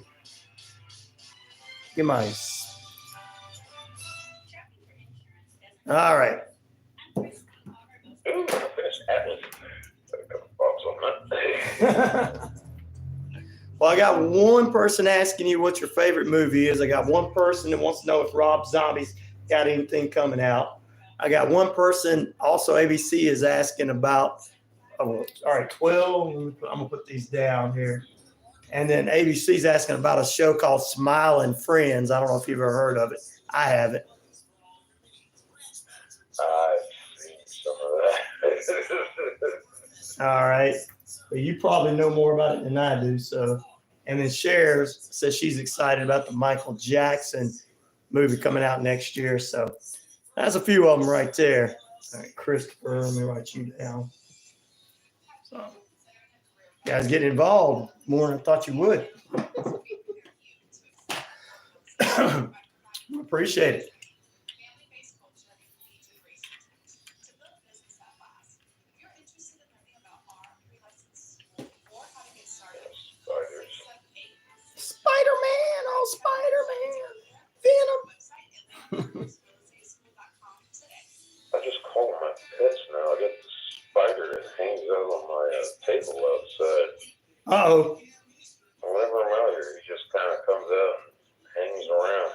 Get my... All right. Ooh, I finished Atlas. Got a couple bucks on that. Well, I got one person asking you what your favorite movie is. I got one person that wants to know if Rob Zombie's got anything coming out. I got one person, also ABC, is asking about, all right, 12. I'm going to put these down here. And then ABC's asking about a show called Smiling Friends. I don't know if you've ever heard of it. I haven't. I've seen some of that. All right. Well, you probably know more about it than I do. So, and then Shares says she's excited about the Michael Jackson movie coming out next year. So that's a few of them right there. All right, Christopher, let me write you down. So, you guys getting involved more than I thought you would. Appreciate it. Spider-Man, oh Spider-Man, Venom. I just call them my pets now. I got the spider that hangs out on my table outside. Uh-oh. Whenever I'm out here, he just kind of comes out and hangs around.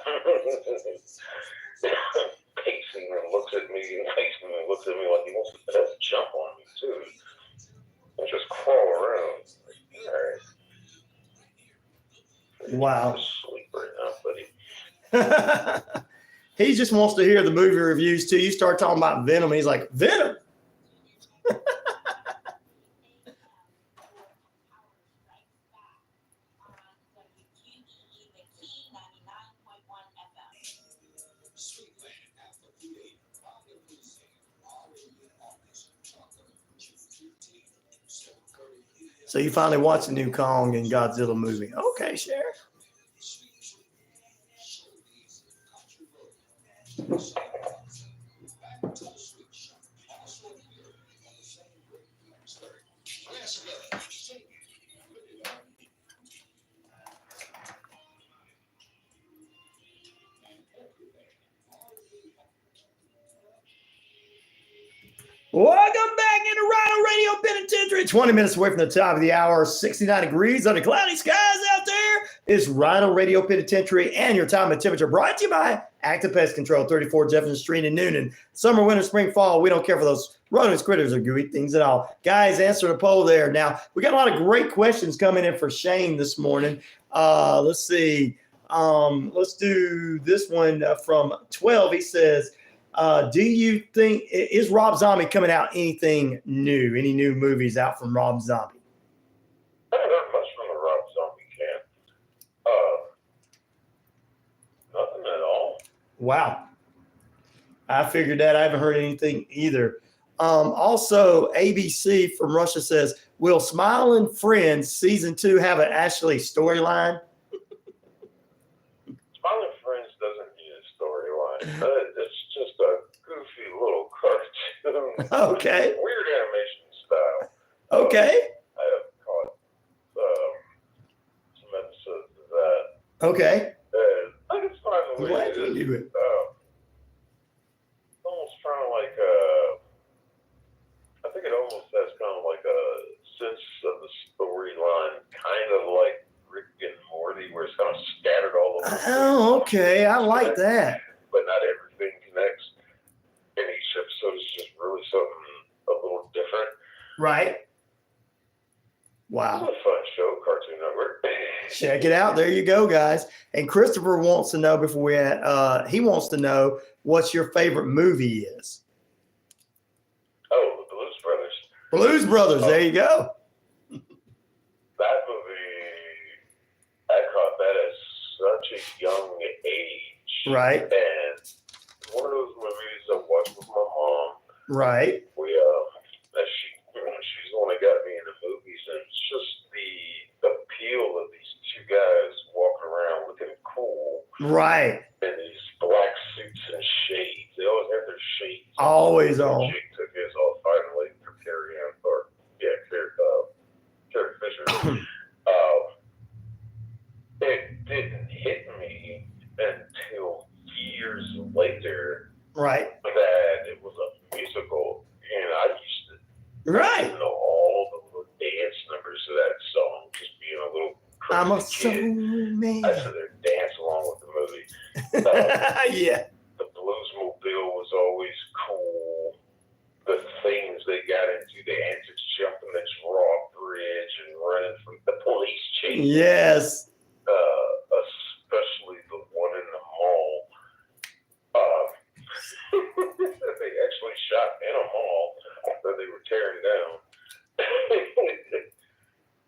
Pacing and looks at me and pacing and looks at me like he wants to jump on me too, and just crawl around. Like, all right. Wow. Just sleep right now, buddy. He just wants to hear the movie reviews too. You start talking about Venom, he's like, Venom. So you finally watched the new Kong and Godzilla movie. Okay, Sheriff. Welcome back into RyanORadio Penitentiary. 20 minutes away from the top of the hour, 69 degrees under cloudy skies out there. It's RyanORadio Penitentiary and your time and temperature brought to you by Active Pest Control, 34 Jefferson Street in Noonan. Summer, winter, spring, fall, we don't care for those rodents, critters, or gooey things at all. Guys, answer the poll there. Now, we got a lot of great questions coming in for Shane this morning. Let's see. Let's do this one from 12. He says, do you think, is Rob Zombie coming out anything new? Any new movies out from Rob Zombie? I haven't heard much from the Rob Zombie camp. Nothing at all. Wow. I figured that. I haven't heard anything either. Also, ABC from Russia says, will Smiling Friends Season 2 have an Ashley storyline? Smiling Friends doesn't need a storyline. It's just a goofy little cartoon. Okay. Weird animation style. Okay. I have caught some episodes of that. Okay. I can find the I'm way glad it you is. knew it. Almost kind of like I think it almost has kind of like a sense of the storyline, kind of like Rick and Morty, where it's kind of scattered all over. Oh, okay. I like that. But not everything connects. And each episode is just really something a little different. Right. It's Wow. a fun show, Cartoon Network. Check it out. There you go, guys. And Christopher wants to know before we he wants to know what your favorite movie is. Oh, the Blues Brothers. Blues Brothers. There you go. That movie, I caught that at such a young age. Right. And one of those movies I watched with my mom. Right. We she's the one that got me into movies, and it's just the appeal of these two guys walking around looking cool. Right. And these black suits and shades. They always have their shades. Always on. Jake took his off finally for Carrie Fisher. It didn't hit me until years later Right. that it was a musical, and I used to Right. know all the little dance numbers of that song, just being a little crazy I'm a kid. soul man. I sit there and dance along with the movie. Yeah. The Bluesmobile was always cool. The things they got into, the antics jumping the drawbridge and running from the police chase. Yes. Especially the one in the mall. They actually shot in a mall that they were tearing down.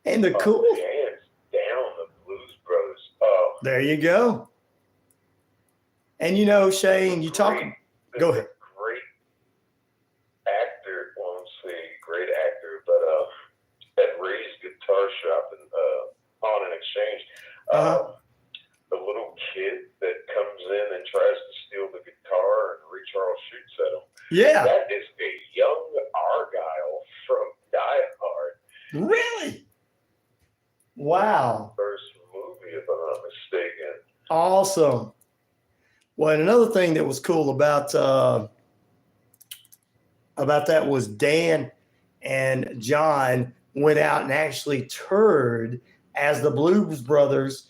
And the cool. Hands down, the Blues Brothers. There you go. And you know, Shane, you talk. Go ahead. Great actor, well, let's say great actor, but at Ray's Guitar Shop and on an exchange, the little kid that comes in and tries to steal the guitar and Ray Charles shoots at him. Yeah. That is a young Argyle from Die Hard. Really? Wow. First movie, if I'm not mistaken. Awesome. Well, and another thing that was cool about that was Dan and John went out and actually toured as the Blues Brothers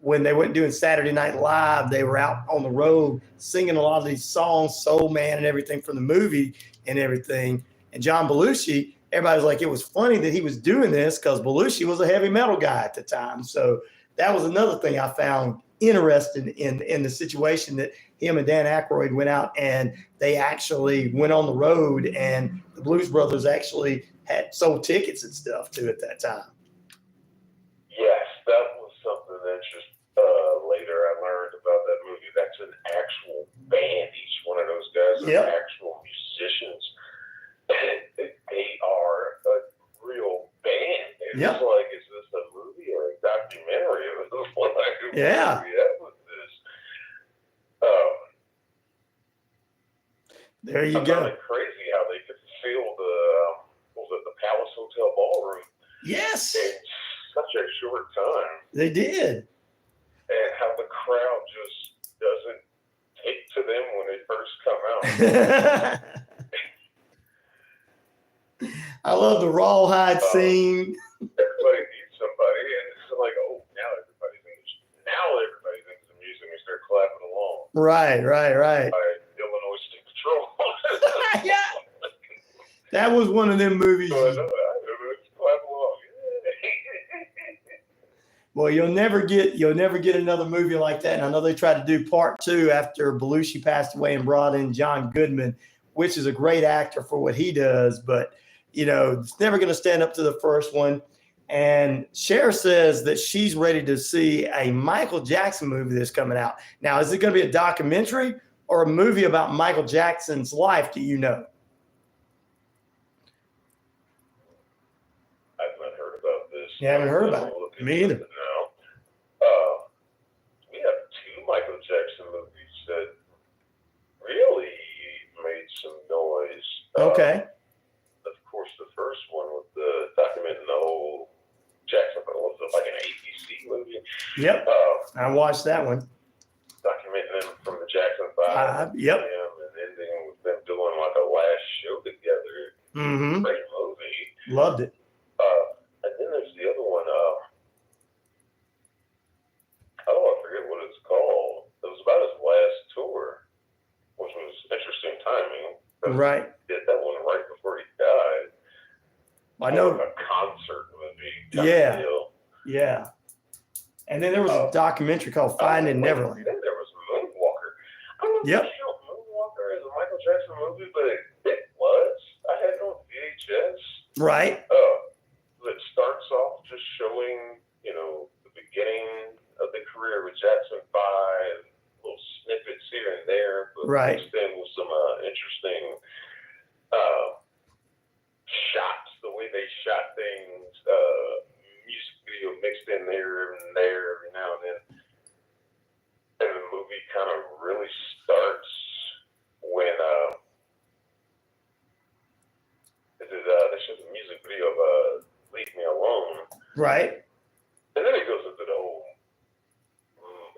when they went doing Saturday Night Live, they were out on the road singing a lot of these songs, Soul Man and everything from the movie and everything. And John Belushi, everybody was like, it was funny that he was doing this because Belushi was a heavy metal guy at the time. So that was another thing I found interesting in the situation, that him and Dan Aykroyd went out and they actually went on the road, and the Blues Brothers actually had sold tickets and stuff too at that time. Yes, that was something that just later I learned about that movie. That's an actual band. Each one of those guys are actual musicians. They are a real band. It's like, is this a movie or a documentary? It was like a movie. That was this. There you I go. found it crazy how they could fill the Palace Hotel ballroom. Yes. In such a short time. They did. And how the crowd just doesn't take to them when they first come out. I love the rawhide scene. Everybody needs somebody, and it's like, oh, now everybody's into the music and start clapping along. Right. Illinois State Patrol. Yeah. That was one of them movies. So I know, clap along. Well, you'll never get another movie like that. And I know they tried to do part 2 after Belushi passed away and brought in John Goodman, which is a great actor for what he does, but it's never going to stand up to the first one. And Cher says that she's ready to see a Michael Jackson movie that's coming out. Now, is it going to be a documentary or a movie about Michael Jackson's life? Do you know? I've not heard about this. You haven't heard about it? Me either. No. We have 2 Michael Jackson movies that really made some noise. Okay. Of course, the first one with the documenting the whole Jackson, was it like an ABC movie? Yep. I watched that one. Documenting them from the Jackson 5. Yep. And ending with them doing like a last show together. Mm-hmm. Great movie. Loved it. And then there's the other one. I forget what it's called. It was about his last tour, which was interesting timing. Right. He did that one right before he died. I know. A concert movie. Yeah. Yeah. And then there was a documentary called Finding Neverland. Then there was Moonwalker. I don't know if you show Moonwalker as a Michael Jackson movie, but it was. I had it on VHS. Right. It starts off just showing, the beginning of the career with Jackson 5, little snippets here and there, but mixed in with some interesting shots, the way they shot things, music video mixed in there and there every now and then. And the movie kind of really starts when they show the music video of Leave Me Alone. Right. And then it goes into the whole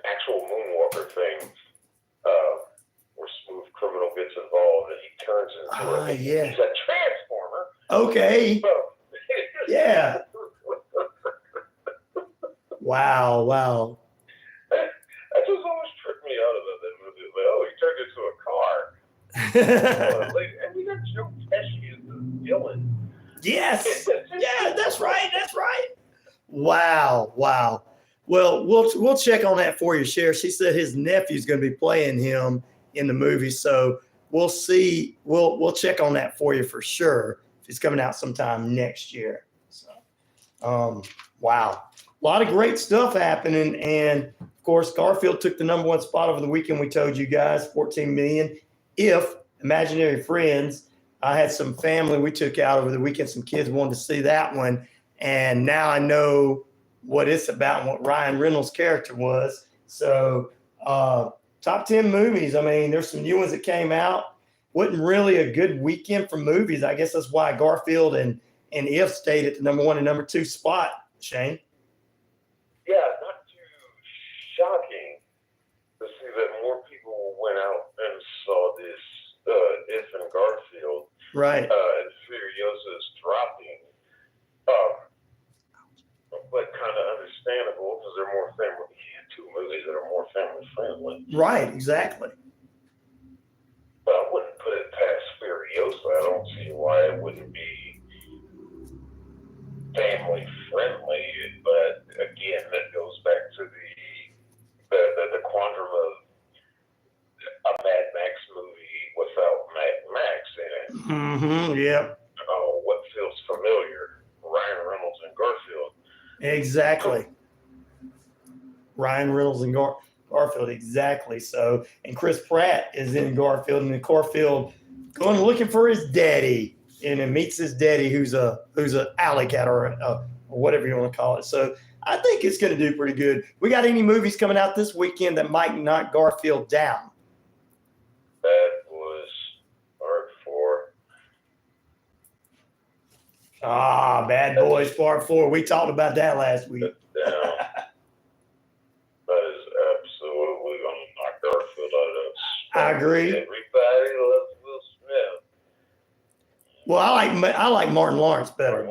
actual Moonwalker thing, where Smooth Criminal gets involved and he turns into he's a transformer. Okay. Yeah. Wow. That just always tripped me out about that movie. Like, he turned into a car. And we got Joe Pesci as the villain. Yes. Yeah, that's right. Wow. Well, we'll check on that for you, Cher. She said his nephew's going to be playing him in the movie, so we'll see. We'll check on that for you for sure. It's coming out sometime next year. So, wow, a lot of great stuff happening, and of course, Garfield took the #1 spot over the weekend. We told you guys 14 million. If Imaginary Friends, I had some family we took out over the weekend. Some kids wanted to see that one, and now I know what it's about and what Ryan Reynolds' character was. So, top 10 movies. I mean, there's some new ones that came out. Wasn't really a good weekend for movies. I guess that's why Garfield and If stayed at the #1 and #2 spot, Shane. Yeah, not too shocking to see that more people went out and saw this If and Garfield. Right. And Furiosa's dropping. But kind of understandable because they're more family. 2 that are more family friendly. Right, exactly. But I wouldn't put it past Furiosa. I don't see why it wouldn't be family friendly. But again, that goes back to the quandrum of a Mad Max movie without Mad Max in it. Mm-hmm. Yep. Oh, what feels familiar? Ryan Reynolds and Garfield. Exactly. Ryan Reynolds and Garfield, exactly. So, and Chris Pratt is in Garfield, and Garfield going looking for his daddy, and it meets his daddy, who's a alley cat or whatever you want to call it. So, I think it's going to do pretty good. We got any movies coming out this weekend that might knock Garfield down? That was Part 4. Bad Boys Part 4. We talked about that last week. Down. That is absolutely going to knock Garfield out of I agree. Everybody loves Will Smith. Well, I like Martin Lawrence better.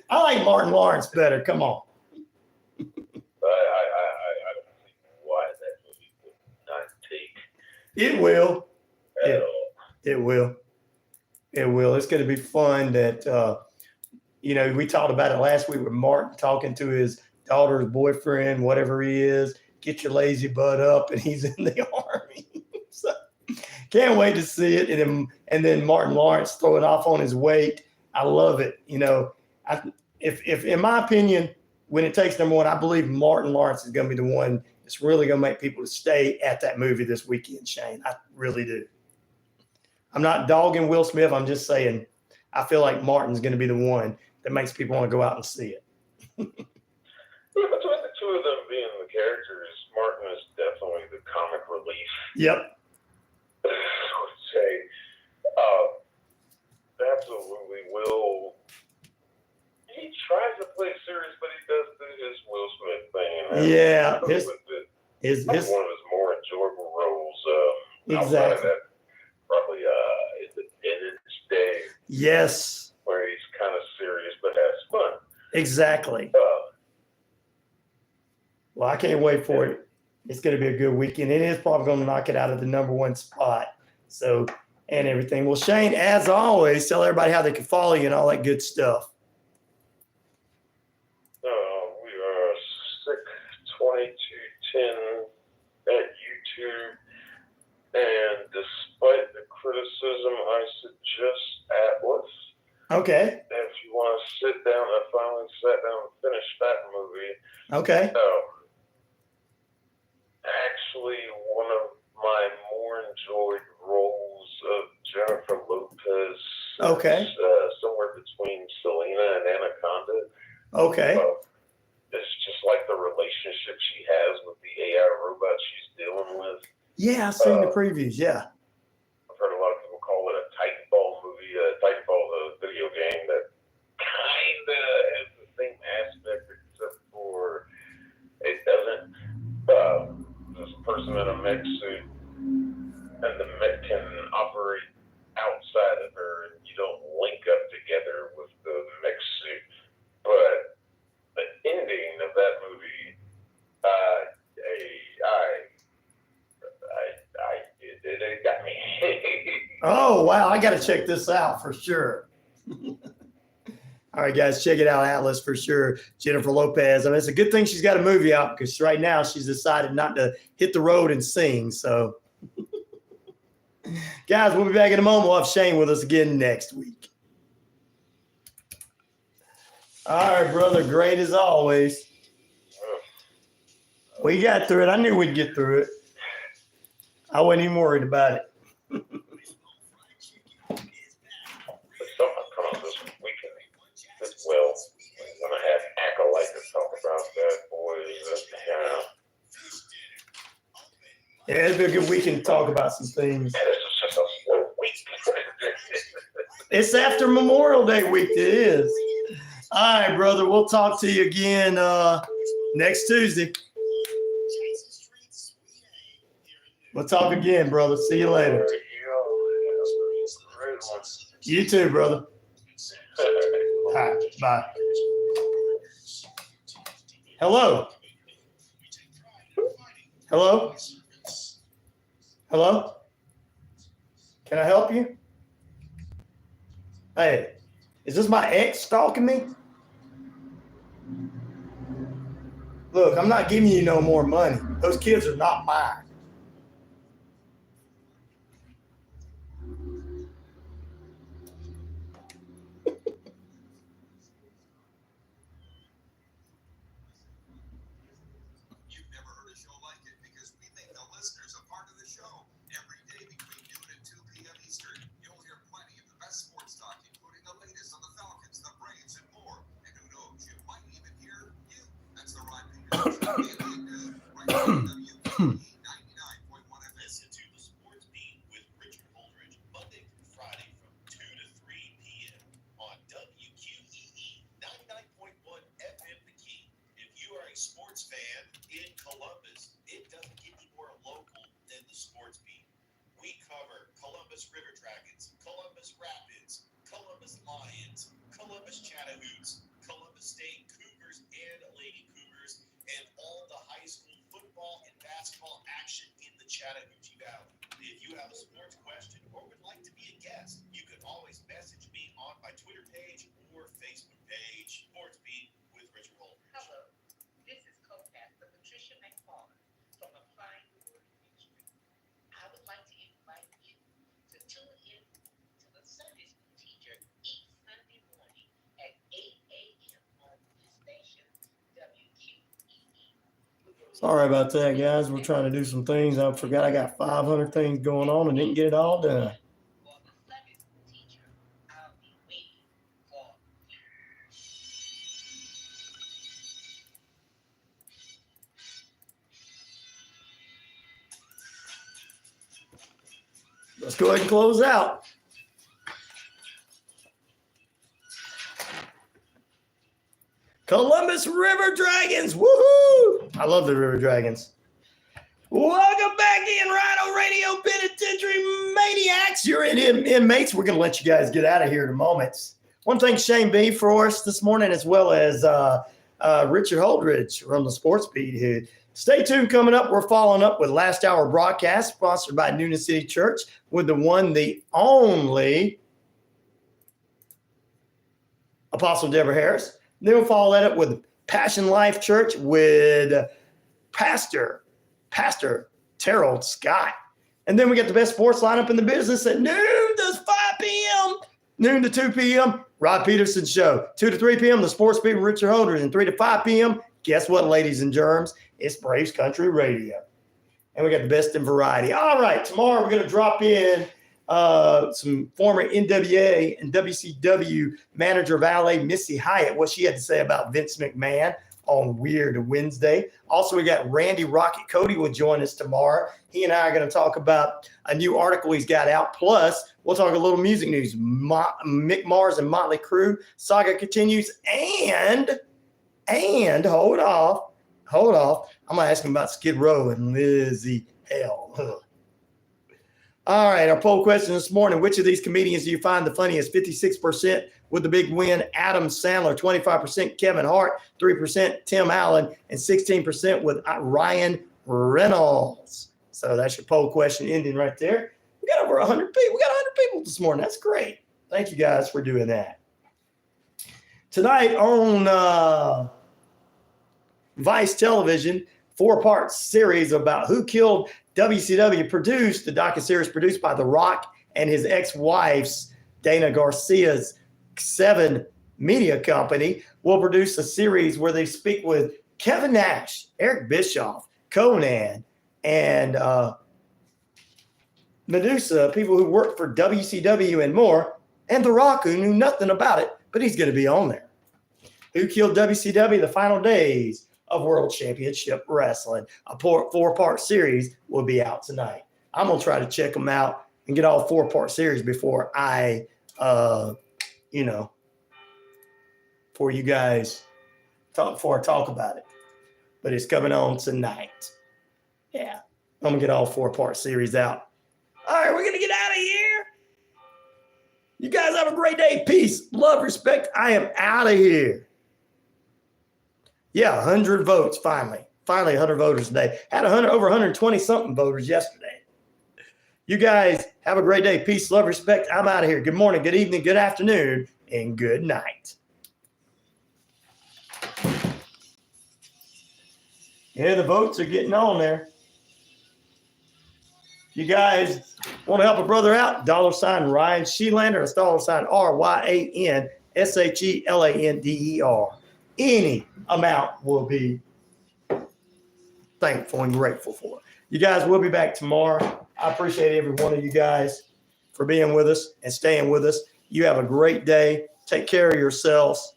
I like Martin Lawrence better. Come on. I don't see why that movie would not take It will. at all. It will. It will. It's going to be fun that, we talked about it last week with Martin talking to his daughter's boyfriend, whatever he is. Get your lazy butt up, and he's in the Army. So, can't wait to see it. And then Martin Lawrence throwing off on his weight. I love it. If in my opinion, when it takes number one, I believe Martin Lawrence is going to be the one that's really going to make people stay at that movie this weekend, Shane. I really do. I'm not dogging Will Smith. I'm just saying I feel like Martin's going to be the one that makes people want to go out and see it. Between the two of them being the characters, Martin is definitely the comic relief. Yep. I would say, absolutely Will. He tries to play serious, but he does do his Will Smith thing. Yeah, That's one of his more enjoyable roles. Outside of that, probably Independence Day. Yes. Where he's kind of serious but has fun. Exactly. Well, I can't wait for it. It's going to be a good weekend. It is probably going to knock it out of the number one spot. So, and everything. Well, Shane, as always, tell everybody how they can follow you and all that good stuff. We are Sick2210 at YouTube. And despite the criticism, I suggest Atlas. Okay. If you want to sit down, I finally sat down and finished that movie. Okay. Actually, one of my more enjoyed roles of Jennifer Lopez. Okay. Somewhere between Selena and Anaconda. Okay. It's just like the relationship she has with the AI robot she's dealing with. Yeah, I've seen the previews. Yeah. I've heard a lot of people call it a Titanfall movie, Titanfall, the video game that kind of has the same aspect, except for it doesn't. There's a person in a mech suit, and the mech can operate outside of her, and you don't link up together with the mech suit. But the ending of that movie, it got me. Oh, wow. I got to check this out for sure. All right, guys, check it out, Atlas, for sure. Jennifer Lopez. I mean, it's a good thing she's got a movie out because right now she's decided not to hit the road and sing. So, guys, we'll be back in a moment. We'll have Shane with us again next week. All right, brother. Great as always. We got through it. I knew we'd get through it. I wasn't even worried about it. Well, we're going to have Acolyte to talk about that, boys. Yeah, it'll be a good weekend to talk about some things. This is just a slow week. It's after Memorial Day week. It is. All right, brother. We'll talk to you again next Tuesday. We'll talk again, brother. See you later. You too, brother. All right, bye. Hello. Hello? Hello? Can I help you? Hey, is this my ex stalking me? Look, I'm not giving you no more money. Those kids are not mine. You've never heard a show like it because we make the listeners a part of the show. Every day between noon and 2 p.m. Eastern, you'll hear plenty of the best sports talk, including the latest on the Falcons, the Braves, and more. And who knows, you might even hear you. That's the Ryan Peterson Show daily at noon, right here on WQEE 99.1 FM. Listen to the Sports Beat with Richard Holdridge, Monday through Friday from 2 to 3 p.m. on WQEE 99.1 FM The Key. If you are a sports fan in Columbus, it doesn't get any more local than the Sports Beat. We cover Columbus River Dragons, Columbus Rapids, Columbus Lions, Columbus Chatahoots, Columbus State Cougars and Lady Cougars, and all the high school football and basketball action in the Chattahoochee Valley. If you have a sports question or would like to be a guest, you can always message me on my Twitter page or Facebook page. Sports Beat with Richard Holdridge. Hello, this is co-pastor Patricia McMahon from Applying the Word Ministry. I would like to invite you to tune in to the Sunday School Teacher each Sunday morning at 8 a.m. on this station, WQEE. Sorry about that, guys. We're trying to do some things. I forgot I got 500 things going on and didn't get it all done. For the Sunday School Teacher, I'll be waiting for you. Let's go ahead and close out. Columbus River Dragons. Woohoo! I love the River Dragons. Welcome back in RyanORadio Penitentiary Maniacs. You're in inmates. We're going to let you guys get out of here in a moment. One thing Shane B for us this morning, as well as Richard Holdridge from the Sports Beat here. Stay tuned. Coming up, we're following up with Last Hour broadcast sponsored by Noonan City Church with the one, the only Apostle Deborah Harris. Then we'll follow that up with Passion Life Church with Pastor Terrell Scott. And then we get the best sports lineup in the business at noon to 5 p.m., noon to 2 p.m., Rod Peterson Show. 2 to 3 p.m., the Sports Beat with Richard Holdridge. And 3 to 5 p.m., guess what, ladies and germs? It's Braves Country Radio. And we got the best in variety. All right, tomorrow we're going to drop in some former NWA and WCW manager valet Missy Hyatt, what she had to say about Vince McMahon on Weird Wednesday. Also, we got Randy Rocket Cody will join us tomorrow. He and I are going to talk about a new article he's got out. Plus, we'll talk a little music news. Mick Mars and Motley Crue saga continues. And hold off. I'm going to ask him about Skid Row and Lizzie L. All right, our poll question this morning. Which of these comedians do you find the funniest? 56% with the big win, Adam Sandler. 25% Kevin Hart. 3% Tim Allen. And 16% with Ryan Reynolds. So that's your poll question ending right there. We got over 100 people. We got 100 people this morning. That's great. Thank you guys for doing that. Tonight on Vice Television, 4-part series about who killed WCW, produced the docuseries produced by The Rock and his ex-wife's Dana Garcia's 7 media company, will produce a series where they speak with Kevin Nash, Eric Bischoff, Conan, and Medusa, people who work for WCW and more, and The Rock, who knew nothing about it, but he's going to be on there. Who killed WCW? The final days of World Championship Wrestling. A 4-part series will be out tonight. I'm going to try to check them out and get all 4-part series before I, before you guys before I talk about it. But it's coming on tonight. Yeah. I'm going to get all 4-part series out. All right, we're going to get out of here. You guys have a great day. Peace, love, respect. I am out of here. Yeah, 100 votes finally. Finally, 100 voters today. Had over 120 something voters yesterday. You guys have a great day. Peace, love, respect. I'm out of here. Good morning, good evening, good afternoon, and good night. Yeah, the votes are getting on there. You guys want to help a brother out? $ RyanShelander, $RyanShelander. Any amount will be thankful and grateful for. You guys will be back tomorrow. I appreciate every one of you guys for being with us and staying with us. You have a great day. Take care of yourselves.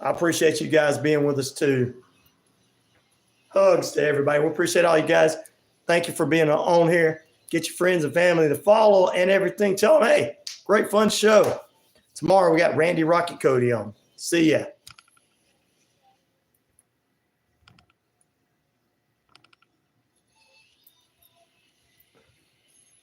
I appreciate you guys being with us too. Hugs to everybody. We appreciate all you guys. Thank you for being on here. Get your friends and family to follow and everything. Tell them, hey, great fun show. Tomorrow we got Randy Rocket Cody on. See ya.